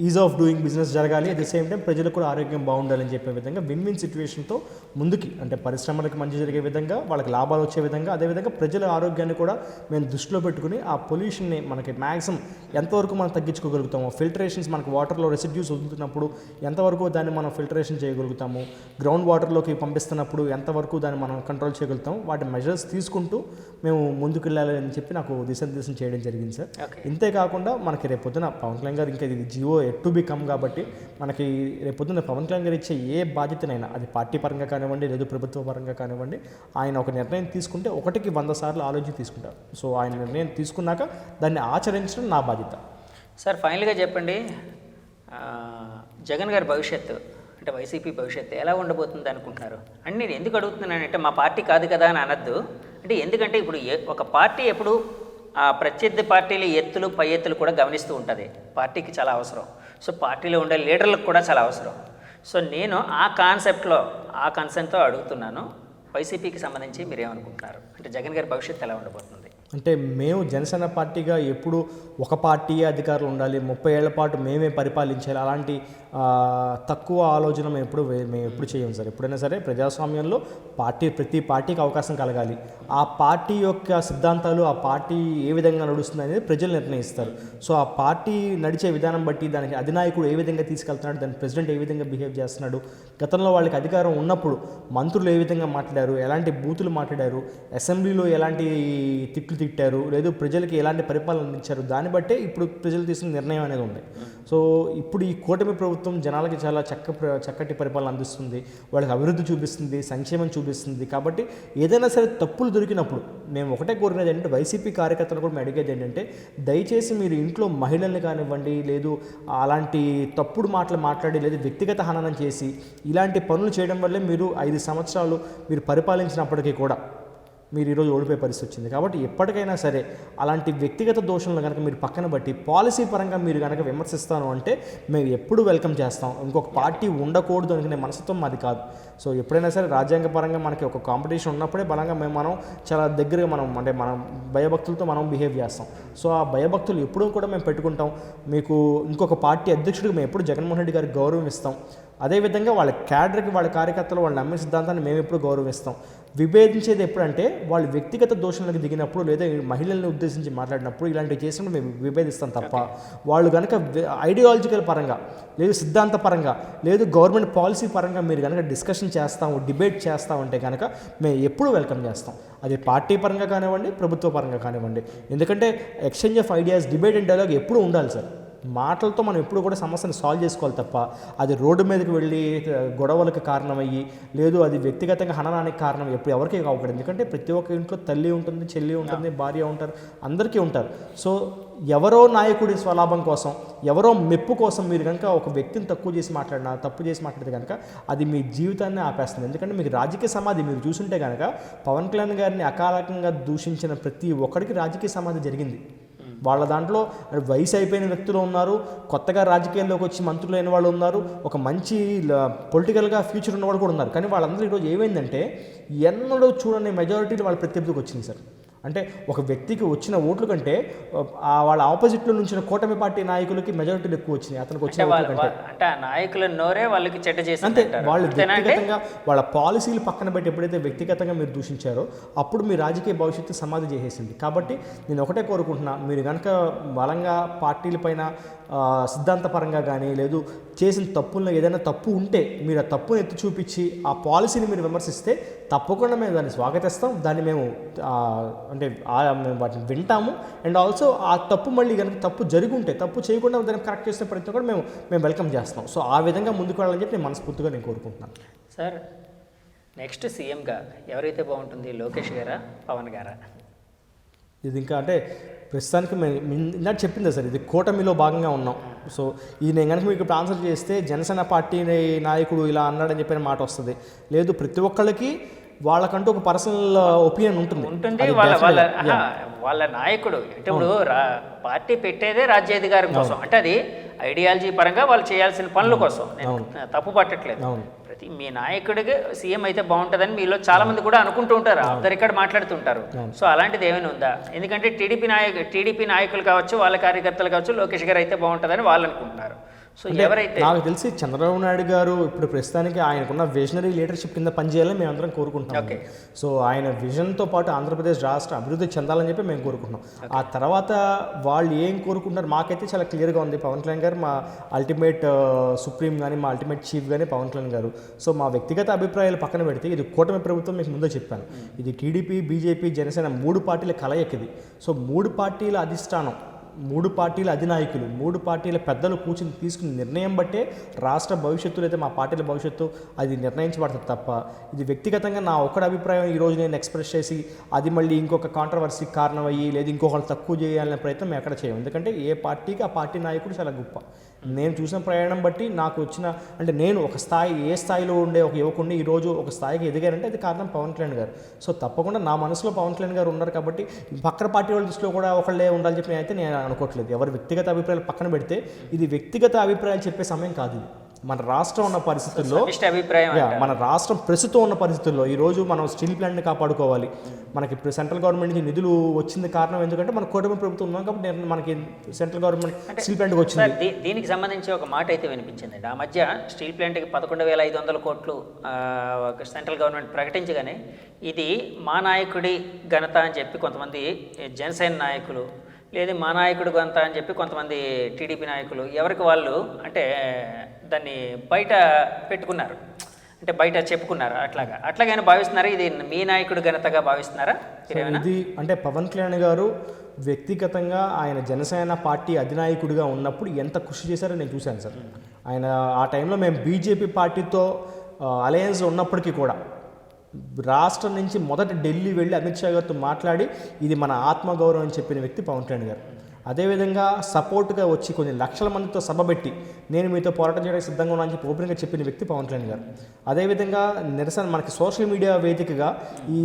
ఈజ్ ఆఫ్ డూయింగ్ బిజినెస్ జరగాలి, అట్ ద సేమ్ టైం ప్రజలకు కూడా ఆరోగ్యం బాగుండాలని చెప్పే విధంగా విన్ విన్ సిచ్యువేషన్తో ముందుకి అంటే పరిశ్రమలకు మంచి జరిగే విధంగా వాళ్ళకి లాభాలు వచ్చే విధంగా అదేవిధంగా ప్రజల ఆరోగ్యాన్ని కూడా మేము దృష్టిలో పెట్టుకుని ఆ పొల్యూషన్ని మనకి మ్యాక్సిమం ఎంతవరకు మనం తగ్గించుకోగలుగుతాము, ఫిల్టరేషన్స్ మనకు వాటర్లో రెసిడ్యూస్ వదులుతున్నప్పుడు ఎంతవరకు దాన్ని మనం ఫిల్టరేషన్ చేయగలుగుతాము, గ్రౌండ్ వాటర్లోకి పంపిస్తున్నప్పుడు ఎంతవరకు దాన్ని మనం కంట్రోల్ చేయగలుగుతాం, వాటి మెజర్స్ తీసుకుంటూ మేము ముందుకు వెళ్ళాలి అని చెప్పి నాకు దిశానిర్దేశం చేయడం జరిగింది సార్. ఇంతేకాకుండా మనకి రేపొద్దున పవన్ కళ్యాణ్ గారు ఇంకా ఇది Jio yet to become కాబట్టి మనకి రేపొద్దున పవన్ కళ్యాణ్ గారు ఇచ్చే ఏ బాధ్యతనైనా అది పార్టీ పరంగా కానివ్వండి లేదు ప్రభుత్వ పరంగా కానివ్వండి ఆయన ఒక నిర్ణయం తీసుకుంటే 100 సార్లు ఆలోచించి తీసుకుంటారు. సో ఆయన నిర్ణయం తీసుకున్నాక దాన్ని ఆచరించడం నా బాధ్యత. సార్ ఫైనల్గా చెప్పండి, జగన్ గారి భవిష్యత్తు అంటే వైసీపీ భవిష్యత్తు ఎలా ఉండబోతుంది అనుకుంటున్నారు? అంటే నేను ఎందుకు అడుగుతున్నానంటే మా పార్టీ కాదు కదా అని అనద్దు. అంటే ఎందుకంటే ఇప్పుడు ఒక పార్టీ ఎప్పుడు ఆ ప్రత్యర్థి పార్టీల ఎత్తులు పై ఎత్తులు కూడా గమనిస్తూ ఉంటుంది, పార్టీకి చాలా అవసరం. సో పార్టీలో ఉండే లీడర్లకు కూడా చాలా అవసరం. సో నేను ఆ కాన్సెప్ట్లో ఆ కన్సర్న్తో అడుగుతున్నాను, వైసీపీకి సంబంధించి మీరేమనుకుంటున్నారు? అంటే జగన్ గారి భవిష్యత్తు ఎలా ఉండబోతుంది? అంటే మేము జనసేన పార్టీగా ఎప్పుడు ఒక పార్టీయే అధికారులు ఉండాలి, 30 ఏళ్ల పాటు మేమే పరిపాలించాలి అలాంటి తక్కువ ఆలోచన మేము ఎప్పుడు చేయం సార్. ఎప్పుడైనా సరే ప్రజాస్వామ్యంలో ప్రతి పార్టీకి అవకాశం కలగాలి. ఆ పార్టీ యొక్క సిద్ధాంతాలు ఆ పార్టీ ఏ విధంగా నడుస్తుంది అనేది ప్రజలు నిర్ణయిస్తారు. సో ఆ పార్టీ నడిచే విధానం బట్టి దానికి అధినాయకుడు ఏ విధంగా తీసుకెళ్తున్నాడు, దాని ప్రెసిడెంట్ ఏ విధంగా బిహేవ్ చేస్తున్నాడు, గతంలో వాళ్ళకి అధికారం ఉన్నప్పుడు మంత్రులు ఏ విధంగా మాట్లాడారు, ఎలాంటి బూతులు మాట్లాడారు, అసెంబ్లీలో ఎలాంటి తిట్టారు, లేదు ప్రజలకి ఎలాంటి పరిపాలన అందించారు, దాన్ని బట్టే ఇప్పుడు ప్రజలు తీసుకున్న నిర్ణయం అనేది ఉంది. సో ఇప్పుడు ఈ కూటమి ప్రభుత్వం జనాలకి చాలా చక్కటి పరిపాలన అందిస్తుంది, వాళ్ళకి అభివృద్ధి చూపిస్తుంది, సంక్షేమం చూపిస్తుంది. కాబట్టి ఏదైనా సరే తప్పులు దొరికినప్పుడు మేము ఒకటే కోరినది ఏంటంటే వైసీపీ కార్యకర్తలు కూడా మేము అడిగేది ఏంటంటే దయచేసి మీరు ఇంట్లో మహిళల్ని కానివ్వండి లేదు అలాంటి తప్పుడు మాటలు మాట్లాడి లేదు వ్యక్తిగత హననం చేసి ఇలాంటి పనులు చేయడం వల్లే మీరు 5 సంవత్సరాలు మీరు పరిపాలించినప్పటికీ కూడా మీరు ఈరోజు ఓడిపోయే పరిస్థితి వచ్చింది. కాబట్టి ఎప్పటికైనా సరే అలాంటి వ్యక్తిగత దోషణలు కనుక మీరు పక్కన బట్టి పాలసీ పరంగా మీరు కనుక విమర్శిస్తాను అంటే మేము ఎప్పుడు వెల్కమ్ చేస్తాం. ఇంకొక పార్టీ ఉండకూడదు అనుకునే మనస్తత్వం మాది కాదు. సో ఎప్పుడైనా సరే రాజ్యాంగ పరంగా మనకి ఒక కాంపిటీషన్ ఉన్నప్పుడే బలంగా మనం చాలా దగ్గరగా మనం భయభక్తులతో మనం బిహేవ్ చేస్తాం. సో ఆ భయభక్తులు ఎప్పుడూ కూడా మేము పెట్టుకుంటాం. మీకు ఇంకొక పార్టీ అధ్యక్షుడికి మేము ఎప్పుడు జగన్మోహన్ రెడ్డి గారికి గౌరవం ఇస్తాం. అదేవిధంగా వాళ్ళ క్యాడర్కి వాళ్ళ కార్యకర్తలు వాళ్ళు నమ్మే సిద్ధాంతాన్ని మేము ఎప్పుడు గౌరవిస్తాం. విభేదించేది ఎప్పుడంటే వాళ్ళు వ్యక్తిగత దోషణలకు దిగినప్పుడు లేదా మహిళల్ని ఉద్దేశించి మాట్లాడినప్పుడు ఇలాంటివి చేసినప్పుడు మేము విభేదిస్తాం తప్ప వాళ్ళు కనుక ఐడియాలజికల్ పరంగా లేదు సిద్ధాంత పరంగా లేదు గవర్నమెంట్ పాలసీ పరంగా మీరు కనుక డిస్కషన్ చేస్తాము డిబేట్ చేస్తామంటే కనుక మేము ఎప్పుడు వెల్కమ్ చేస్తాం. అది పార్టీ పరంగా కానివ్వండి ప్రభుత్వ పరంగా కానివ్వండి. ఎందుకంటే exchange of ideas debate and dialogue ఎప్పుడు ఉండాలి సార్. మాటలతో మనం ఎప్పుడు కూడా సమస్యను సాల్వ్ చేసుకోవాలి తప్ప అది రోడ్డు మీదకి వెళ్ళి గొడవలకు కారణమయ్యి లేదు అది వ్యక్తిగతంగా హననానికి కారణం ఎప్పుడు ఎవరికీ కావకూడదు. ఎందుకంటే ప్రతి ఒక్క ఇంట్లో తల్లి ఉంటుంది, చెల్లి ఉంటుంది, భార్య ఉంటారు, అందరికీ ఉంటారు. సో ఎవరో నాయకుడి స్వలాభం కోసం ఎవరో మెప్పు కోసం మీరు కనుక ఒక వ్యక్తిని తప్పు చేసి మాట్లాడితే కనుక అది మీ జీవితాన్ని ఆపేస్తుంది. ఎందుకంటే మీకు రాజకీయ సమాధి మీరు చూసుంటే కనుక పవన్ కళ్యాణ్ గారిని అకాలంగా దూషించిన ప్రతి ఒక్కడికి రాజకీయ సమాధి జరిగింది. వాళ్ళ దాంట్లో వయసు అయిపోయిన వ్యక్తులు ఉన్నారు, కొత్తగా రాజకీయాల్లోకి వచ్చి మంత్రులు అయిన వాళ్ళు ఉన్నారు, ఒక మంచి పొలిటికల్గా ఫ్యూచర్ ఉన్నవాళ్ళు కూడా ఉన్నారు. కానీ వాళ్ళందరూ ఈరోజు ఏమైందంటే ఎన్నడూ చూడని మెజారిటీలు వాళ్ళ ప్రత్యర్థికి వచ్చింది సార్. అంటే ఒక వ్యక్తికి వచ్చిన ఓట్ల కంటే వాళ్ళ ఆపోజిట్లో నుంచి కూటమి పార్టీ నాయకులకి మెజారిటీలు ఎక్కువ వచ్చినాయి అతనికి వచ్చిన ఓట్ల కంటే. అంటే ఆ నాయకుల నోరే వాళ్ళకి చెడ్డ చేసి అంతే వాళ్ళు వ్యక్తిగతంగా వాళ్ళ పాలసీలు పక్కన పెట్టి ఎప్పుడైతే వ్యక్తిగతంగా మీరు దూషించారో అప్పుడు మీ రాజకీయ భవిష్యత్తు సమాధి చేసేసింది. కాబట్టి నేను ఒకటే కోరుకుంటున్నా, మీరు కనుక బలంగా పార్టీల పైన సిద్ధాంతపరంగా కానీ లేదు చేసిన తప్పుల్లో ఏదైనా తప్పు ఉంటే మీరు ఆ తప్పును ఎత్తి చూపించి ఆ పాలసీని మీరు విమర్శిస్తే తప్పకుండా మేము దాన్ని స్వాగతిస్తాం, దాన్ని మేము అంటే మేము వాటిని వింటాము. అండ్ ఆల్సో ఆ తప్పు మళ్ళీ కనుక తప్పు జరిగి ఉంటే తప్పు చేయకుండా దాన్ని కరెక్ట్ చేసే ప్రయత్నం కూడా మేము వెల్కమ్ చేస్తాం. సో ఆ విధంగా ముందుకు వెళ్ళాలని చెప్పి నేను మనస్ఫూర్తిగా నేను కోరుకుంటున్నాను. సార్ నెక్స్ట్ సీఎంగా ఎవరైతే బాగుంటుంది, లోకేష్ గారా, పవన్ గారా? ఇది ఇంకా అంటే ప్రస్తుతానికి ఇందాక చెప్పిందే సార్, ఇది కూటమిలో భాగంగా ఉన్నాం. సో ఇది నేను కనుక మీకు ఇప్పుడు ఆన్సర్ చేస్తే జనసేన పార్టీ నాయకుడు ఇలా అన్నాడని చెప్పిన మాట వస్తుంది. లేదు, ప్రతి ఒక్కళ్ళకి వాళ్ళకంటూ ఒక పర్సనల్ ఒపీనియన్ ఉంటుంది. వాళ్ళ నాయకుడు అంటే ఇప్పుడు పార్టీ పెట్టేదే రాజ్యాధికారం కోసం, అంటే అది ఐడియాలజీ పరంగా వాళ్ళు చేయాల్సిన పనుల కోసం. నేను తప్పు పట్టట్లేదు. ప్రతి మీ నాయకుడికి సీఎం అయితే బాగుంటుందని మీలో చాలా మంది కూడా అనుకుంటూ ఉంటారు, అందరిక్కడ మాట్లాడుతుంటారు. సో అలాంటిది ఏమైనా ఉందా? ఎందుకంటే టీడీపీ నాయకులు కావచ్చు, వాళ్ళ కార్యకర్తలు కావచ్చు, లోకేష్ గారు అయితే బాగుంటుందని వాళ్ళు అనుకుంటున్నారు. సో ఎవరైతే నాకు తెలిసి చంద్రబాబు నాయుడు గారు ఇప్పుడు ప్రస్తుతానికి ఆయనకున్న విజనరీ లీడర్షిప్ కింద పనిచేయాలని మేము అందరం కోరుకుంటున్నాం. సో ఆయన విజన్తో పాటు ఆంధ్రప్రదేశ్ రాష్ట్రం అభివృద్ధి చెందాలని చెప్పి మేము కోరుకుంటున్నాం. ఆ తర్వాత వాళ్ళు ఏం కోరుకుంటున్నారు మాకైతే చాలా క్లియర్గా ఉంది. పవన్ కళ్యాణ్ గారు మా అల్టిమేట్ సుప్రీం కానీ మా అల్టిమేట్ చీఫ్ కానీ పవన్ కళ్యాణ్ గారు. సో మా వ్యక్తిగత అభిప్రాయాలు పక్కన పెడితే ఇది కూటమి ప్రభుత్వం, మీకు ముందే చెప్పాను, ఇది టీడీపీ, బీజేపీ, జనసేన 3 పార్టీల కలయికది. సో 3 పార్టీల అధిష్టానం, 3 పార్టీల అధినాయకులు, 3 పార్టీల పెద్దలు కూర్చుని తీసుకున్న నిర్ణయం బట్టే రాష్ట్ర భవిష్యత్తులో అయితే మా పార్టీల భవిష్యత్తు అది నిర్ణయించబడుతుంది తప్ప ఇది వ్యక్తిగతంగా నా ఒక్కడి అభిప్రాయం ఈరోజు నేను ఎక్స్ప్రెస్ చేసి అది మళ్ళీ ఇంకొక కాంట్రవర్సీకి కారణం అయ్యి లేదు ఇంకొకళ్ళు తక్కువ చేయాలనే ప్రయత్నం మేము ఎక్కడ చేయం. ఎందుకంటే ఏ పార్టీకి ఆ పార్టీ నాయకుడు చాలా గొప్ప. నేను చూసిన ప్రయాణం బట్టి నాకు వచ్చిన అంటే నేను ఒక స్థాయి, ఏ స్థాయిలో ఉండే ఒక యువకుడిని ఈరోజు ఒక స్థాయికి ఎదిగారంటే అది కారణం పవన్ కళ్యాణ్ గారు. సో తప్పకుండా నా మనసులో పవన్ కళ్యాణ్ గారు ఉన్నారు కాబట్టి పక్కన పార్టీ వాళ్ళ దృష్టిలో కూడా ఒకళ్ళే ఉండాలని చెప్పి నేనైతే నేను అనుకోవట్లేదు. ఎవరి వ్యక్తిగత అభిప్రాయాలు పక్కన పెడితే ఇది వ్యక్తిగత అభిప్రాయాలు చెప్పే సమయం కాదు. ఇది మన రాష్ట్రం ఉన్న పరిస్థితుల్లో, మన రాష్ట్రం ప్రస్తుతం ఉన్న పరిస్థితుల్లో ఈరోజు మనం స్టీల్ ప్లాంట్ని కాపాడుకోవాలి. మనకి సెంట్రల్ గవర్నమెంట్ నుంచి నిధులు వచ్చింది కారణం ఎందుకంటే మన కూటమి ప్రభుత్వం ఉన్నాం కాబట్టి మనకి సెంట్రల్ గవర్నమెంట్ స్టీల్ ప్లాంట్కి వచ్చింది. దీనికి సంబంధించి ఒక మాట అయితే వినిపించింది. ఆ మధ్య స్టీల్ ప్లాంట్కి 11,500 కోట్లు సెంట్రల్ గవర్నమెంట్ ప్రకటించగానే ఇది మా నాయకుడి ఘనత అని చెప్పి కొంతమంది జనసేన నాయకులు, లేదు మా నాయకుడు ఘనత అని చెప్పి కొంతమంది టీడీపీ నాయకులు ఎవరికి వాళ్ళు అంటే దాన్ని బయట పెట్టుకున్నారు, అంటే బయట చెప్పుకున్నారు. అట్లాగైనా భావిస్తున్నారా? ఇది మీ నాయకుడు ఘనతగా భావిస్తున్నారా? ఇది అంటే పవన్ కళ్యాణ్ గారు వ్యక్తిగతంగా ఆయన జనసేన పార్టీ అధినాయకుడిగా ఉన్నప్పుడు ఎంత కృషి చేశారో నేను చూశాను సార్. ఆయన ఆ టైంలో మేము బీజేపీ పార్టీతో అలయన్స్ ఉన్నప్పటికీ కూడా రాష్ట్రం నుంచి మొదట ఢిల్లీ వెళ్ళి అమిత్ షా గారితో మాట్లాడి ఇది మన ఆత్మగౌరవం అని చెప్పిన వ్యక్తి పవన్ కళ్యాణ్ గారు. అదేవిధంగా సపోర్ట్గా వచ్చి కొన్ని లక్షల మందితో సభ పెట్టి నేను మీతో పోరాటం చేయడానికి సిద్ధంగా ఉన్నాను అని చెప్పి ఓపెన్గా చెప్పిన వ్యక్తి పవన్ కళ్యాణ్ గారు. అదేవిధంగా నిరసన మనకి సోషల్ మీడియా వేదికగా ఈ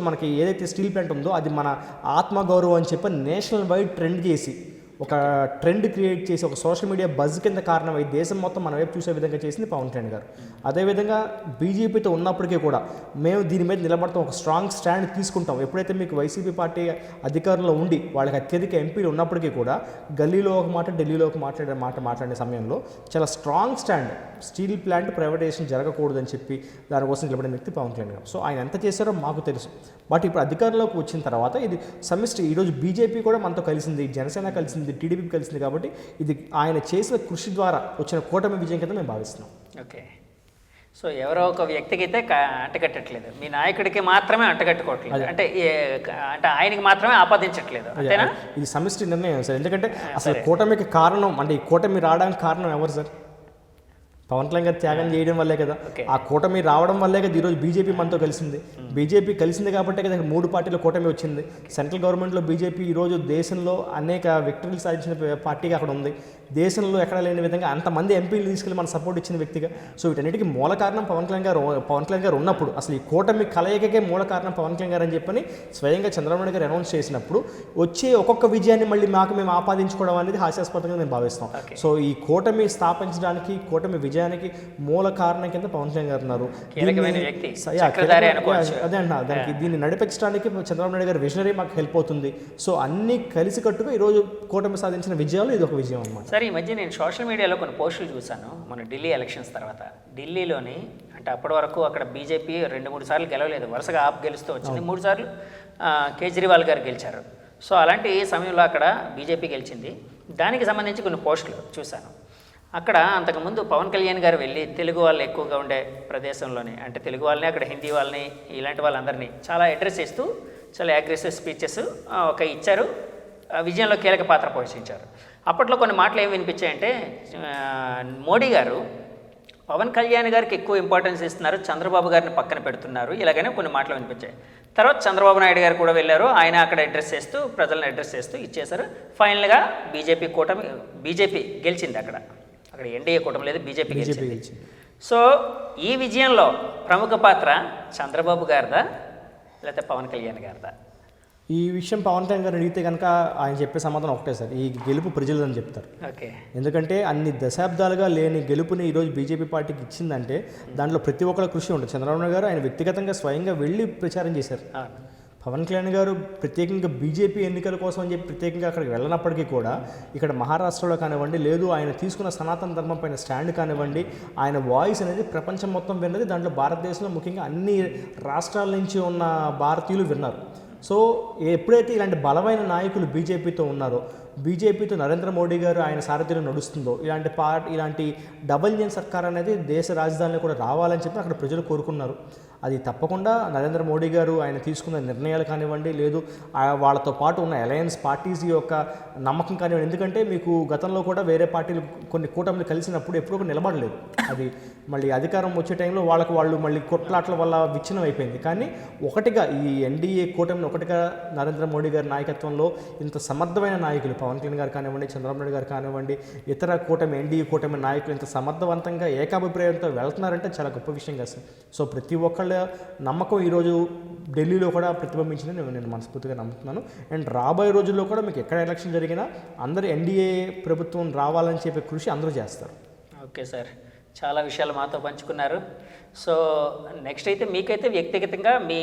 మనకి ఏదైతే స్టీల్ ప్లాంట్ ఉందో అది మన ఆత్మగౌరవం అని చెప్పి నేషనల్ వైడ్ ట్రెండ్ చేసి ఒక ట్రెండ్ క్రియేట్ చేసి ఒక సోషల్ మీడియా బజ్ కింద కారణమై దేశం మొత్తం మన వైపు చూసే విధంగా చేసింది పవన్ కళ్యాణ్ గారు. అదేవిధంగా బీజేపీతో ఉన్నప్పటికీ కూడా మేము దీని మీద నిలబడతాం, ఒక స్ట్రాంగ్ స్టాండ్ తీసుకుంటాం. ఎప్పుడైతే మీకు వైసీపీ పార్టీ అధికారంలో ఉండి వాళ్ళకి అత్యధిక ఎంపీలు ఉన్నప్పటికీ కూడా గల్లీలో ఒక మాట ఢిల్లీలో ఒక మాట్లాడే సమయంలో చాలా strong stand, steel plant privatization జరగకూడదని చెప్పి దానికోసం నిలబడిన వ్యక్తి పవన్ కళ్యాణ్ గారు. సో ఆయన ఎంత చేశారో మాకు తెలుసు. బట్ ఇప్పుడు అధికారంలోకి వచ్చిన తర్వాత ఇది సమిష్టి, ఈరోజు బీజేపీ కూడా మనతో కలిసింది, జనసేన కలిసింది, టీడీపీ కలిసింది. కాబట్టి ఇది ఆయన చేసిన కృషి ద్వారా వచ్చిన కూటమి విజయం కింద మేము భావిస్తున్నాం. ఓకే, సో ఎవరో ఒక వ్యక్తికి అయితే అంటగట్టట్లేదు, మీ నాయకుడికి మాత్రమే అంటగట్టుకోవట్లేదు, అంటే ఆయనకి మాత్రమే ఆపాదించట్లేదు, అంతేనా? ఇది సమిష్టి నిర్ణయం సార్. ఎందుకంటే అసలు కూటమికి కారణం అంటే ఈ కూటమి రావడానికి కారణం ఎవరు సార్? పవన్ కళ్యాణ్ గారు త్యాగం చేయడం వల్లే కదా, ఆ కూటమి రావడం వల్లే కదా ఈరోజు బీజేపీ మనతో కలిసింది. బీజేపీ కలిసింది కాబట్టి కదా 3 పార్టీల కూటమి వచ్చింది. సెంట్రల్ గవర్నమెంట్లో బీజేపీ ఈరోజు దేశంలో అనేక విక్టరీలు సాధించిన పార్టీగా అక్కడ ఉంది. దేశంలో ఎక్కడ లేని విధంగా అంతమంది ఎంపీలు తీసుకెళ్ళి మన సపోర్ట్ ఇచ్చిన వ్యక్తిగా. సో వీటన్నిటికీ మూల కారణం పవన్ కళ్యాణ్ గారు ఉన్నప్పుడు అసలు ఈ కూటమి కలయికకే మూల కారణం పవన్ కళ్యాణ్ గారు అని చెప్పని స్వయంగా చంద్రబాబు నాయుడు గారు అనౌన్స్ చేసినప్పుడు వచ్చే ఒక్కొక్క విజయాన్ని మళ్ళీ మేము ఆపాదించుకోవడం అనేది హాస్యాస్పదంగా నేను భావిస్తాం. సో ఈ కూటమి స్థాపించడానికి, కూటమి విజయానికి మూల కారణం కింద పవన్ కళ్యాణ్ గారు ఉన్నారు. అదే అన్నా, దానికి దీన్ని నడిపించడానికి చంద్రబాబు నాయుడు గారు విజనరీ మాకు హెల్ప్ అవుతుంది. సో అన్ని కలిసికట్టుగా ఈరోజు కూటమి సాధించిన విజయాలు ఇది ఒక విజయం అన్నమాట. ఈ మధ్య నేను సోషల్ మీడియాలో కొన్ని పోస్టులు చూశాను. మన ఢిల్లీ ఎలక్షన్స్ తర్వాత ఢిల్లీలోని అంటే అప్పటి వరకు అక్కడ బీజేపీ 2-3 సార్లు గెలవలేదు, వరుసగా ఆప్ గెలుస్తూ వచ్చింది. 3 సార్లు కేజ్రీవాల్ గారు గెలిచారు. సో అలాంటి సమయంలో అక్కడ బీజేపీ గెలిచింది. దానికి సంబంధించి కొన్ని పోస్టులు చూశాను. అక్కడ అంతకుముందు పవన్ కళ్యాణ్ గారు వెళ్ళి తెలుగు వాళ్ళు ఎక్కువగా ఉండే ప్రదేశంలోని, అంటే తెలుగు వాళ్ళని, అక్కడ హిందీ వాళ్ళని, ఇలాంటి వాళ్ళందరినీ చాలా అడ్రస్ చేస్తూ చాలా అగ్రెసివ్ స్పీచెస్ ఇచ్చారు. విజయంలో కీలక పాత్ర పోషించారు. అప్పట్లో కొన్ని మాటలు ఏమి వినిపించాయంటే, మోడీ గారు పవన్ కళ్యాణ్ గారికి ఎక్కువ ఇంపార్టెన్స్ ఇస్తున్నారు, చంద్రబాబు గారిని పక్కన పెడుతున్నారు, ఇలాగనే కొన్ని మాటలు వినిపించాయి. తర్వాత చంద్రబాబు నాయుడు గారు కూడా వెళ్ళారు. ఆయన అక్కడ అడ్రస్ చేస్తూ, ప్రజలను అడ్రస్ చేస్తూ ఇచ్చేశారు. ఫైనల్గా బీజేపీ గెలిచింది. అక్కడ ఎన్డీఏ కూటమి లేదు, బీజేపీ గెలిచింది. సో ఈ విజయంలో ప్రముఖ పాత్ర చంద్రబాబు గారిదా లేకపోతే పవన్ కళ్యాణ్ గారిదా? ఈ విషయం పవన్ కళ్యాణ్ గారు అడిగితే కనుక ఆయన చెప్పే సమాధానం ఒకటే సార్, ఈ గెలుపు ప్రజలని చెప్తారు. ఓకే. ఎందుకంటే అన్ని దశాబ్దాలుగా లేని గెలుపుని ఈరోజు బీజేపీ పార్టీకి ఇచ్చిందంటే దాంట్లో ప్రతి ఒక్కళ్ళ కృషి ఉంటుంది. చంద్రబాబు నాయుడు గారు ఆయన వ్యక్తిగతంగా స్వయంగా వెళ్ళి ప్రచారం చేశారు. పవన్ కళ్యాణ్ గారు ప్రత్యేకంగా బీజేపీ ఎన్నికల కోసం అని చెప్పి ప్రత్యేకంగా అక్కడికి వెళ్ళినప్పటికీ కూడా ఇక్కడ మహారాష్ట్రలో కానివ్వండి, లేదు ఆయన తీసుకున్న సనాతన ధర్మం పైన స్టాండ్ కానివ్వండి, ఆయన వాయిస్ అనేది ప్రపంచం మొత్తం విన్నది. దాంట్లో భారతదేశంలో ముఖ్యంగా అన్ని రాష్ట్రాల నుంచి ఉన్న భారతీయులు విన్నారు. సో ఎప్పుడైతే ఇలాంటి బలమైన నాయకులు బీజేపీతో ఉన్నారో, బీజేపీతో నరేంద్ర మోడీ గారు ఆయన సారథ్యంలో నడుస్తుందో, ఇలాంటి డబుల్ ఇంజిన్ సర్కార్ అనేది దేశ రాజధానిలో కూడా రావాలని చెప్పి అక్కడ ప్రజలు కోరుకున్నారు. అది తప్పకుండా నరేంద్ర మోడీ గారు ఆయన తీసుకున్న నిర్ణయాలు కానివ్వండి, లేదు వాళ్ళతో పాటు ఉన్న అలయన్స్ పార్టీస్ యొక్క నమ్మకం కానివ్వండి. ఎందుకంటే మీకు గతంలో కూడా వేరే పార్టీలు కొన్ని కూటమిలు కలిసినప్పుడు ఎప్పుడూ నిలబడలేదు. అది మళ్ళీ అధికారం వచ్చే టైంలో వాళ్ళు మళ్ళీ కొట్లాట్ల వల్ల విచ్ఛిన్నం అయిపోయింది. కానీ ఒకటిగా ఈ ఎన్డీఏ కూటమిని ఒకటిగా నరేంద్ర మోడీ గారి నాయకత్వంలో ఇంత సమర్థమైన నాయకులు పవన్ కళ్యాణ్ గారు కానివ్వండి, చంద్రబాబు నాయుడు గారు కానివ్వండి, ఇతర కూటమి ఎన్డీఏ కూటమి నాయకులు ఇంత సమర్థవంతంగా ఏకాభిప్రాయంతో వెళ్తున్నారంటే చాలా గొప్ప విషయం కదా సార్. సో ప్రతి ఒక్కళ్ళ నమ్మకం ఈరోజు ఢిల్లీలో కూడా ప్రతిబింబించిందని నేను మనస్ఫూర్తిగా నమ్ముతున్నాను. అండ్ రాబోయే రోజుల్లో కూడా మీకు ఎక్కడ ఎలక్షన్ జరిగినా అందరూ ఎన్డీఏ ప్రభుత్వం రావాలని చెప్పే కృషి అందరూ చేస్తారు. ఓకే సార్, చాలా విషయాలు మాతో పంచుకున్నారు. సో నెక్స్ట్ అయితే మీకైతే వ్యక్తిగతంగా మీ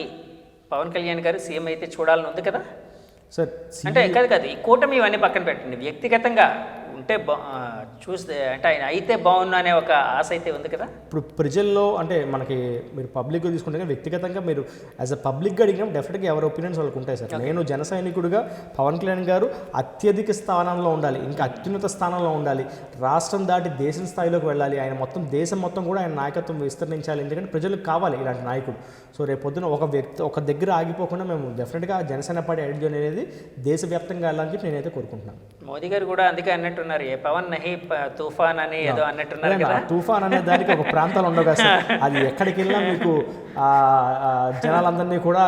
పవన్ కళ్యాణ్ గారు సీఎం అయితే చూడాలని ఉంది కదా సార్? అంటే కాదు ఈ కూటమి ఇవన్నీ పక్కన పెట్టండి, వ్యక్తిగతంగా ఉంటే చూస్తే అంటే ఆయన అయితే బాగున్నా అనే ఒక ఆశ అయితే ఉంది కదా. ఇప్పుడు ప్రజల్లో అంటే మనకి మీరు పబ్లిక్గా తీసుకుంటే వ్యక్తిగతంగా మీరు యాజ్ అ పబ్లిక్గా అడిగినప్పుడు డెఫినెట్గా ఎవరి ఒపీనియన్స్ వాళ్ళకి ఉంటాయి సార్. నేను జన సైనికుడిగా పవన్ కళ్యాణ్ గారు అత్యధిక స్థానంలో ఉండాలి, ఇంకా అత్యున్నత స్థానంలో ఉండాలి, రాష్ట్రం దాటి దేశం స్థాయిలోకి వెళ్ళాలి, ఆయన మొత్తం దేశం మొత్తం కూడా ఆయన నాయకత్వం విస్తరించాలి. ఎందుకంటే ప్రజలకు కావాలి ఇలాంటి నాయకుడు. సో రేపు పొద్దున ఒక దగ్గర ఆగిపోకుండా మేము డెఫినెట్గా జనసేన పార్టీ ఐడియా అనేది దేశవ్యాప్తంగా వెళ్ళాలని చెప్పి నేనైతే కోరుకుంటున్నాను. మోదీ గారు కూడా అందుకే అన్నట్టున్నారు, ఏ పవన్ నహి తుఫాన్ అని ఏదో అన్నట్టున్నారు కదా. తుఫాన్ అనే దానికి ఒక ప్రాంతాలు ఉండవు కదా సార్. అది ఎక్కడికి వెళ్ళినా మీకు జనాలందరినీ కూడా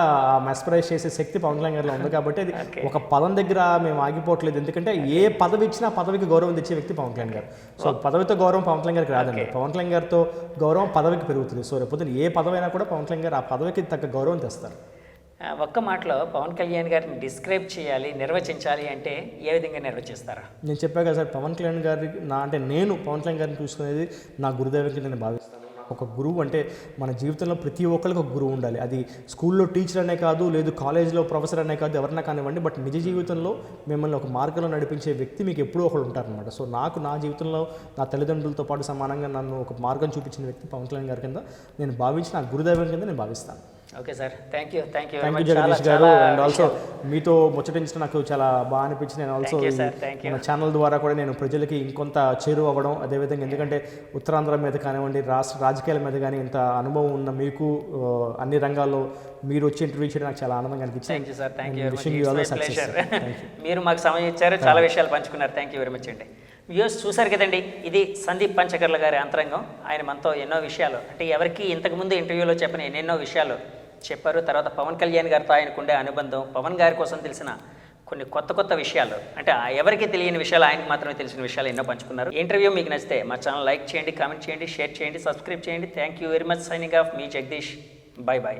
మెస్పరైజ్ చేసే శక్తి పవన్ కళ్యాణ్ గారిలో ఉంది. కాబట్టి అది ఒక పదం దగ్గర మేము ఆగిపోవట్లేదు. ఎందుకంటే ఏ పదవి ఇచ్చినా పదవికి గౌరవం తెచ్చే వ్యక్తి పవన్ కళ్యాణ్ గారు. సో పదవితో గౌరవం పవన్ కళ్యాణ్ గారికి రాదండి, పవన్ కళ్యాణ్ గారితో గౌరవం పదవికి పెరుగుతుంది. సో రేపు పొద్దున ఏ పదవి అయినా కూడా పవన్ కళ్యాణ్ గారు ఆ పదవికి తగ్గ గౌరవం తెస్తారు. ఒక్క మాటలో పవన్ కళ్యాణ్ గారిని డిస్క్రైబ్ చేయాలి, నిర్వచించాలి అంటే ఏ విధంగా నిర్వచిస్తారా? నేను చెప్పా కదా సార్, పవన్ కళ్యాణ్ గారి నేను పవన్ కళ్యాణ్ గారిని చూసుకునేది నా గురుదేవం కింద నేను భావిస్తాను. ఒక గురువు అంటే మన జీవితంలో ప్రతి ఒక్కరికి ఒక గురువు ఉండాలి. అది స్కూల్లో టీచర్ అనే కాదు, లేదు కాలేజీలో ప్రొఫెసర్ అనే కాదు, ఎవరైనా కానివ్వండి. బట్ నిజ జీవితంలో మిమ్మల్ని ఒక మార్గంలో నడిపించే వ్యక్తి మీకు ఎప్పుడూ ఒకరు ఉంటారనమాట. సో నా జీవితంలో నా తల్లిదండ్రులతో పాటు సమానంగా నన్ను ఒక మార్గం చూపించిన వ్యక్తి పవన్ కళ్యాణ్ గారి కింద నేను భావించి నా గురుదేవం కింద నేను భావిస్తాను. Okay sir, thank you Jagadish గారు. అండ్ ఆల్సో మీతో ముచ్చటించడం నాకు చాలా బాగా అనిపించింది. నేను ఆల్సో మన ఛానల్ ద్వారా కూడా నేను ప్రజలకి ఇంకొంత చేరువ అవ్వడం, అదేవిధంగా ఎందుకంటే ఉత్తరాంధ్ర మీద కానివ్వండి, రాజకీయాల మీద కానీ ఇంత అనుభవం ఉన్న మీకు అన్ని రంగాల్లో మీరు వచ్చి ఇంటర్వ్యూ చేయడం నాకు చాలా ఆనందంగా అనిపించింది. మీరు మాకు సమయం ఇచ్చారు, చాలా విషయాలు పంచుకున్నారు. థ్యాంక్ యూ వెరీ మచ్ అండి. వ్యూస్ చూసారు కదండి, ఇది సందీప్ పంచకర్ల గారి అంతరంగం. ఆయన మనతో ఎన్నో విషయాలు, అంటే ఎవరికి ఇంతకుముందు ఇంటర్వ్యూలో చెప్పిన ఎన్నెన్నో విషయాలు చెప్పారు. తర్వాత పవన్ కళ్యాణ్ గారితో ఆయనకుండే అనుబంధం, పవన్ గారి కోసం తెలిసిన కొన్ని కొత్త విషయాలు, అంటే ఎవరికి తెలియని విషయాలు ఆయనకు మాత్రమే తెలిసిన విషయాలు ఎన్నో పంచుకున్నారు. ఇంటర్వ్యూ మీకు నచ్చితే మా ఛానల్ లైక్ చేయండి, కామెంట్ చేయండి, షేర్ చేయండి, సబ్స్క్రైబ్ చేయండి. Thank you very much. Signing off me Jagadish. By.